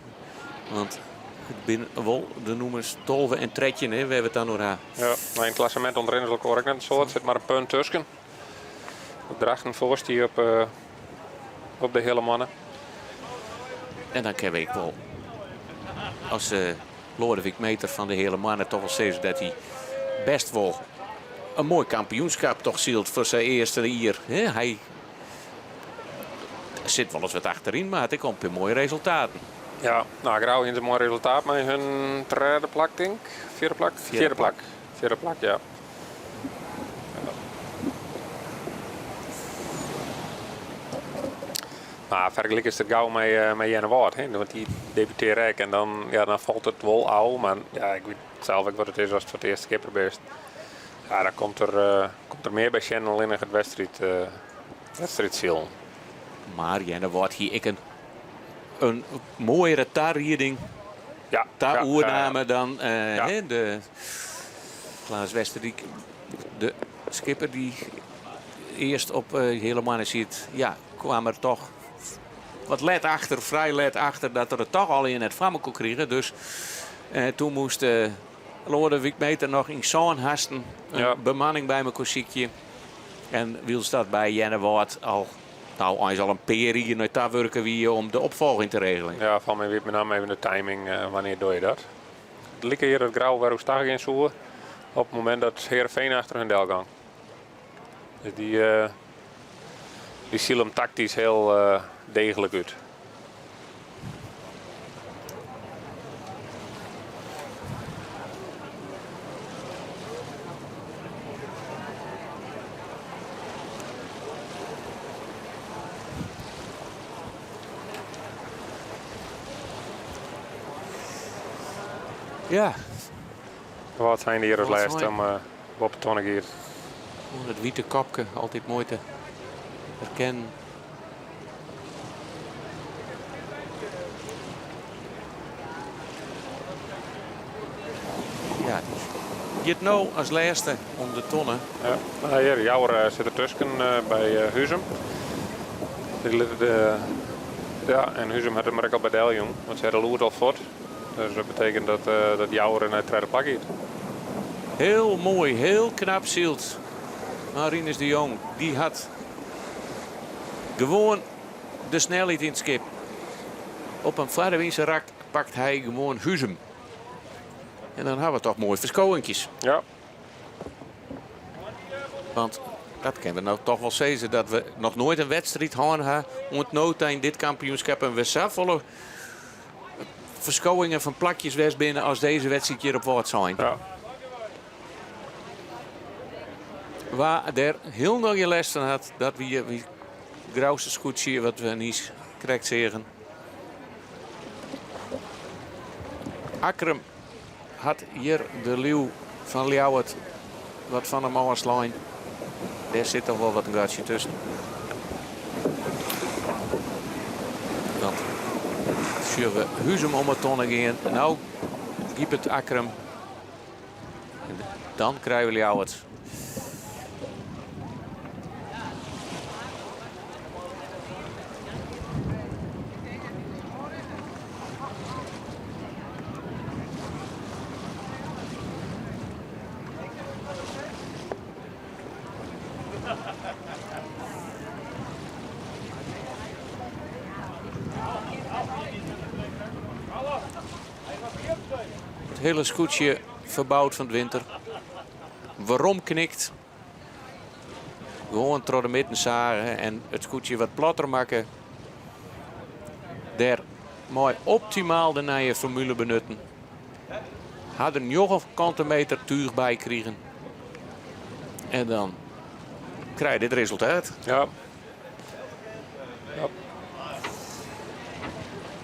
Want het binnen wel de noemers Tolve en Tretjen, hè, we hebben het dan nog aan. Ja, maar in het klassement onderin is het ook correct net zo. Het zit maar een punt tussen. De drachten voorst die op de hele mannen. En dan kan ik wel als Lodewijk Meter van de hele mannen toch wel steeds dat hij best wel een mooi kampioenschap toch zielt voor zijn eerste hier. Hij zit wel eens wat achterin, maar hij komt weer mooie resultaten. Ja, nou, Grauw heeft een mooi resultaat met hun derde plak, denk ik. Vierde plak? Vierde plak. Vierde plak, ja. Maar vergelijk is het gauw met Jenne Woord. Want die debuteert ik en dan valt het wel oud. Maar ja, ik weet zelf ook wat het is als het voor het eerste keer probeert. Ja, dan komt er meer bij Channel in het wedstrijdziel. Maar Jenne Woord hier een mooiere tarrieding. Ja. Oername dan de Klaas Westerdiek. De skipper die eerst op hele mannen ziet. Ja, kwam er toch wat vrij let achter dat er het toch al in het vlammen kon krijgen. Dus toen moest Lodewijk Meter nog in zo'n hasten een bemanning bij mijn kossiekje. En wiels dat bij Jenne Woord al. Nou, hij zal een peer hier naar daar werken wie om de opvolging te regelen. Ja, van mij weet met name even de timing. Wanneer doe je dat? Het lieke hier het Grauw waar we staan in zoeken. Op het moment dat Heerenveen achter hun del gang. Dus die ziet hem tactisch heel degelijk uit. Ja. Wat zijn die hier als laatste om op het tonnen hier? Het witte kopje, altijd mooi te herkennen. Ja, je het nou als laatste om de tonnen. Ja, nou hier, Jouwer zit ertussen bij Huzum. En Huzum had hem maar ook al bij Deljong, want ze hadden Loert al voort. Dus dat betekent dat Jouwer in het tweede plak heeft. Heel mooi, heel knap zielt. Marinus de Jong, die had gewoon de snelheid in het skip. Op een Vaderwinse rak pakt hij gewoon Huzum. En dan hebben we toch mooi verschouwingjes. Ja. Want dat kunnen we nou toch wel zeggen dat we nog nooit een wedstrijd hadden ontnood in dit kampioenschap. En we zoveel verschouwingen van plakjes west binnen als deze wedstrijd hier op woord zijn. Ja. Waar er heel nog je les van had, dat wie Grauwse scootje wat we niet correct zeggen. Akkerem had hier de leeuw van Ljouwert wat van hem als lijn. Daar zit toch wel wat een gaatje tussen. Dan zullen we Huzum om het tonnen gaan. Nou, giep het Akkerem. En dan krijgen we Ljouwert. Het hele scootje verbouwd van de winter. Waarom knikt? Gewoon door de midden zagen en het scootje wat platter maken. Daar mooi optimaal de nieuwe formule benutten. Had er nog een kantenmeter tuig bij krijgen. En dan krijg je dit resultaat. Ja.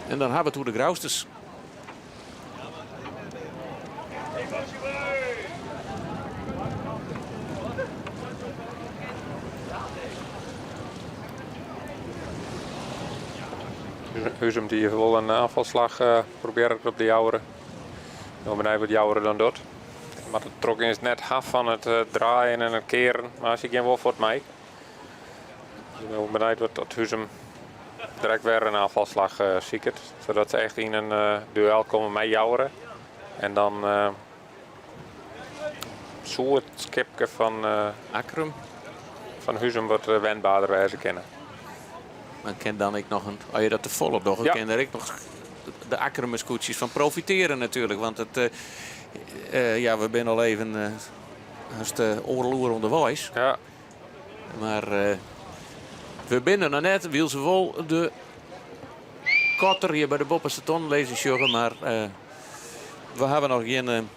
En dan hebben we het hoe de Grauwsters. Huzum die wil een aanvalslag proberen op de Jouweren. Dan ben ik wat jouwer dan dat. Maar het trok is net af van het draaien en het keren. Maar als ik geen woord voor het mij. Ik ben benieuwd dat Huzum direct weer een aanvalslag ziekert. Zodat ze echt in een duel komen met jouweren. En dan zo het skipje van Akrum. Van Huzum wordt wendbaarder wijze kennen. Maar ken dan ik nog als je dat te volop nog, Ja. ken er ik nog de Akkermescootjes van profiteren natuurlijk. Want het, we zijn al even als de oorloer onderwijs. Ja. Maar we binnen nog net, wil ze wel de kotter hier bij de Boppense Ton lezen joggen. Maar we hebben nog geen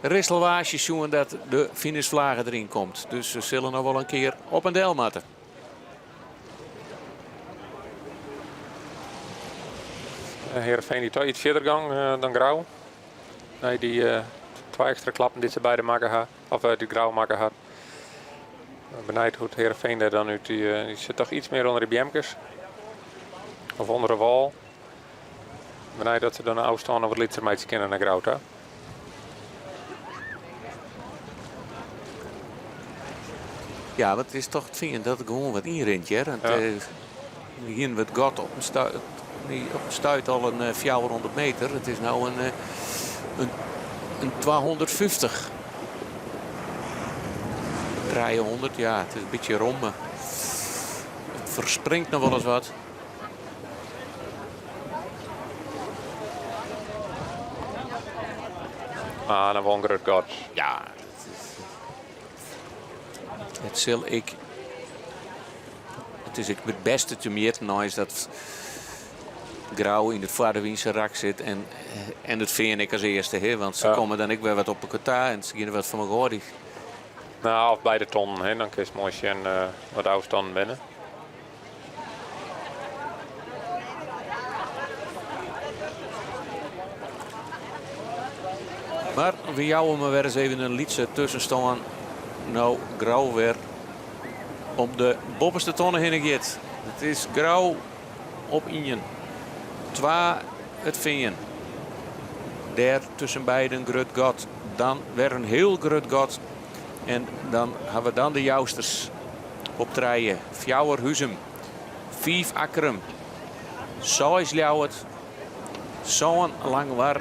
risselwaasjes zien dat de finishvlagen erin komt. Dus ze zullen nog wel een keer op een deel moeten. Heerenveen die toch iets verder gang dan Grauw. Nee, die 2 extra klappen die ze beide maken had. Of die Grauw maken had. Benijd hoe het Heerenveen er dan uit. Die zit toch iets meer onder de BM'kes. Of onder de wal. Benijd dat ze dan afstaan of het liet ze mij kennen naar Grauw. Ja, wat is toch het vinden dat het gewoon wat inrint, hè? Want hier wordt gat op een stuit al een 400 meter. Het is nou een 250. 300, ja, het is een beetje rom. Het verspringt nog wel eens wat. Ah, dan won het gat. Ja. Het zal ik. Het is ik het beste te meten nou is dat Grauw in het Vaardewiense rak zit en het vind ik als eerste, hè? Want ze komen dan ik weer wat op elkaar en ze gaan wat van elkaar. Nou, of bij de ton, hè? Dan kun je mooi zien wat afstand binnen. Maar we jouwen maar weer eens even een liedje tussen staan. Nou, Grauw weer op de bopperste tonnen heen gaat. Het is Grauw op Ingen. 2 het vinden. Daar tussen beiden grut gat. Dan weer een heel grut gat. En dan hebben we dan de jousters op treien. 4 Huzum. 5 Akkerum. 6 Ljouwert. Zo'n lang war.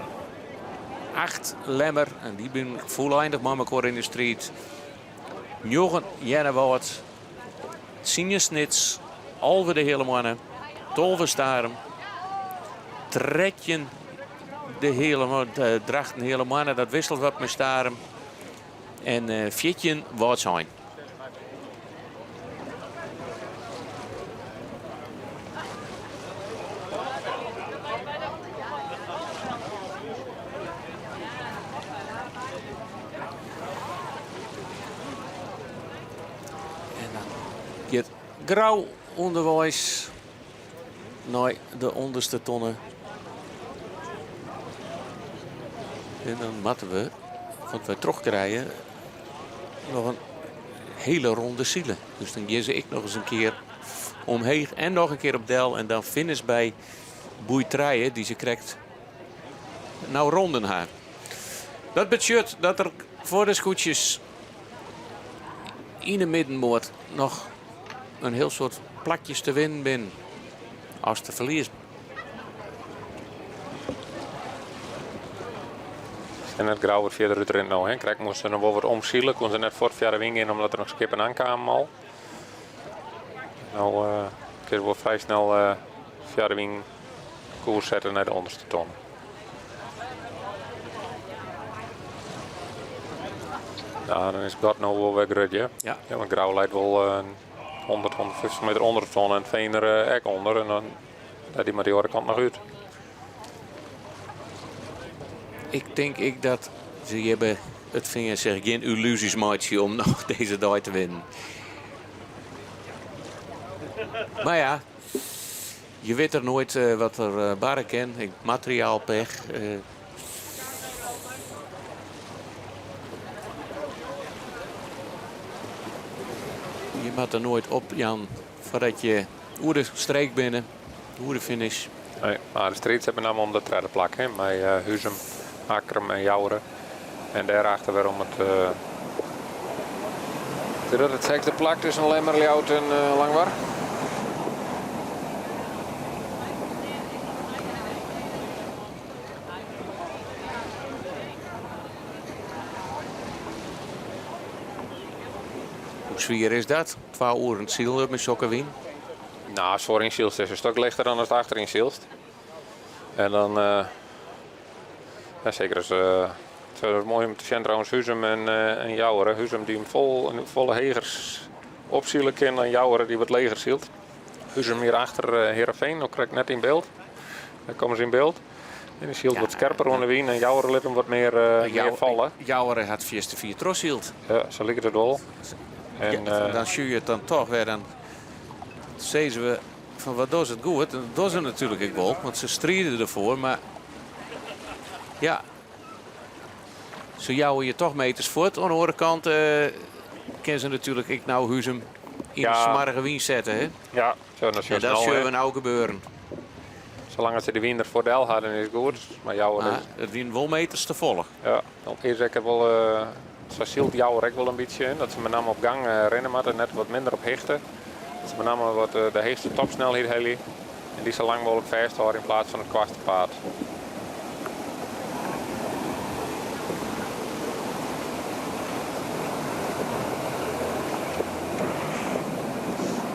8 Lemmer. En die ben volledig met elkaar in de street. 9 Jennewoud. 10 Snits. Alve de hele mannen. 12 Starem. Trekjen de hele drachten hele mannen. Dat wisselt wat met Starem. En 14 Waardsheim. En dan gaat Grauw onderwijs naar de onderste tonnen. En dan moeten we, want we terugkrijgen, nog een hele ronde zielen. Dus dan gaan ze ik nog eens een keer omheen en nog een keer op Del. En dan finish bij Boeitrijen die ze krijgt. Nou ronden haar. Dat betekent dat er voor de scootjes in de middenmoord nog een heel soort plakjes te winnen ben als te verliezen. En het Grauw wordt verder uit erin nou. Krijg moesten ze nog wel wat omzielen. Kon ze net voor het verre wing in omdat er nog skippen aankwamen al. Nou kun je wel vrij snel verre wing koers zetten naar de onderste ton. Nou, dan is het gat nou wel weer grut, ja. Ja. Ja, want Grauw leidt wel 100, 150 meter onder de ton en het Veener ook onder. En dan gaat die maar die andere kant nog uit. Ik denk dat ze hebben het vinger zeg geen illusies maatje om nog deze dag te winnen. Maar ja, je weet er nooit wat er barren kan. Materiaalpech. Je moet er nooit op, Jan, voordat je hoe de streek binnen, hoe de finish. Nee, maar de streets hebben namelijk om de derde plak, hè, met Huzum Akrum en Jouweren. En daarachter weer om het sechste plak tussen Lemmerljout en Langwaar. Hoe zwier is dat? 2 uur in ziel met Sokkerwien? Nou, als voorin Zielst is een stuk lichter dan als het achterin Zielst. En dan, ja, zeker als het was mooi om te zien trouwens Huzum en Jouweren. Huzum die hem volle hegers opzielen kan en Jouweren die wat leger zielt. Huzum hier achter Heerenveen, ook krijg ik net in beeld. Dan komen ze in beeld. En die zielt wat scherper onder wien en Jouweren liet hem wat meer vallen. Jouweren had 4 tros zielt. Ja, zo ligt het wel. En, dan zie je het dan toch weer. Dan zeggen we van wat doet het goed. En dat doen ze natuurlijk ook wel, want ze strijden ervoor. Maar ja, ze jouwen je toch meters voort. Aan de andere kant kunnen ze natuurlijk ik nou Huzum in de smarrige wien zetten. Hè? Ja, zo, dat zullen we nou gebeuren. Zolang ze de wien er voor de el hadden is het goed. Maar Jouweren het wien wel meters te volgen. Ja, dan is zeker wel. Zo zielt Jouweren wel een beetje in. Dat ze met name op gang rennen, maar er net wat minder op hechten. Dat ze met name wat de heegste topsnelheid hebben. En die zo lang mogelijk vasthouden in plaats van het kortste paard.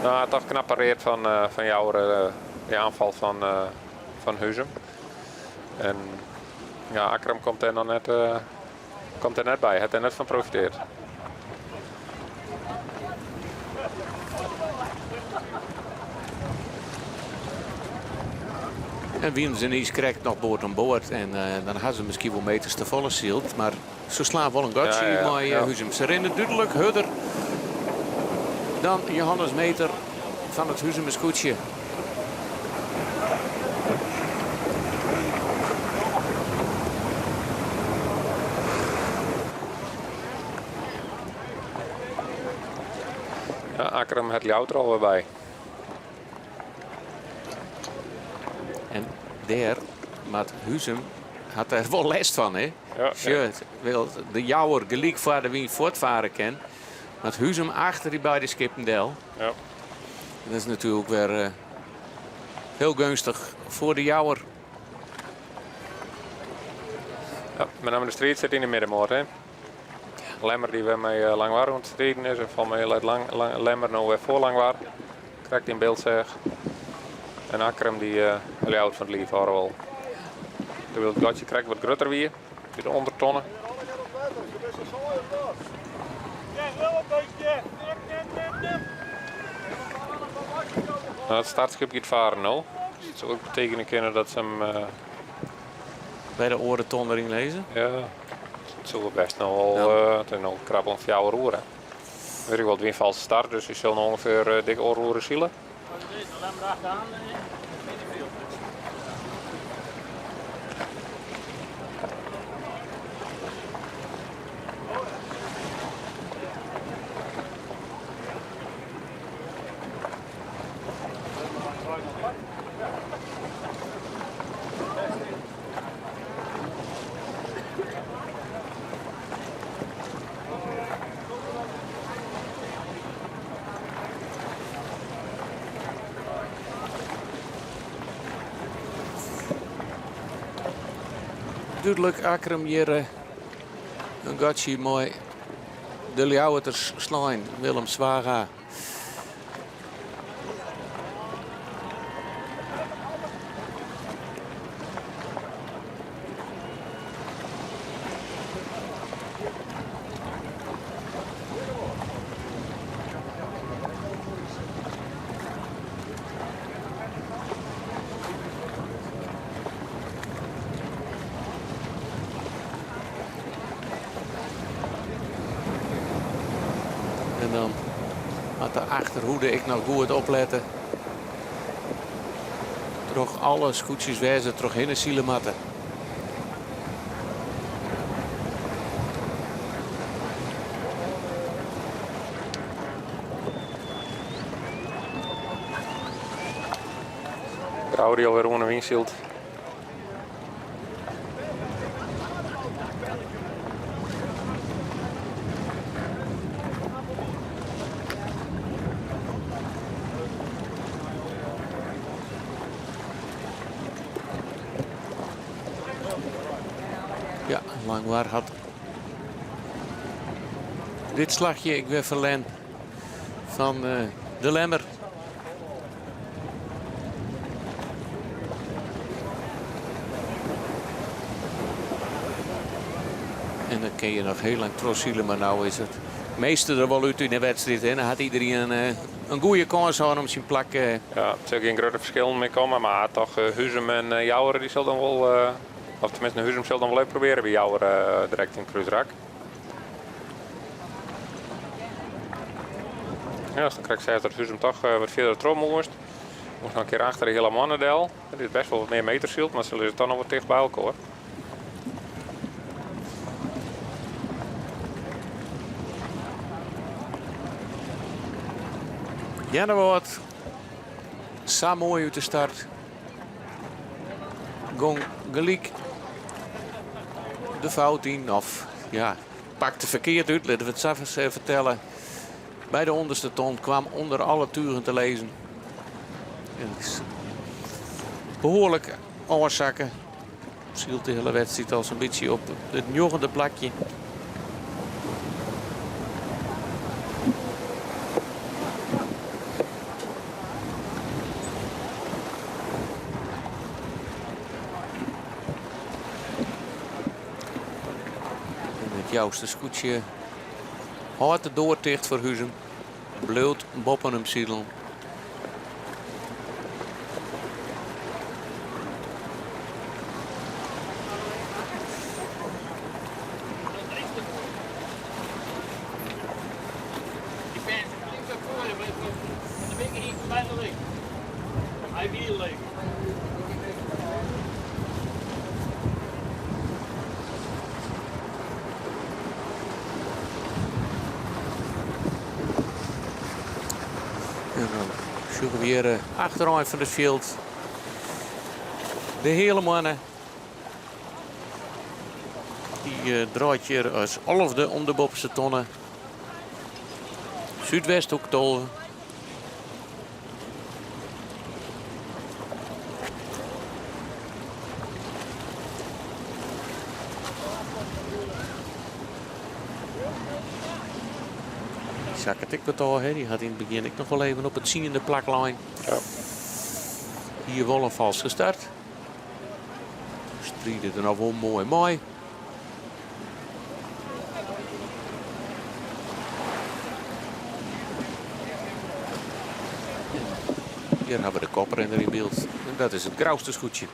Nou, toch knap pareerd van Jouweren, die aanval van Huzum. En ja, Akram komt er dan net. Komt er net bij, heeft er net van profiteerd. En Wiens en Is krijgt nog boord aan boord. En dan hadden ze misschien wel meters te volle zield. Maar ze slaan wel een gotje. Maar Huzum. Ze rennen duidelijk harder dan Johannes Meter van het Huzumer scootje. Ja, Akram het Ljout er alweer bij. En daar, maar Huzum had er wel last van, hè? Ja, wil de Jouwer gelijk voor de wien voortvaren kan. Maar Huzum achter die beide Skippendel. Ja. Dat is natuurlijk weer heel gunstig voor de Jouwer. Ja, met name de strijd zit in de middenmoot, hè? Lemmer die weer met Langwaar aan het strijden is. En van mij laat Lemmer nou weer voor Langwaar. Krijgt in beeld zeg. En Akram die Ljout van het lief houden wel. Toen wil het gotje krijgen wat groter weer. De ondertonnen. Nou, het startschip gaat varen nu. Dus het zou ook betekenen kunnen dat ze hem bij de orenton erin lezen. Ja, het zou best nog wel het is nog krabbel van jouw roeren. Weet ik wel, het weer valse start, dus je zal nog ongeveer dikke oorroeren zielen. Duidelijk Akram hier een gotje mooi de Ljouweters slaan. Willem Zwaga. En dan had de achterhoede ik nog goed opletten. Toch alle scootjes wijzen terug in de zielematten. Grauw die alweer onder windshield. Ja, Langwaar had dit slagje. Ik weer verlen van de Lemmer. En dan kun je nog heel lang trossielen, maar nou is het meeste er wel uit in de wedstrijd. En dan had iedereen een goede kans om zijn plak. Ja, er zal geen grote verschil mee komen, maar toch Huzum en Jouwer die zullen dan wel, of tenminste Huzum zal dan wel even proberen bij Jouwer direct in Kruisrak. Ja, dus dan krijg ik dat Huzum toch wat verder trommel moest. Moest nog een keer achter de hele mannendel. Dit is best wel wat meer meterschild, maar ze zullen toch nog wat dicht bij elkaar. Ja, dat wordt Sam mooi uit de start. Gong gelijk de fout in. Of ja, pakte verkeerd uit. Laten we het zelf eens vertellen. Bij de onderste ton kwam onder alle turen te lezen. En het is behoorlijk oorzaken. Zielt de hele wedstrijd als een beetje op het joggende plakje. Jouwste scootje houdt de door dicht voor Huzum. Bloot boppen hem zielen. Weer achteruit van het veld. De hele mannen. Die draait hier als 11e om de bovenste tonnen. Zuidwesthoek tolven. Zakkert ik wat al, die had in het begin ik nog wel even op het ziende plaklijn. Ja. Hier wel een vals gestart. Strieden er nou wel mooi. Hier hebben we de koprenner in beeld. En dat is het grauwste scootje.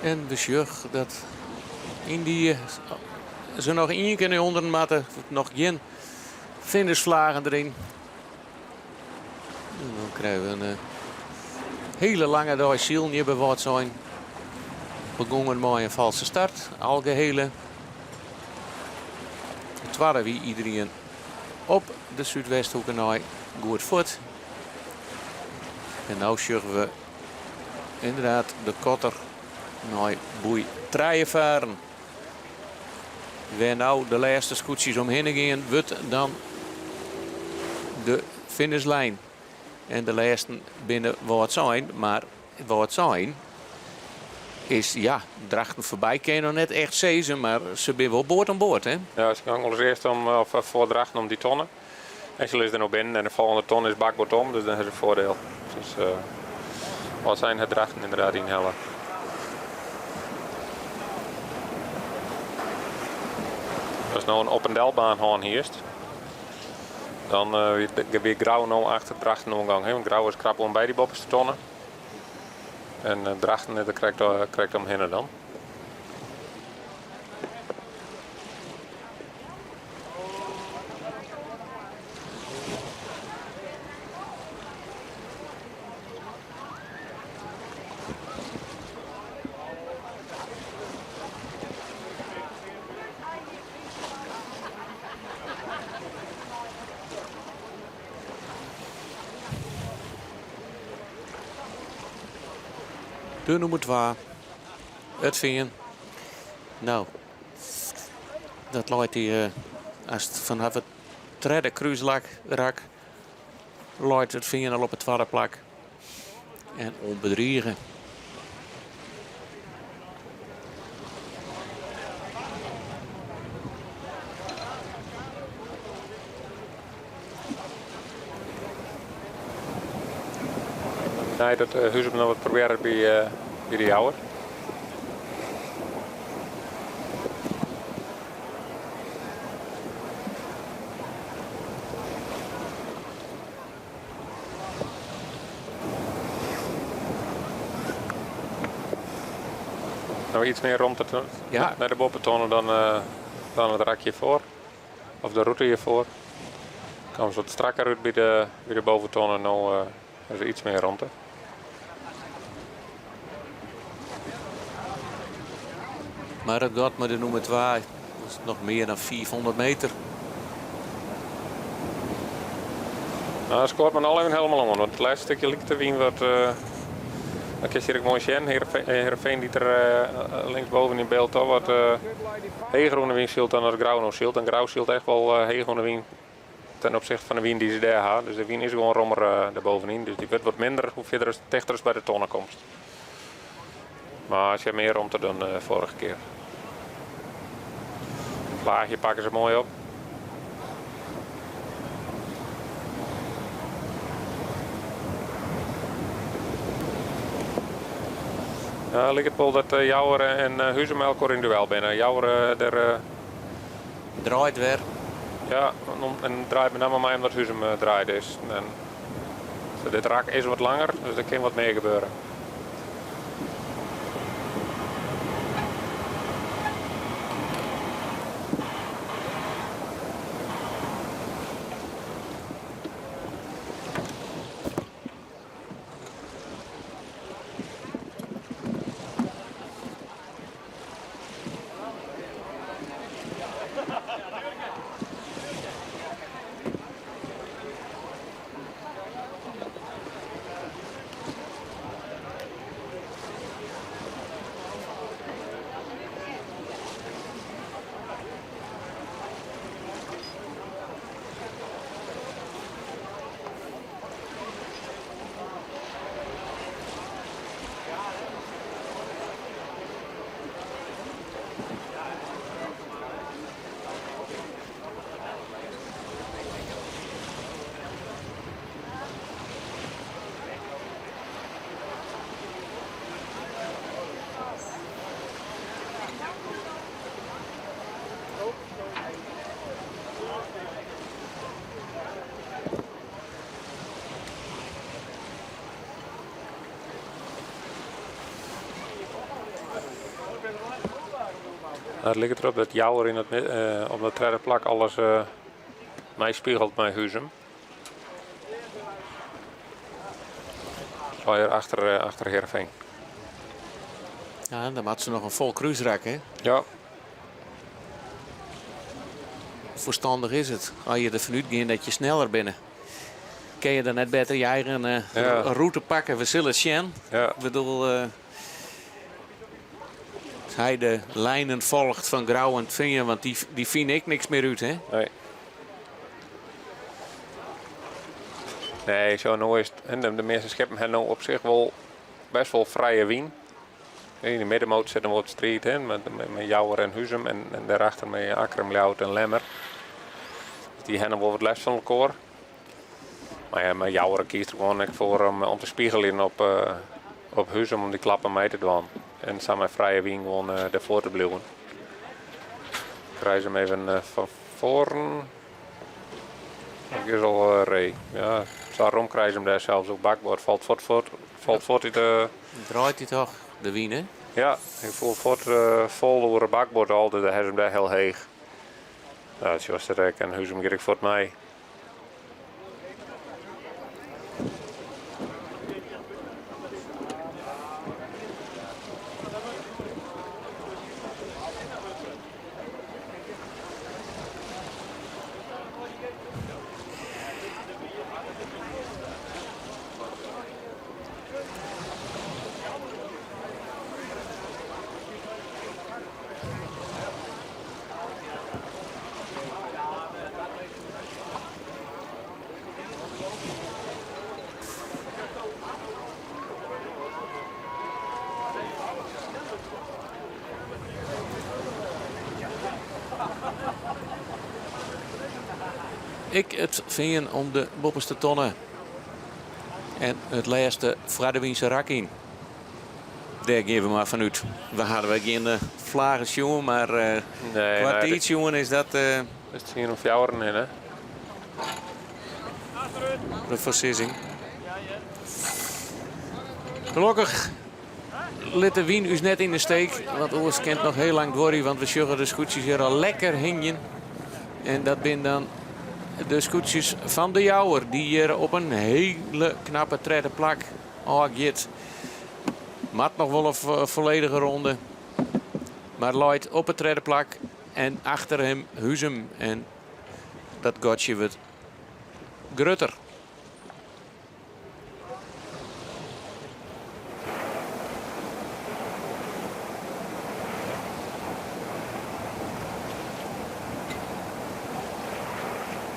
En de sjug dat in die ze nog één keer onder matten, nog geen finishvlagen erin. En dan krijgen we een hele lange dag ziel bij wat zijn. Begonnen met een valse start, algehele. Het waren wie iedereen op de Zuidwesthoekenij goed voet. En nu sjuggen we inderdaad de kotter. Nou, boei, treien varen. Waar nou de laatste scootjes omheen gaan, wordt dan de finishlijn. En de laatste binnen wat zijn, maar wat zijn is, ja, Drachten voorbij kan je nog net echt zezen, maar ze zijn wel boord aan boord, hè? Ja, ze gaan als eerst voor Drachten om die tonnen. En ze is er nog binnen en de volgende ton is bakboord om, dus dan is het voordeel. Dus wat zijn het Drachten inderdaad in helle. Als nou een op- en delbaan gaan hierst, dan weer grauw nou achter Drachten omgang. Want grauw is krap om bij die bovenste tonnen. En drachten net krijgt omheen dan. De nummer 2. Het veen. Nou, dat loopt hij als het vanaf het derde kruisrak raak, loopt het veen al op het tweede plak. En onbedriegen. Nee, dat Huzum nog wat proberen bij de jouwer. Nou, iets meer rond naar de boventonen dan het rakje voor. Of de route hiervoor. Kan wat strakker uit bij de boventonen. Nou is er iets meer rond. Maar het gaat met de nummer 2. Dat is nog meer dan 400 meter. Nou, dat scoort me al even helemaal om. Want het laatste stukje lijkt te wien wat... Dan kun je hier ook mooi zien. Heerenveen die er linksboven in beeld al wat heegroene wien zielt dan het grauw zielt. En grauw zielt echt wel heegroene wien ten opzichte van de wien die ze daar hebben. Dus de wien is gewoon rommer daarbovenin. Dus die wordt wat minder hoe verder dichter bij de tonnenkomst. Maar als je meer rond dan vorige keer. Vlaagje pakken ze mooi op. Lijkt het wel dat Jouwer en Huzum elkaar in duel binnen. Jouwer draait weer. Ja, en draait met name mij omdat Huzum draait is. En, dit raak is wat langer, dus er kan wat meer gebeuren. Het ligt erop dat Jouwer in op de derde plak alles mij spiegelt bij Huzum. Zwaaier achter Heerenveen. Ja, dan had ze nog een vol kruisrak, hè? Ja. Verstandig is het. Als je er vanuit gaat dat je sneller binnen. Kun je dan net beter je eigen route pakken. We zullen het zien. Ja. Ik bedoel... als hij de lijnen volgt van Grauw en Veen, want die vind ik niks meer uit, hè? Nee. Nee, zo nou is het. En de meeste scheppen hebben nou op zich wel best wel vrije wien. In de middenmoot zitten we op de street in met Jouwer en Huzum en daarachter met Akram, Ljout en Lemmer. Dus die hebben wel wat les van elkaar. Maar ja, met Jouwer kiest er gewoon voor om te spiegelen op Huzum om die klappen mee te doen. En samen met vrije wien gewoon ervoor te blijven. Ik krijg hem even van voren. Ik is al ree. Ja, daarom krijg je hem daar zelfs ook bakboord. Valt valt voort uit de... Draait hij toch, de wien, hè? Ja, ik voel voort vol over het bakbord altijd. Hij is hem daar heel heeg. Nou, zoals dat ik en Huzum ga ik voor mij. Ik het vind om de bopperste tonnen. En het laatste Fradewiense rak in. Daar geven we maar vanuit. We hadden we geen vlagen jongen, maar qua iets jongen is dat... is het hier een fjouweren in, hè? De versissing. Gelukkig liet de wien us net in de steek. Want oors kent nog heel lang door, want we sjuggen de scootjes hier al lekker hingen. En dat zijn dan de scootjes van de Jouwer. Die hier op een hele knappe tredde plak aangeeft. Mat nog wel een volledige ronde. Maar Lloyd op het tredde plak. En achter hem Huzum. En dat gotje wordt grutter.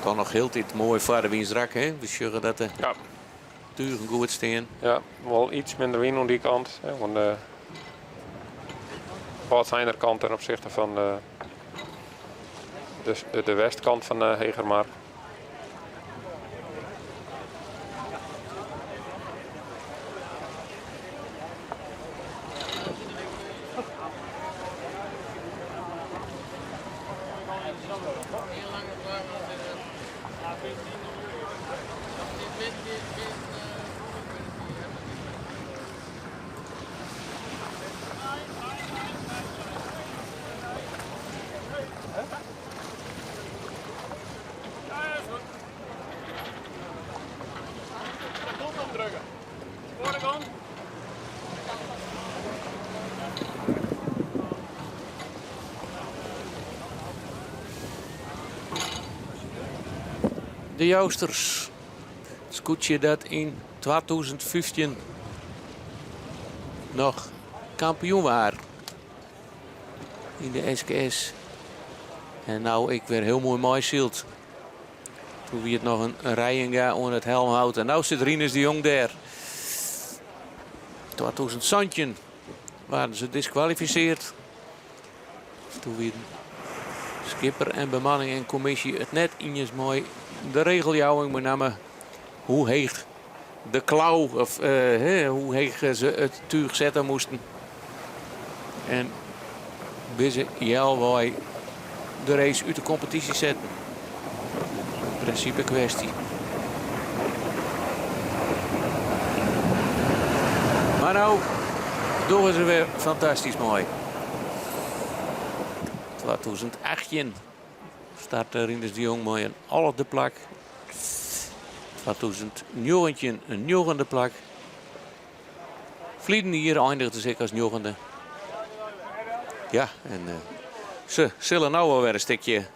Dan nog heel dit mooi Fradewiens rak, hè? We zeggen dat de turen goed staan. Ja, wel iets minder wind aan die kant. Hè, want wat zijn er kant ten opzichte van de westkant van Hegermaar. De Jousters. Scootje dat in 2015 nog kampioen waren. In de SKS. En nou ik weer heel mooi zielt. Toen wie het nog een rijen onder het helm houdt. En nou zit Rinus de Jong daar. 2000 Santjen waren ze disqualificeerd. Toen wie skipper en bemanning en commissie het net in mooi de regeljouwing met name hoe heeg de klauw of hoe heeg ze het tuig zetten moesten. En binnen wij de race uit de competitie zetten. In principe kwestie. Maar nou doen ze weer fantastisch mooi. 2018 start Rinus de Jong mooi en al op de plak. 2009 een negende plak. Vlieden hier eindigde zich als negende. Ja, en ze zullen nou wel weer een stukje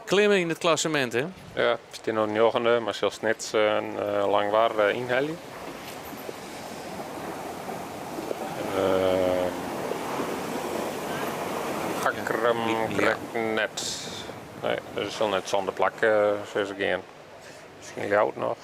klimmen in het klassement, hè? Ja, het is nog negende, maar zelfs net een langwaar inhaling. Hakkerum krijgt net. Nee, dat is wel net zonder plak zoals ik gaan. Misschien goud nog.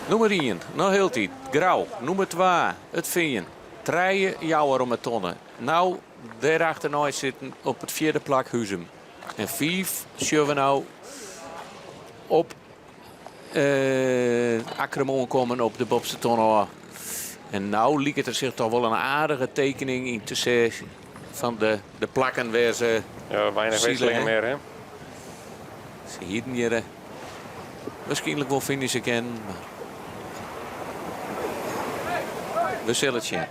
Nummer 1, nog heel tijd. Grauw. Nummer 2, het Veen. 3 Jouwer om het tonnen. Nou, daarachter nooit zitten op het 4e plak Huzum. En 5 zullen we nou op Akkermon komen op de Bobste tonnen. En nou liep het er zich toch wel een aardige tekening in te zeggen van de plakken waar ze... Ja, weinig zielen, wisselingen hè? meer, hè? Ze hielden hier waarschijnlijk wel finishen kennen. Maar... we zullen het zien.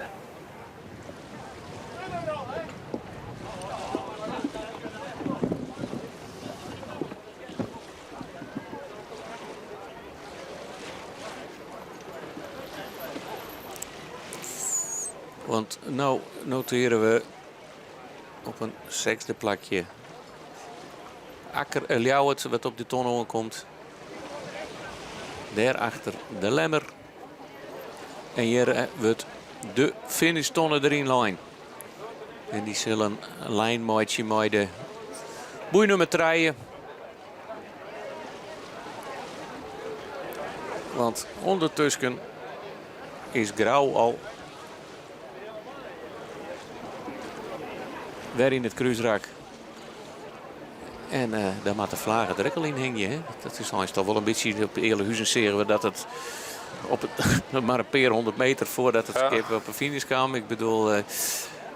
Want nou noteren we op een 6e plakje Akker Ljouwert wat op de ton komt. Daarachter de Lemmer. En hier wordt de finish tonnen erin lijn. En die zullen een lijnmaatje met de boeinummer 3. Want ondertussen is Grauw al weer in het kruisrak. En daar moet de vlagen er ook al in hingen. Hè? Dat is toch wel een beetje op eerlijk huizen zeggen we dat het op het maar een paar 100 meter voordat het skip op een finish kwam. Ik bedoel,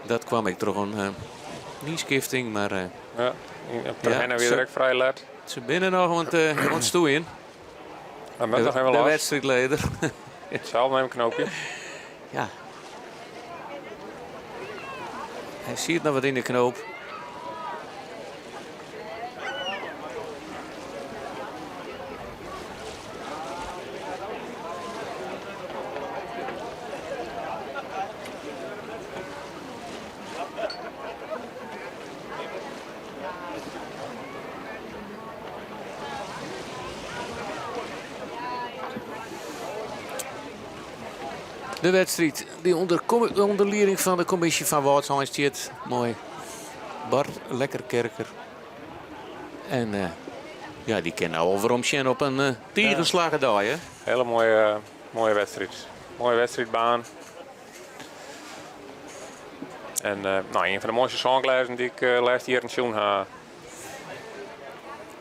dat kwam ik toch een niet-skifting, maar... ja, beginnen weer direct vrij laat. Ze binnen nog een stoel in. De wedstrijdleider. Zelf met een knoopje. Ja. Hij ziet nog wat in de knoop. De wedstrijd die onder leiding van de commissie van Waardsheim staat. Mooi. Bart Lekkerkerker. En ja, die kennen al over op een tegenslagen dag. Hè? Hele mooie wedstrijd. Mooie wedstrijdbaan. En nou, een van de mooiste songlijsten die ik laatst hier in Sjoen heb.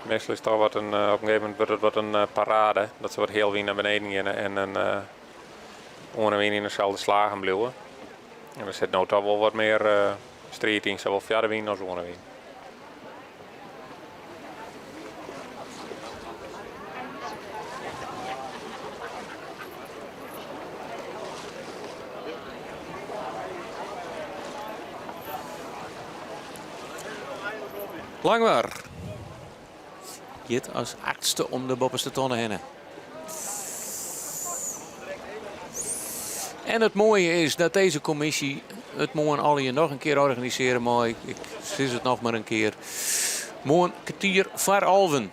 Meestal is het toch wat op een gegeven moment wordt het wat een parade. Dat ze wat heel wie naar beneden gaan en een onderwien in dezelfde slagen blijven. En er zit nou toch wel wat meer strijd in, zowel verder wien als onderwien. Langwaar. Jit als 8e om de bopperste tonnen heen. En het mooie is dat deze commissie het morgen al hier nog een keer organiseren. Mooi, ik zie het nog maar een keer. Morgen kwartier voor Alven.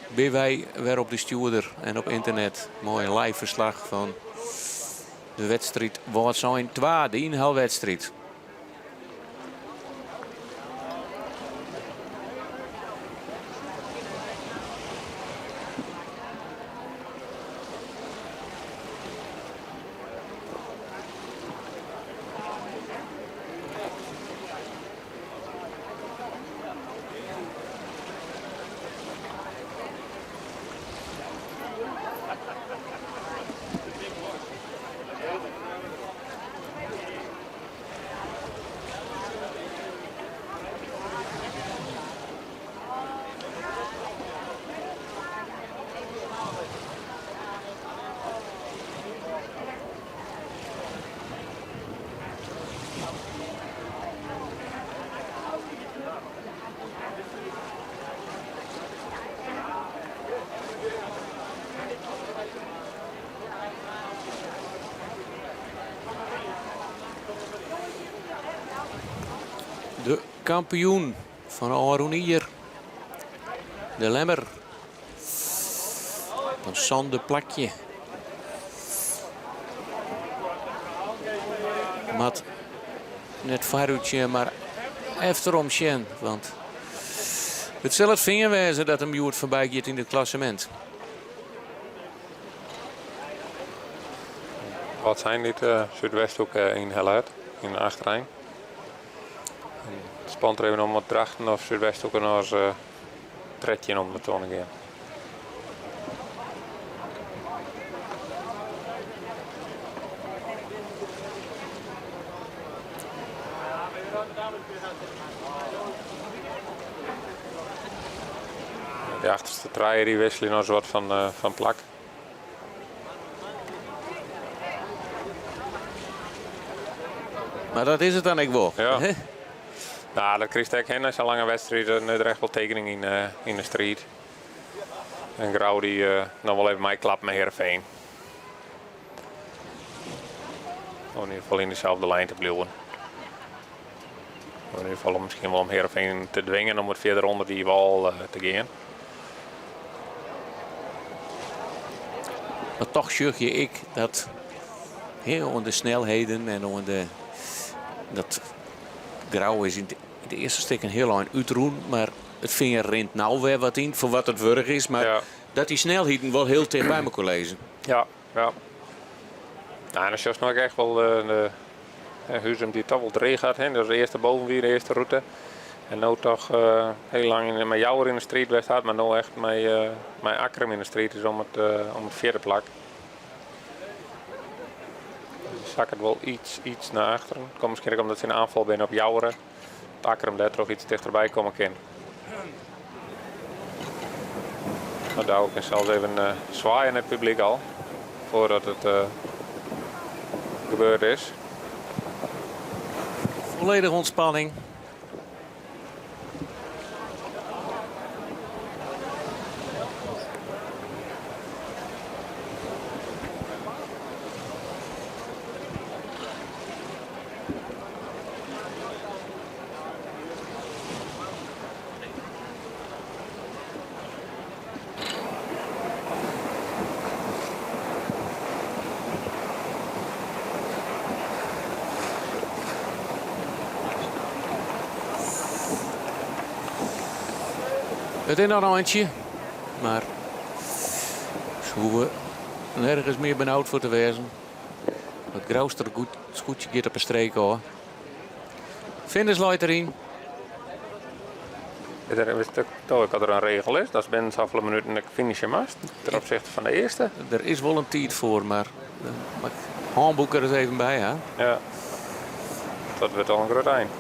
Ben wij weer op de stuurder en op internet. Mooi live verslag van de wedstrijd Waardsheim 2, de inhaalwedstrijd. De kampioen van Aaronier. De Lemmer. Een zande plakje. Mat net vaartje, maar efterom zien. Want het zal het vinger wezen dat hem Joert voorbij gaat in het klassement. Wat zijn dit Zuidwesthoek in Helluid, in de achterijn. Het spant er even om wat drachten of Zuidwesthoek en als tredje om de tonen gaan. De achterste trein die wisselen nog eens wat van plak. Maar dat is het dan ik wel. Ja. Nou, dat krijgt ik hen als je lange wedstrijden er echt wel tekening in de strijd. En Grauw die nog wel even mij klapt met Heerenveen. Om in ieder geval in dezelfde lijn te blijven. In ieder geval misschien wel om Heerenveen te dwingen om het verder onder die wal te gaan. Maar toch zeg je ik dat onder de snelheden en onder dat Grauw is in de eerste stuk een heel lang uitroen, maar het vinger rent nou weer wat in voor wat het wurg is, maar dat die snelheden wel heel tegen bij elkaar lezen. Ja. Nou, en dan is nog echt wel de Huzum die toch wel dreig gaat. Dat is de eerste bovenwier, de eerste route. En nu toch heel lang met Jouwer in de strijd werd had, maar nu echt met Akkerum in de strijd is om het vierde plak. Dus zak het wel iets naar achteren. Het komt misschien ook omdat ze in aanval zijn op Jouweren. Dat Akkerum daar toch iets dichterbij komen kan. Maar daar ook zelfs even zwaaien in het publiek al. Voordat het gebeurd is. Volledige ontspanning. Het is nog een handje, maar ze hoeven nergens meer benauwd voor te wezen. Het Grauwster goed scootje gaat op een streek hoor. Finish erin. Ik dat er een regel is, dat is binnen zoveel minuten de finishen mast ten opzichte van de eerste. Er is wel een tijd voor, maar handboek er eens even bij. Hè? Ja, dat wordt al een groot eind.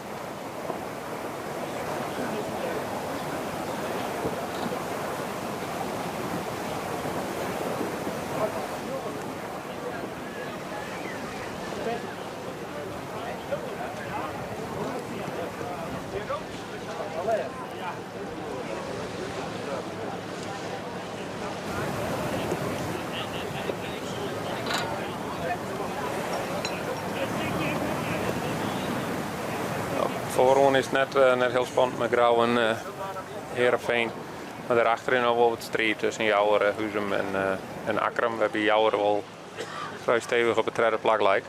Vooron is net heel spannend met Grauw en Heerenveen. Maar daarachterin nog wel wat strijd tussen Jouwer, Huzum en Akkerum. We hebben Jouwer wel vrij stevig op het derde plak lijkt.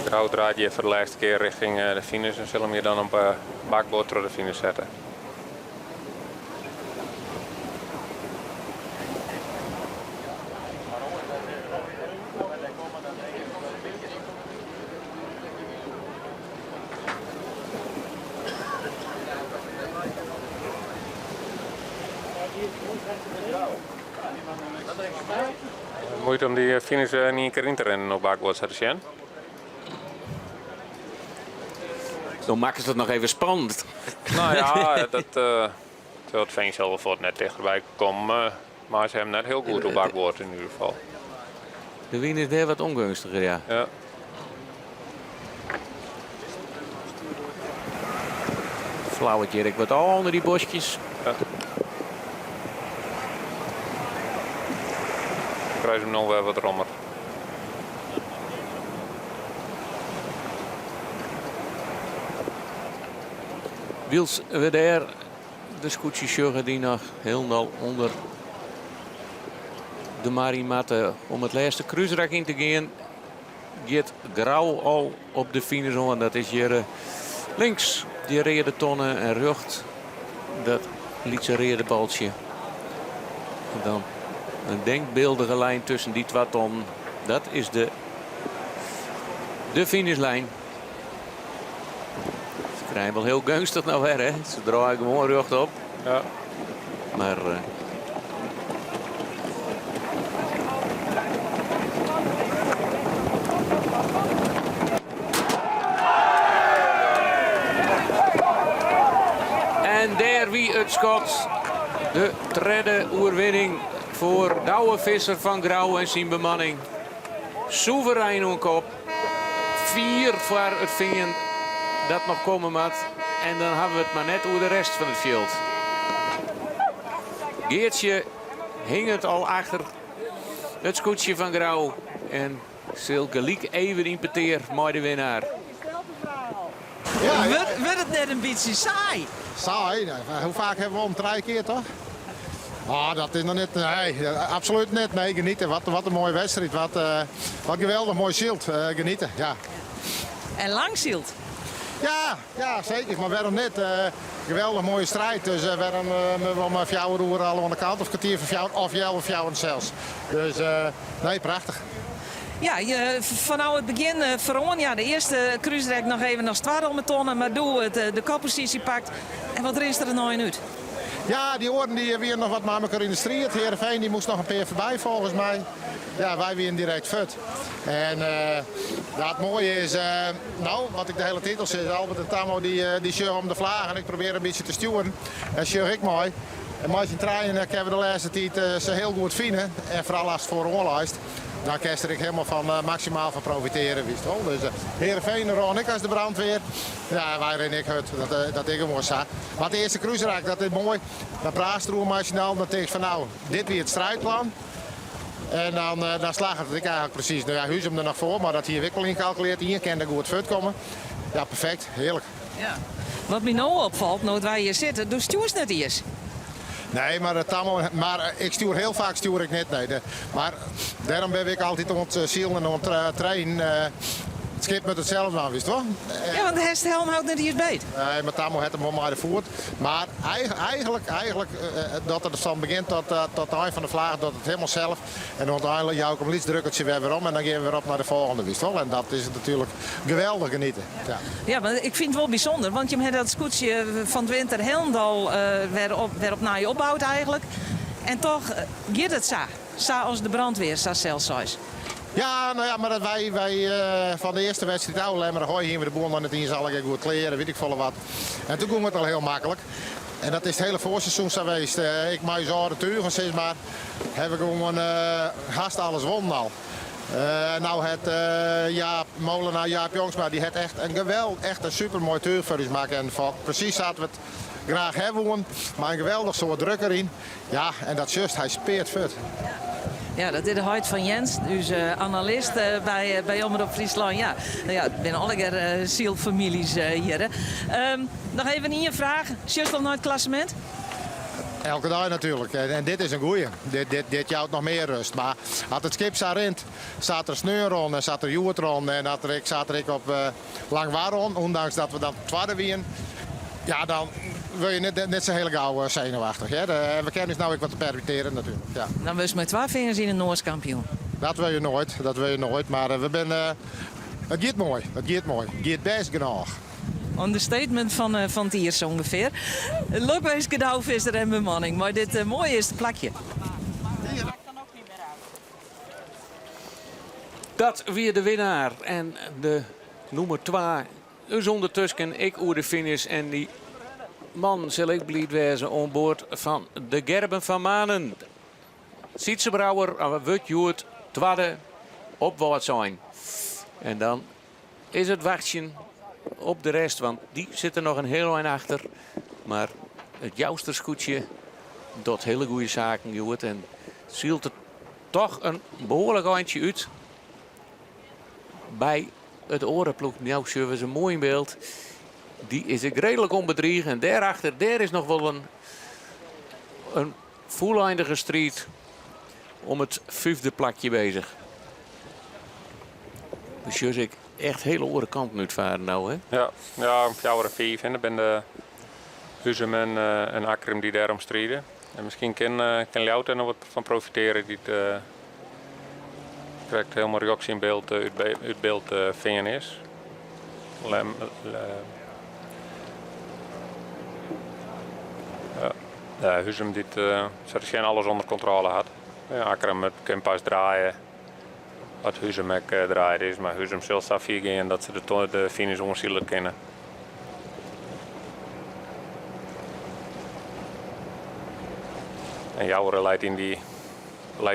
Grauw draait je voor de laatste keer richting de finish en zullen we je dan op bakboord door de finish zetten. Moeite om die finish niet een keer in te rennen op bakboord zetten, Sjen? Dan maken ze het nog even spannend. Nou ja, het Veen zelf wordt net dichterbij komen, maar ze hebben net heel goed op bakboord in ieder geval. De wien is daar wat ongunstiger, ja. Ja. Flauwetje, ik wat al onder die bosjes. Ja. Ik kruis hem nog wel wat rommer. Wils we daar de scootjesjugger die nog helemaal onder de Marimatte om het laatste kruisrak in te gaan. Gaat Grauw al op de finish en dat is hier links die rede tonnen en rucht dat lietse rede baltje. En dan een denkbeeldige lijn tussen die twee ton. Dat is de de finishlijn. Ze krijgen wel heel gunstig nou weer, hè. Ze draaien gewoon rug op. Ja. Maar... En daar wie het schot. De derde oerwinning voor Douwe Visser van Grauw en zijn bemanning. Soeverein op kop. 4 voor het vingen dat nog komen moet. En dan hebben we het maar net over de rest van het veld. Geertje hing het al achter het scootje van Grauw. En Silke Liek even impeteer maar de winnaar. Ja, wordt het net een beetje saai? Saai? Nee, hoe vaak hebben we om 3 keer toch? Ah, dat is nog niet, nee, absoluut niet. Nee, genieten. Wat een mooie wedstrijd. Wat geweldig mooi zielt. Genieten, ja. En lang zielt? Ja, zeker. Maar waarom niet? Geweldig mooie strijd. Dus waarom om 4 uur al aan de kant of kwartier van 4 of 4 zelfs. Dus nee, prachtig. Ja, vanaf het begin Veron, ja, de eerste cruiserek nog even naar Stwarrelmetonnen, maar doe het de koppositie pakt. En wat is er nou in uit? Ja, die oren die weer nog wat met elkaar in de strijd. Heerenveen die moest nog een paar voorbij volgens mij. Ja, wij weer direct fut. En ja, het mooie is, wat ik de hele titel zeg, Albert en Tammo die sjurren om de vlaag en ik probeer een beetje te stuwen. En sjur ik mooi. En als je trein hebben we de laatste tijd ze heel goed vinden. En vooral als het voor onlijst. Daar kan ik helemaal van maximaal van profiteren, wist wel. Dus Heerenveen ron ik als de brandweer. Ja, wij ren ik het, dat ik hem mooi zag. Maar de eerste cruiseraak, dat is mooi. Dan praat je machinaal, dan denk ik van nou, dit weer het strijdplan. En dan slaagt het ik eigenlijk precies. Nou ja, Huus hem er nog voor, maar dat hier wikkel in calculeert. Hier kan er goed fut komen. Ja, perfect, heerlijk. Ja. Wat me nou opvalt, nou wij hier zitten, doe stuurs net eens. Nee, maar ik stuur heel vaak ik niet. Nee. Maar daarom ben ik altijd om het ziel en om het trainen. Het schip met hetzelfde aan, wist je wel? Ja, want de helm houdt net hier beet. Nee, maar Tammo had hem maar de voet. Maar eigenlijk dat het van begint tot het eind van de vlaag, dat het helemaal zelf. En uiteindelijk jou ik hem iets drukkertje weer om en dan gaan we weer op naar de volgende, wist je wel? En dat is natuurlijk geweldig genieten. Ja, maar ik vind het wel bijzonder, want je hebt dat scootje van het winter helemaal weer op naar je opbouwt eigenlijk. En toch gaat het zo als de brandweer, zo zelfs. Ja, nou ja, maar dat wij van de eerste wedstrijd alleen maar gooi hier met de boel aan het in zal ik goed kleren, weet ik veel wat. En toen ging het al heel makkelijk. En dat is het hele voorseizoen geweest. Ik maak zo de turen, zeg maar. Heb ik gewoon gast alles wonnen al. Nou het molenaar Jaap Jongsma, die had echt een supermooi tuur voor ons maken. En precies zaten we het graag hebben, maar een geweldig soort druk erin. Ja, en dat just, hij speert fut. Ja, dat is de huid van Jens, dus analist bij Omroep Friesland. Ja, nou ja, het zijn alle zielfamilies hier. Hè. Nog even een vraag. Just nog naar het klassement? Elke dag natuurlijk. En dit is een goeie. Dit jouwt nog meer rust. Maar als het schip zo rent, staat er sneur rond en staat er joert rond. En zat er op Langwaar rond, ondanks dat we dan tweede winnen. Ja, dan wil je net zo heel gauw zenuwachtig. Hè? We kennen dus nou ook wat te permitteren natuurlijk. Ja. Dan was je met 2 vingers in een Noors kampioen. Dat wil je nooit. Maar het gaat mooi. Het gaat best genoeg. Understatement van het hier zo ongeveer. Leuk wees Douwe Visser en bemanning. Maar dit mooie is het plakje. Dat weer de winnaar. En de nummer 2 is ondertussen ik oer de finish. En die man zal ik blij wezen aan boord van de Gerben van Manen. Sietse Brouwer, wordt Joert, tweede op wat zijn. En dan is het wachtje op de rest, want die zitten nog een heel eind achter. Maar het jousterscootje doet hele goede zaken, Joert. En zielt er toch een behoorlijk eindje uit bij het orenploeg. Nou, zullen we ze mooi in beeld. Die is ik redelijk onbedriegen. En daarachter, daar is nog wel een volleindige strijd om het 5e plakje bezig. Dus ik echt hele orenkanten uitvaren nou, hè? Ja, om 4:05 en dan ben de Huzem en Akkerum die daarom strijden. En misschien kan Ljout er nog wat van profiteren. Die krijgt helemaal reactie in beeld, uit beeld vinden is. Ja, Huzum dit geen alles onder controle had. Ja, Akram kan pas draaien wat Huzum ook draaien is, maar Huzum zal zo ver gaan dat ze de finish onzielig kennen. En Jouwer leidt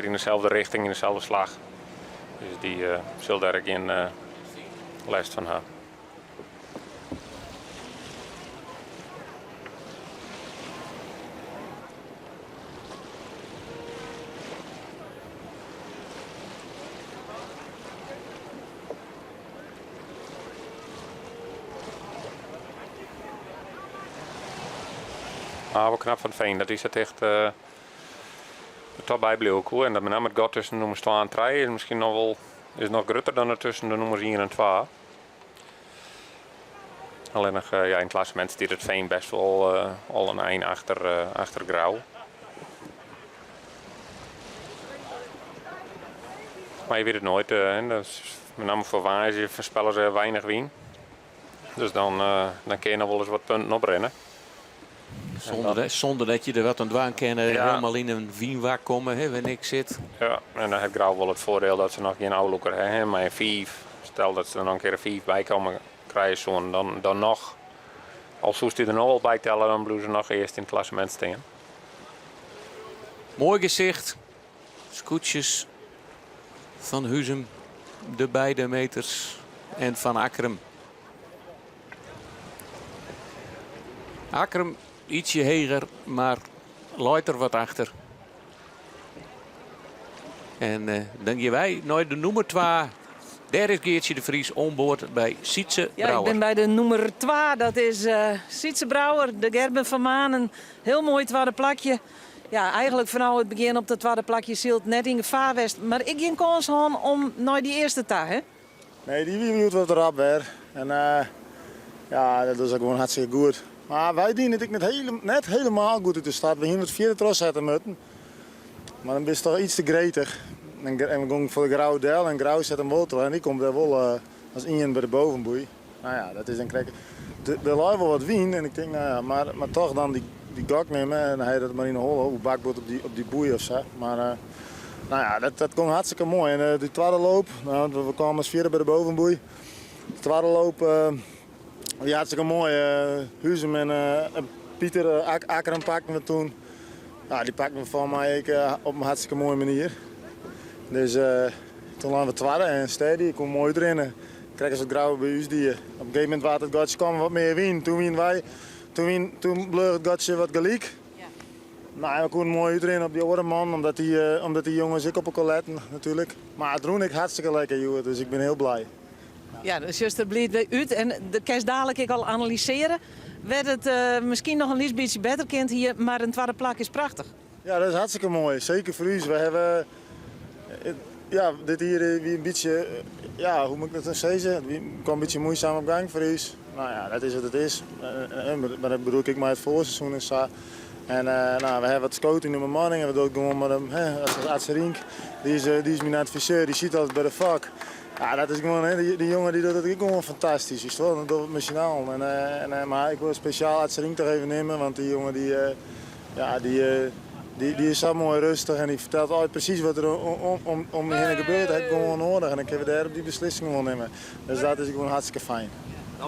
in dezelfde richting, in dezelfde slag. Dus die zal daar geen last van hebben. Maar wel knap van het veen, dat is het echt top bijbleef ook. En dat met name het gat tussen nummers 2 en 3 is misschien nog wel nog groter dan tussen de nummers 1 en 2. Alleen nog in het klassement staat het veen best wel al een eind achter Grauw. Maar je weet het nooit, met name voor Waasje voorspellen ze weinig wien. Dus dan kun je nog wel eens wat punten oprennen. Zonder dat je er wat aan dwaan kan, helemaal in een wienwak komen, hè, wanneer ik zit. Ja, en dan heeft Grauw wel het voordeel dat ze nog geen ouderlijker hebben, maar een 5. Stel dat ze er nog een keer een 5 bij komen krijgen, dan nog. Als zoest die er nog wel bij tellen, dan blijven ze nog eerst in het klassement staan. Mooi gezicht. Scootjes van Huzum, de beide meters en van Akram. Akram ietsje heger, maar luidt er wat achter. En dan gaan wij naar de nummer 2. Daar is Geertje de Vries onboord bij Sietse Brouwer. Ja, ik ben bij de nummer 2. Dat is Sietse Brouwer, de Gerben van Manen. Heel mooi tweede plakje. Ja, eigenlijk vanaf het begin op dat tweede plakje zielt net in gevaar west. Maar ik geen kans had om naar die eerste te hè? Nee, die wiebelt wat erop weer. En ja, dat is ook gewoon hartstikke goed. Maar wij dienen het net helemaal goed uit de start. We gingen het vierde tros zetten moeten. Maar dan ben je toch iets te gretig. En we gingen voor de Grauw Del en Grauw zet hem wel terug. En die komt daar wel als Ian bij de bovenboei. Nou ja, dat is een krek. De lui wel wat wien. En ik denk, nou ja, maar toch dan die gok nemen. En dan hij dat maar in de hol op bakboot op die boei of zo. Maar nou ja, dat kon hartstikke mooi. En die tweede loop, nou, we kwamen als vierde bij de bovenboei. De tweede loop, die hartstikke mooi. Huzum en Pieter Akram pakten we toen. Ja, die pakten we van mij op een hartstikke mooie manier. Dus toen waren we tweede en Steady, ik kom mooi erin. Krijgen ze het grauw bij ons die. Op een gegeven moment was het gatje kwam wat meer wien. Toen wien wij. Toen bleef het gatje wat gelijk. Ja. Nou, we konden mooi erin op die andere man, omdat die jongens ik op elkaar letten natuurlijk. Maar het droeg ik hartstikke lekker, joh, dus ik ben heel blij. Ja, dus juist bleef uit en de kerst dadelijk ik al analyseren. Werd het misschien nog een beetje beter kind hier, maar een tweede plak is prachtig. Ja, dat is hartstikke mooi. Zeker voor u. We hebben ja, dit hier weer een beetje, ja, hoe moet ik dat dan zeggen? Het kwam een beetje moeizaam op gang voor u. Nou ja, dat is wat het is. Maar dat bedoel ik maar het voorseizoen is zo. En nou, we hebben wat scouting in mijn manning en we doen gewoon met hem, als Rink. Die is mijn adviseur, die ziet altijd bij de vak. Ja, dat is gewoon, die jongen die doet het gewoon fantastisch. Is wel, dat doet het machinaal. Maar ik wil speciaal Arts Rink toch even nemen, want die jongen die is zo mooi rustig en die vertelt altijd precies wat er om me heen gebeurt. Dat heb ik gewoon nodig en dan kunnen we daar op die beslissing wel nemen. Dus dat is gewoon hartstikke fijn.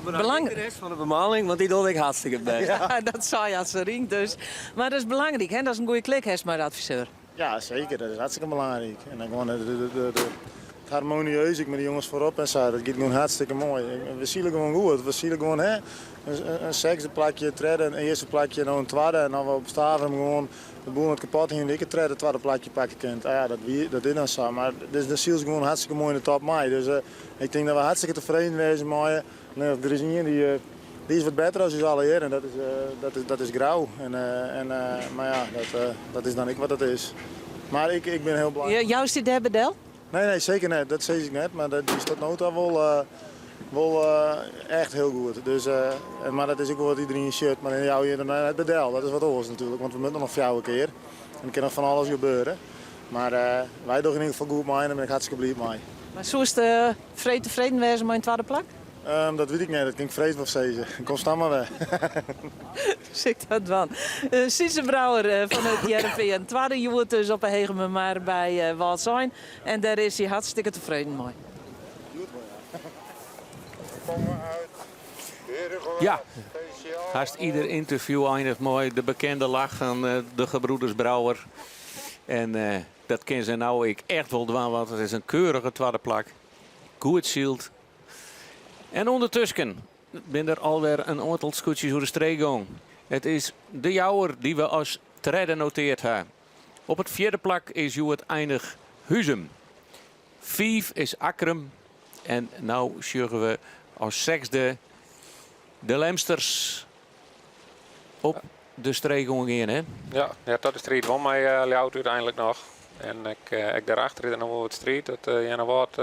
Belangrijk de rest van de bemaling, want die doe ik hartstikke best. Ja, dat zei je als ze ringt dus. Maar dat is belangrijk, hè? Dat is een goede klik, hè, maar de adviseur. Ja, zeker. Dat is hartstikke belangrijk. En dan gewoon het harmonieus, ik met de jongens voorop en zo. Dat gaat gewoon hartstikke mooi. We zien gewoon goed. We zien gewoon een zesde plakje treden, een eerste plakje en dan een tweede. En dan we op staven gewoon de boel het kapot en ik treden, het tweede plakje pakken kunt. Ja, dat is dan zo. Maar dus dat zie je gewoon hartstikke mooi in de top mee. Dus ik denk dat we hartstikke tevreden zijn met er is een die is wat beter dan alle heren en dat is Grauw. Maar ja, dat is dan ik wat het is. Maar ik ben heel blij. Jou is die derde bedel? Nee, zeker niet. Dat zeg ik net. Maar die is tot nu toe wel echt heel goed. Dus, maar dat is ook wel wat iedereen in shirt. Maar in jou hier het bedel, dat is wat anders natuurlijk. Want we moeten nog 4 keer. En er kan nog van alles gebeuren. Maar wij doen in ieder geval goed mee en daar ben ik hartstikke blij mee. Maar zo is het tevreden wezen met een tweede plak? Dat weet ik niet, dat kan ik vrees of zeggen. Kom staan maar weg. Dus ik dat van. Sisse Brouwer van het JRV. Tweede jaar dus op een hege maar bij Walsijn. En daar is hij hartstikke tevreden mee. Ja, haast ieder interview eindigt mooi. De bekende lach van de gebroeders Brouwer. En dat ken ze nou ik echt wel doen, want het is een keurige tweede plak. Goed zield. En ondertussen ben er alweer een aantal scootjes door de streek gegaan. Het is de jouwer die we als tweede noteerd hebben. Op het vierde plak is Juwet eindig Huzum. 5 is Akrum. En nu zorgen we als zesde de Lemsters op de streek gaan, hè? Ja, dat is strijd van mij Ljout uiteindelijk nog. En ik daarachter is nog wel wat strijd. Dat Jenne Woord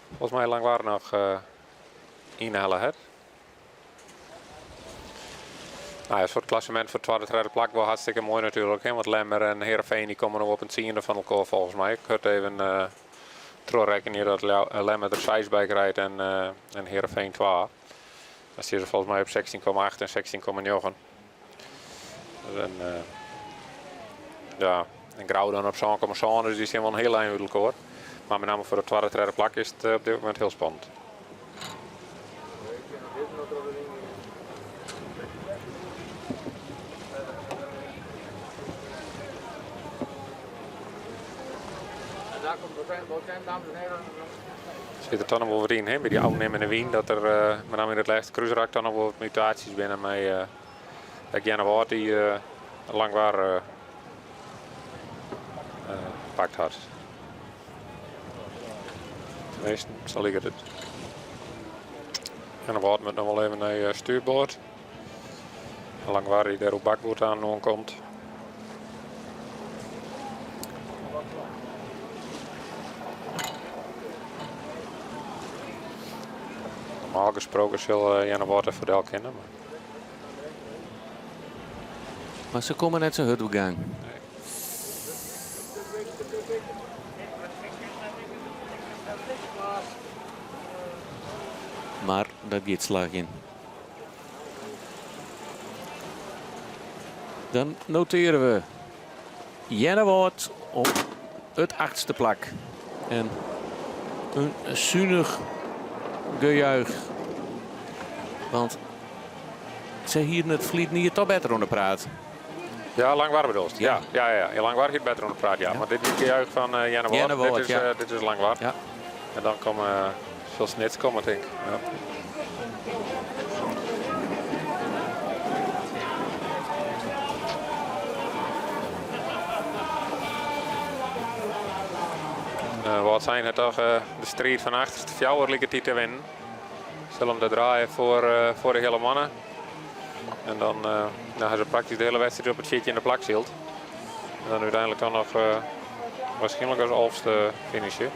volgens mij lang waren nog inhalen het. Nou ja, voor het klassement voor de tweede plak wel hartstikke mooi natuurlijk. Hè? Want Lemmer en Heerenveen die komen nog op het tiende van elkaar volgens mij. Ik had even terugrekenen hier dat Lemmer er 6 bij krijgt en Heerenveen 2. Dan zit ze volgens mij op 16,8 en 16,9. En ja, en Grauw dan op 7,7, dus die zijn wel een heel eind uit elkaar. Maar met name voor de tweede plak is het op dit moment heel spannend. Zit er dan nog wel wat in, hè, bij die oude wien, dat er met name in het laatste cruiserak dan nog wel wat mutaties binnen mij. Dat Jenne Woord die lang waar pakt had. Tenminste, zal ik het. Jenne Woord met nog wel even naar stuurboord. Lang waar die daar op bakboord aan komt. Normaal gesproken zal Jenne Woord even voor de kennen. Maar ze komen net zijn hut op gang. Maar dat gaat slag in. Dan noteren we Jenne Woord op het 8e plak. En een zuinig gejuich. Want ze hier in het vliet niet toch beter onder praat. Ja, lang waar bedoeld. Ja, lang waar het beter onder praat. Ja. Maar dit is de juich van Jenne Woord. Dit is lang waar. Ja. En dan komen veel snits komen, denk ik. Ja. Wat zijn het toch de strijd van achterste fjouwer ligt die te winnen. Zullen hem draaien voor de hele mannen. En dan gaan ze praktisch de hele wedstrijd op het shitje in de plak zielt. En dan uiteindelijk dan nog waarschijnlijk als halfste finishen.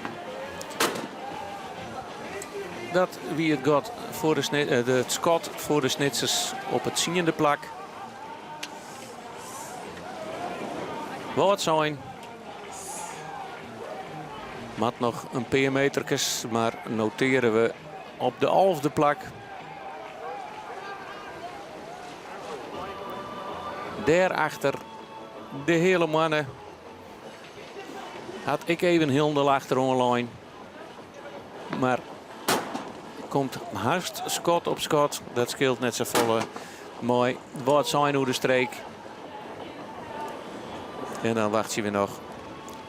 Dat wie het gaat voor de Scott voor de snitsers op het 10e plak. Wat zijn. Mat nog een paar metertjes, maar noteren we op de 11e plak. Daarachter de hele mannen. Had ik even Hildel achter online. Maar komt haast Scott op Scott. Dat scheelt net zo volle. Mooi. Wat zijn hoe de streek. En dan wacht je weer nog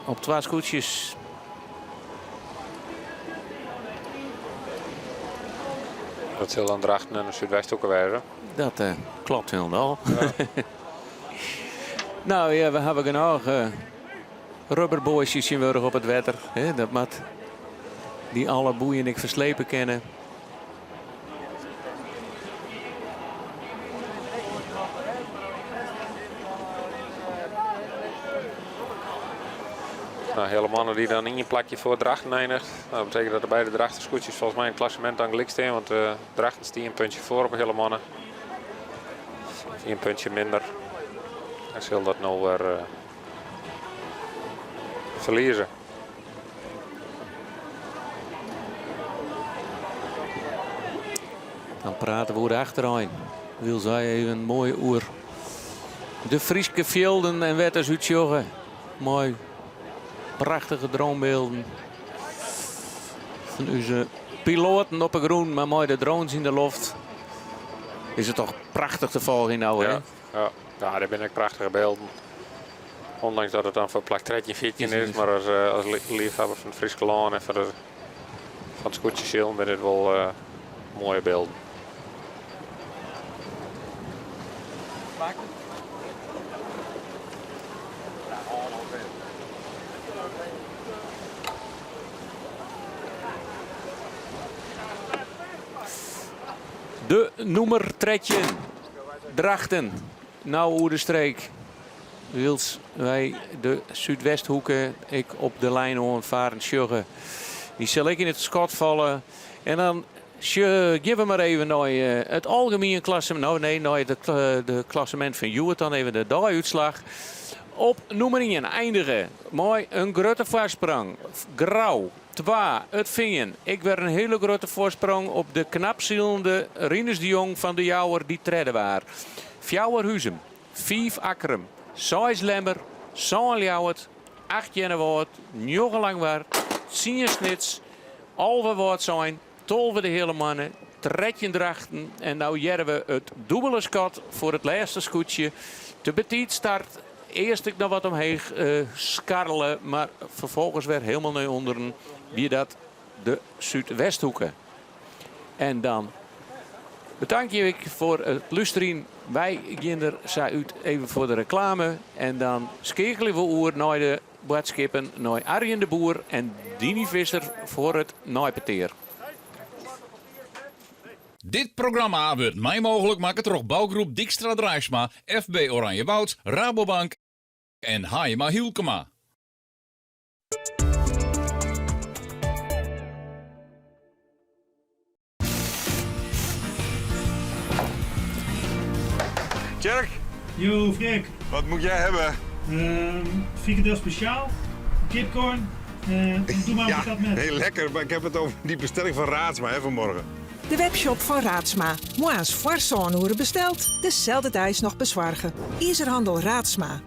op 2 scootjes. Dat zal dan drachten en de Zuidwest ook wijzen. Dat klopt helemaal. Ja. Nou ja, we hebben genoeg rubberboosjes in op het wetter. Hè? Dat mat die alle boeien ik verslepen kennen. Nou, hele mannen die dan in je plakje voor Drachten eindigt. Nou, dat betekent dat de beide Drachtenscootjes volgens mij in het klassement dan gelijk staan. Want Drachten staat een puntje voor op hele mannen. 1 puntje minder. En zal dat nou weer verliezen. Dan praten we over de achteraan. Wil zij even een mooie oer. De Frieske velden en wetters uitjoggen. Mooi. Prachtige droombeelden. Van onze piloten op het groen, maar mooi de drones in de lucht. Is het toch prachtig te volgen in nou, hè? Ja, daar ben ik prachtige beelden. Ondanks dat het dan voor plak 13 14 is, maar als liefhebber van het Friese Laan en van het scootjeszeel ben dit wel mooie beelden. De noemer tredje. Drachten. Nou hoe de streek. Wils wij de Zuidwesthoeken. Ik op de lijn onvaren sjuggen. Die zal ik in het schot vallen. En dan geven we maar even naar het algemene klassement. Nou nee, naar de klassement van Juwet. Dan even de daguitslag. Op nummer 1 eindigen. Mooi een grote voorsprong. Grauw. 2, het vingen. Ik werd een hele grote voorsprong op de knapzielende Rinus de Jong van de Jouwer die treden waar. 4 Huzem, 5 Akkerum, 6 Lemmer, 7 Ljouwert, 8 Jennewoord, 9 Langwaard, 10 Snits, Alve Woord zijn, 12 de hele mannen, 13 Drachten en nou jaren we het dubbele schot voor het laatste scootje. De betiet start. Eerst ik nog wat omheen skarrelen, maar vervolgens weer helemaal naar onderen. Wie dat de Zuidwesthoeken. En dan bedank je ik voor het luisteren. Wij gaan er uit even voor de reclame. En dan schakelen we oer naar de boodschappen naar Arjen de Boer en Dini Visser voor het naaipeteer. Dit programma wordt mij mogelijk maken door bouwgroep Dijkstra Drijfsma, FB Oranjewoud, Rabobank en Hayema Hielkema. Tjerk. Yo, Freek. Wat moet jij hebben? Frikandel speciaal, kipcorn. Doe maar ja, dat met. heel lekker, maar ik heb het over die bestelling van Raadsma hè, vanmorgen. De webshop van Raadsma. Moa's Farsonoeren besteld, dezelfde tijd nog bezorgen. Ijzerhandel Raadsma.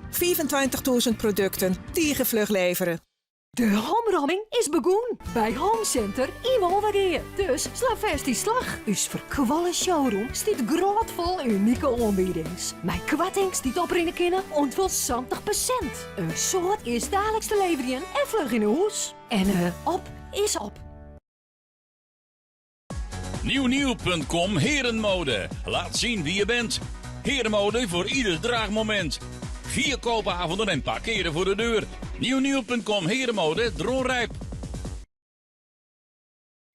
25.000 producten, vlug leveren. De homromming is begonnen bij Homecenter in Wolvergeer. Dus sla vast die slag. Us verkwallen showroom stiet grootvol unieke aanbiedings. Mijn kwatting stiet opringen kunnen ontwel 70%. Een soort is dagelijks te leveren en vlug in huis. En op is op. Nieuwnieuw.com Herenmode. Laat zien wie je bent. Herenmode voor ieder draagmoment. 4 koopavonden en parkeren voor de deur. Nieuwnieuw.com Herenmode Droonrijp.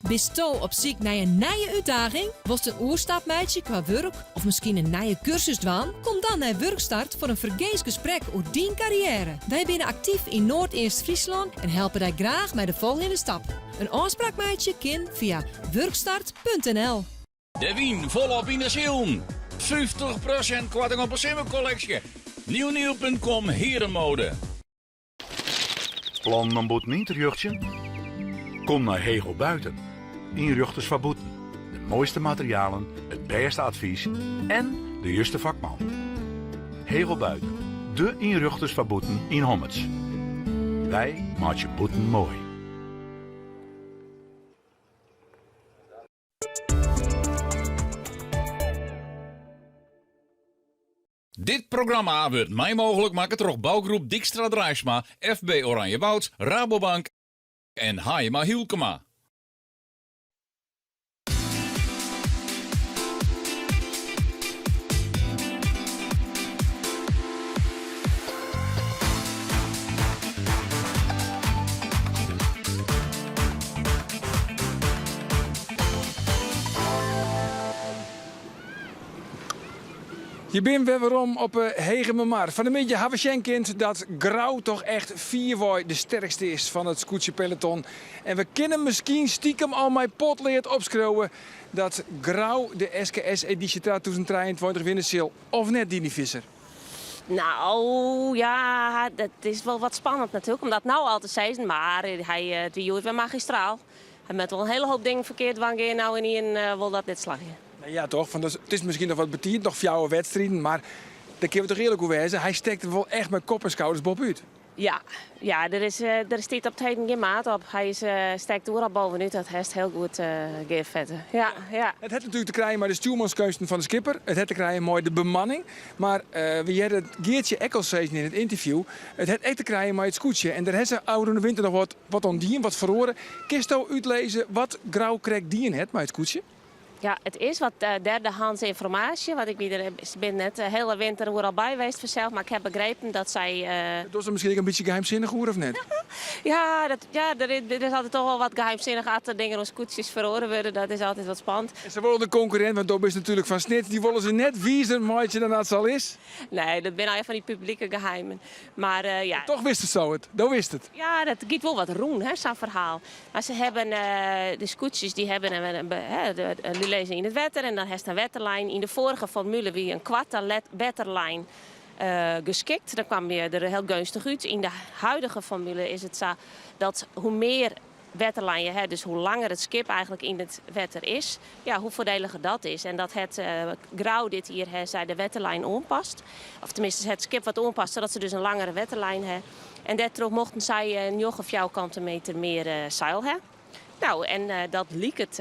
Bist toe op zoek naar een nieuwe uitdaging? Was een oerstapmeidje qua werk of misschien een nieuwe cursus dwaan? Kom dan naar Werkstart voor een vergees gesprek over die carrière. Wij zijn actief in Noord-Eerst-Friesland en helpen jou graag met de volgende stap. Een afspraakmeidje kan via werkstart.nl. De wien volop in de zilm. 50% korting op een simmercollectie. Nieuwnieuw.com Herenmode. Plan een boet interieuurtje? Kom naar Hegel Buiten. Inrichters van Boeten. De mooiste materialen, het beste advies en de juiste vakman. Hegel Buiten. De inrichters van Boeten in Hommets. Wij maken je boeten mooi. Dit programma wordt mij mogelijk maken door bouwgroep Dijkstra Drijfsma, FB Oranjewoud, Rabobank en Hayema Hielkema. Je bent weer waarom op Hegememaar. Van de middag hebben we schenkind dat Grauw toch echt 4 de sterkste is van het scootje peloton. En we kunnen misschien stiekem al mijn potleerd opschreeuwen dat Grauw de SKS editie 2023 winnen zal. Of net, Dini Visser? Nou, ja, dat is wel wat spannend natuurlijk. Omdat nou al te zeggen, maar hij doet weer magistraal. Hij met wel een hele hoop dingen verkeerd wanneer nou en in wil dat net slagje. Ja, toch? Van, het is misschien nog wat betierd, nog 4 wedstrijden, maar daar kunnen we toch eerlijk over wezen. Hij steekt er wel echt met kop en schouders bovenuit. Ja, er is dit op het heden geen maat op. Hij steekt door al bovenuit, dat heeft heel goed gevetten. Ja. Het heeft natuurlijk te krijgen met de stuurmanskunsten van de skipper. Het heeft te krijgen met de bemanning. Maar we hadden het Geertje Eccles in het interview. Het heeft echt te krijgen met het scootje. En daar heeft ze oude in de winter nog wat ondien, wat verloren. Kist u uitlezen wat Grauw krijgt die in het met het scootje? Ja, het is wat derdehands informatie. Want ik ben net de hele winter er al bij geweest vanzelf. Maar ik heb begrepen dat zij... Dat is misschien een beetje geheimzinnig hoor, of net? Er is altijd toch wel wat geheimzinnig aan dat dingen als scootjes verloren worden. Dat is altijd wat spannend. En ze willen de concurrent, want dat is natuurlijk van Snits. Die willen ze net wiezen, maatje, dan dat al is. Nee, dat zijn van die publieke geheimen. Maar ja... Toch wist het zo, dat wist het. Ja, dat giet wel wat roem, zo'n verhaal. Maar ze hebben de scootjes, die hebben die lezen in het wetter. En dan heeft een wetterlijn. In de vorige formule wie een kwarte wetterlijn geschikt. Dan kwam je er heel gunstig uit. In de huidige formule is het zo dat hoe meer wetterlijn je hebt, dus hoe langer het skip eigenlijk in het wetter is, ja, hoe voordeliger dat is. En dat het Grauw dit hier zei de wetterlijn onpast. Of tenminste het skip wat onpast, zodat ze dus een langere wetterlijn hebben. En daardoor mochten zij nog of jouw kantenmeter meer zeil hebben. Nou, en dat liep het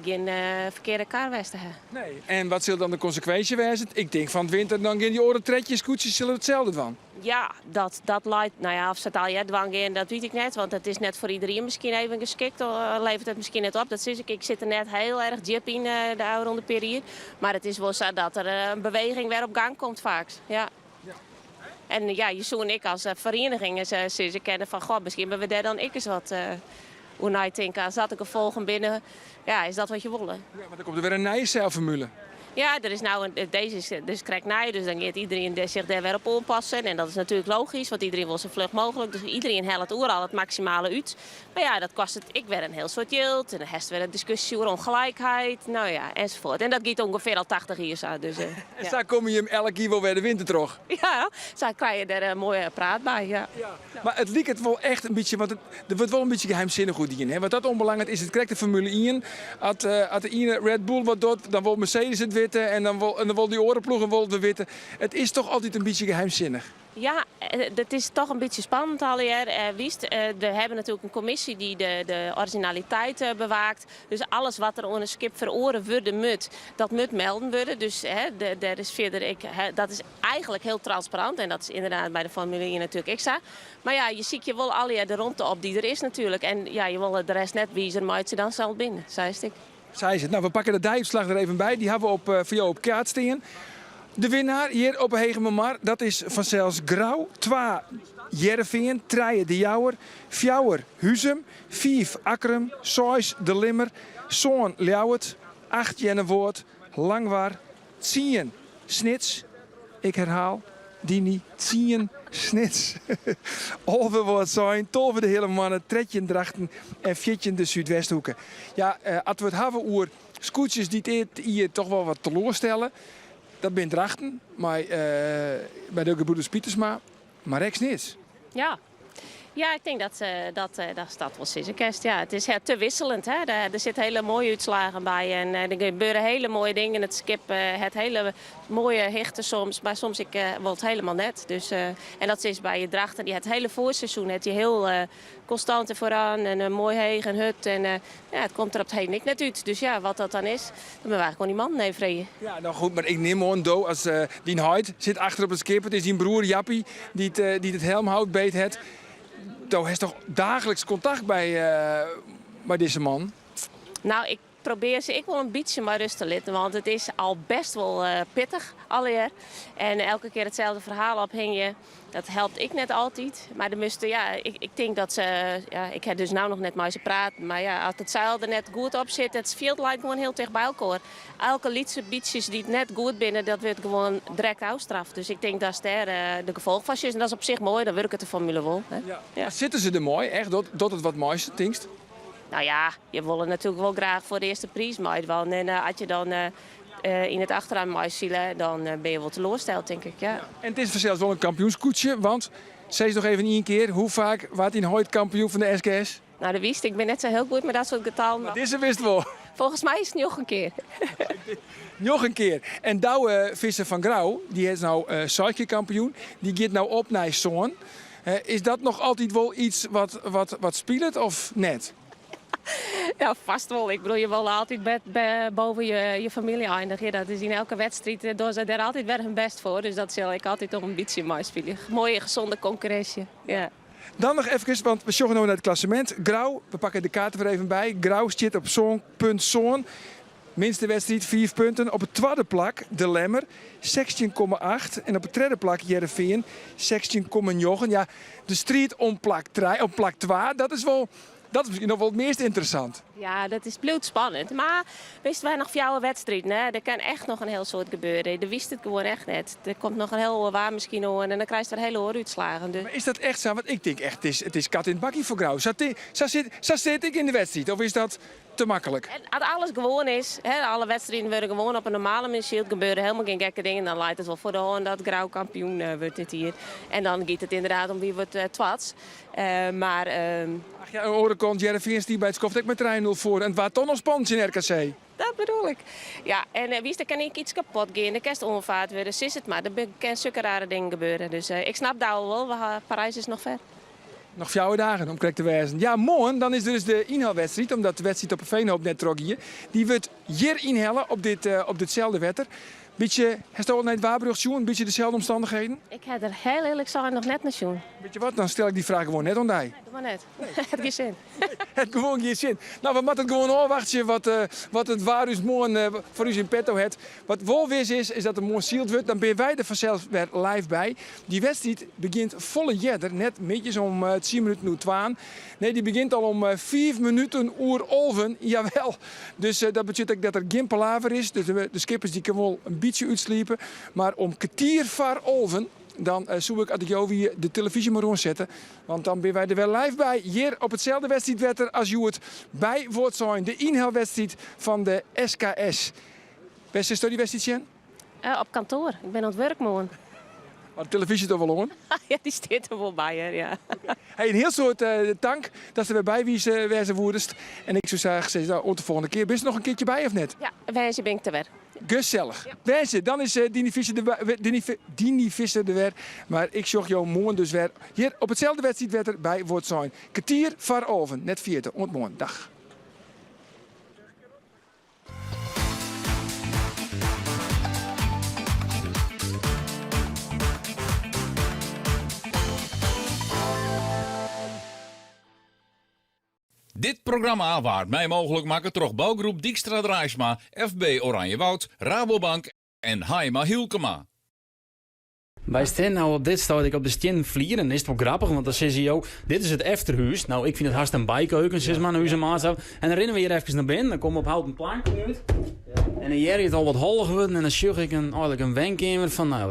geen verkeerde kaarwesten hebben. Nee. En wat zal dan de consequentie wezen? Ik denk van het winter, dan gaan die oren tredjes, koetsjes zullen hetzelfde van. Ja, dat leidt, nou ja, of ze het al dwang in, dat weet ik net. Want het is net voor iedereen misschien even geschikt. Levert het misschien net op. Dat is ik zit er net heel erg diep in de oude ronde periode. Maar het is wel zo dat er een beweging weer op gang komt vaak. Ja. En ja, je en ik als vereniging ze kennen van, god, misschien hebben we daar dan ik eens wat... Hoe nou je denkt, zat ik er volgen binnen, ja, is dat wat je wil? Ja, maar dan komt er weer een nieuwe zeilformule. Ja, er is nou deze is dus krijgt nij, dus dan gaat iedereen zich daar weer op aanpassen. En dat is natuurlijk logisch, want iedereen wil zo vlug mogelijk. Dus iedereen helpt het al het maximale uit. Maar ja, dat kost het ik weer een heel soort geld. En dan heeft weer een discussie over ongelijkheid, nou ja, enzovoort. En dat gaat ongeveer al 80 jaar zo. Dus, en daar kom je hem elke keer wel weer de winter terug. Ja, zo krijg je er een mooie praat bij, ja. Maar het liep het wel echt een beetje, want er wordt wel een beetje geheimzinnig goed in. Hè? Want dat onbelangrijk is, het krijgt de Formule 1. Als de ene Red Bull wat doet, dan wil Mercedes het witten en dan wil die orenploegen wel het witten. Het is toch altijd een beetje geheimzinnig. Ja, het is toch een beetje spannend al Wiest. We hebben natuurlijk een commissie die de originaliteit bewaakt. Dus alles wat er onder een skip veroren wordt, dat moet melden worden. Dus daar is verder, dat is eigenlijk heel transparant. En dat is inderdaad bij de Formule 1 natuurlijk extra. Maar ja, je ziet je wel al de rondte op die er is natuurlijk. En ja, je wil de rest net wiezen, maar ze dan zelf binnen, zei ik. Zij is het. Nou, we pakken de dijkslag er even bij. Die hebben we voor jou op kaart staan. De winnaar hier op Hegememar, dat is vanzelfs Grauw. 2 Jereveen, 3 De Jouwer, 4 Huzum, 5 Akkerum, 6 De Limmer, 7 Ljouwert, 8 Jennewoord, Langwaar, 10 Snits. Ik herhaal, Dini, 10 Snits. Over wat zijn, tolven de hele mannen, 13 Drachten en 14 de Zuidwesthoeken. Ja, als we het hebben over scootjes die hier toch wel wat teleurstellen. Dat ben Drachten, maar bij de gebroeders Pietersma, maar Rex niet. Ja, ik denk dat staat wel sinds ja, het is te wisselend. Hè? Er zitten hele mooie uitslagen bij en er gebeuren hele mooie dingen. Het skip het hele mooie hechten soms, maar soms wil het helemaal net. Dus, en dat is bij je Drachten, die het hele voorseizoen het je heel constant vooraan en een mooi heeg en hut. En ja, het komt er op het heen niet net uit. Dus ja, wat dat dan is, dan ben we gewoon die man nevreden. Ja, nou goed, maar ik neem aan Do als die Huid zit achter op het skip. Het is die broer Jappie die het helmhout beet het. Hij heeft toch dagelijks contact bij deze man? Nou, ik probeer ze ik wel een beetje maar rust te laten, want het is al best wel pittig alweer. En elke keer hetzelfde verhaal ophing je. Dat helpt ik net altijd. Maar de musten, ja, ik denk dat ze... Ja, ik heb dus nou nog net met ze praten. Maar ja, als het zeil er net goed op zit, het field lijkt gewoon heel dicht bij elkaar. Elke lietse beaches die het net goed binnen, dat wordt gewoon direct uitstraft. Dus ik denk dat daar de gevolg van is. En dat is op zich mooi, dan werkt het de Formule wel. Hè? Ja. Zitten ze er mooi, echt? Dat het wat moois tingst? Nou ja, je wil natuurlijk wel graag voor de eerste prijs meedoen. En als je dan in het achteraan maaisielen, dan ben je wel teleurgesteld, denk ik. Ja. En het is vanzelfs wel een kampioenskoetsje, want zeg nog even één keer, hoe vaak wordt hij ooit kampioen van de SKS? Nou, dat wist ik. Ben net zo heel goed met dat soort getallen. Maar deze wist wel. Volgens mij is het nog een keer. Nog een keer. En Douwe Visser van Grauw, die is nou cyclekampioen. Die gaat nou op naar Zoon. Is dat nog altijd wel iets wat speelt of net? Ja, vast wel. Ik bedoel, je wil altijd boven je familie eindigen. Dat is in elke wedstrijd. Doen ze daar altijd weer hun best voor. Dus dat zal ik altijd op een beetje mooi spelen. Mooie, gezonde concurrentie. Ja. Dan nog even, want we zoeken nu naar het klassement. Grauw, we pakken de kaarten er even bij. Grauw zit op Zoon. Minste wedstrijd 5 punten. Op het tweede plak de Lemmer 16,8. En op het derde plak Jereveen 16,9. Ja, de strijd om plak 2, dat is misschien nog wel het meest interessant. Ja, dat is bloedspannend. Maar wisten wij nog jouw wedstrijd, hè? Er kan echt nog een heel soort gebeuren. Je wist het gewoon echt net. Er komt nog een heel waar misschien aan en dan krijg je er hele hoor uitslagen. Dus. Maar is dat echt zo? Want ik denk echt, het is kat in het bakkie voor Grauw. Zo zit ik in de wedstrijd. Of is dat te makkelijk? En als alles gewoon is, hè, alle wedstrijden worden gewoon op een normale manier gebeuren. Helemaal geen gekke dingen. Dan lijkt het wel voor de hand dat Grauw kampioen wordt dit hier. En dan gaat het inderdaad om wie wordt twats. Maar... Ach ja, aan de andere kant, Jereveen die bij het Skoftek met 3-0 voor. En het was toch nog spannend in RKC. Dat bedoel ik. Ja, en wie er kan ik iets kapot gaan. De kerst onvaart worden, is het maar. Er kunnen zulke rare dingen gebeuren. Dus ik snap dat wel. Parijs is nog ver. Nog 4 dagen om correct te wijzen. Ja, morgen dan is er dus de inhaalwedstrijd. Omdat de wedstrijd op een Veenhoop net trok hier. Die wordt hier inhalen op ditzelfde wetter. Beetje, heeft al naar het Waarbrug zien? Een beetje dezelfde omstandigheden? Ik heb er heel eerlijk gezegd nog net naar zien. Weet je wat, dan stel ik die vraag gewoon net aan die. Ja, doe maar net. Het heeft geen zin. Het gewoon geen zin. Nou, we moeten gewoon afwachten wat het Waarbrug morgen voor u in petto heeft. Wat wel weer is dat er morgen sealed wordt. Dan ben wij er vanzelf weer live bij. Die wedstrijd begint volle jedder. Net metjes om 10 minuten nu 12. Nee, die begint al om 5 minuten oer olven. Jawel. Dus dat betekent dat er geen palaver is. Dus de skippers die kunnen wel een beetje uitsliepen. Maar om kwartier voor olven, dan zoek ik als ik jou weer de televisie maar rondzetten. Want dan ben wij er wel live bij. Hier op hetzelfde wedstrijdwetter als je het bij wordt zijn. De inhaalwedstrijd van de SKS. Beste is die wedstrijd, Jen? Op kantoor. Ik ben aan het werk morgen. Maar de televisie toch wel on? Ja, die staat er wel bij, hè, ja. Hey, een heel soort tank dat ze weer bijwezen woerdest. En ik zou zeggen, nou, de volgende keer. Ben je er nog een keertje bij of net? Ja, wijze ben ik te weer. Gezellig. Ja. Wijze, dan is Dini Visser er weer. Maar ik zorg jou morgen dus weer hier op hetzelfde wedstrijdwetter bij wordt zijn. Kwartier voor over, net 40. Ontmoen. Dag. Dit programma waard mij mogelijk maken door bouwgroep Dijkstra Draaisma, FB Oranjewoud, Rabobank en Haima Hielkema. Wij staan nou op dit stad ik op de stien vlieren. Is het wel grappig, want dan zie je ook, dit is het Efterhuis. Nou, ik vind het hartstikke een bijkeuken, 6 man huis en maatschap. En dan rennen we hier even naar binnen, dan komen we op houten plank uit. En dan hier is het al wat hol geworden en dan sjoeg ik eigenlijk een wenkamer van, nou,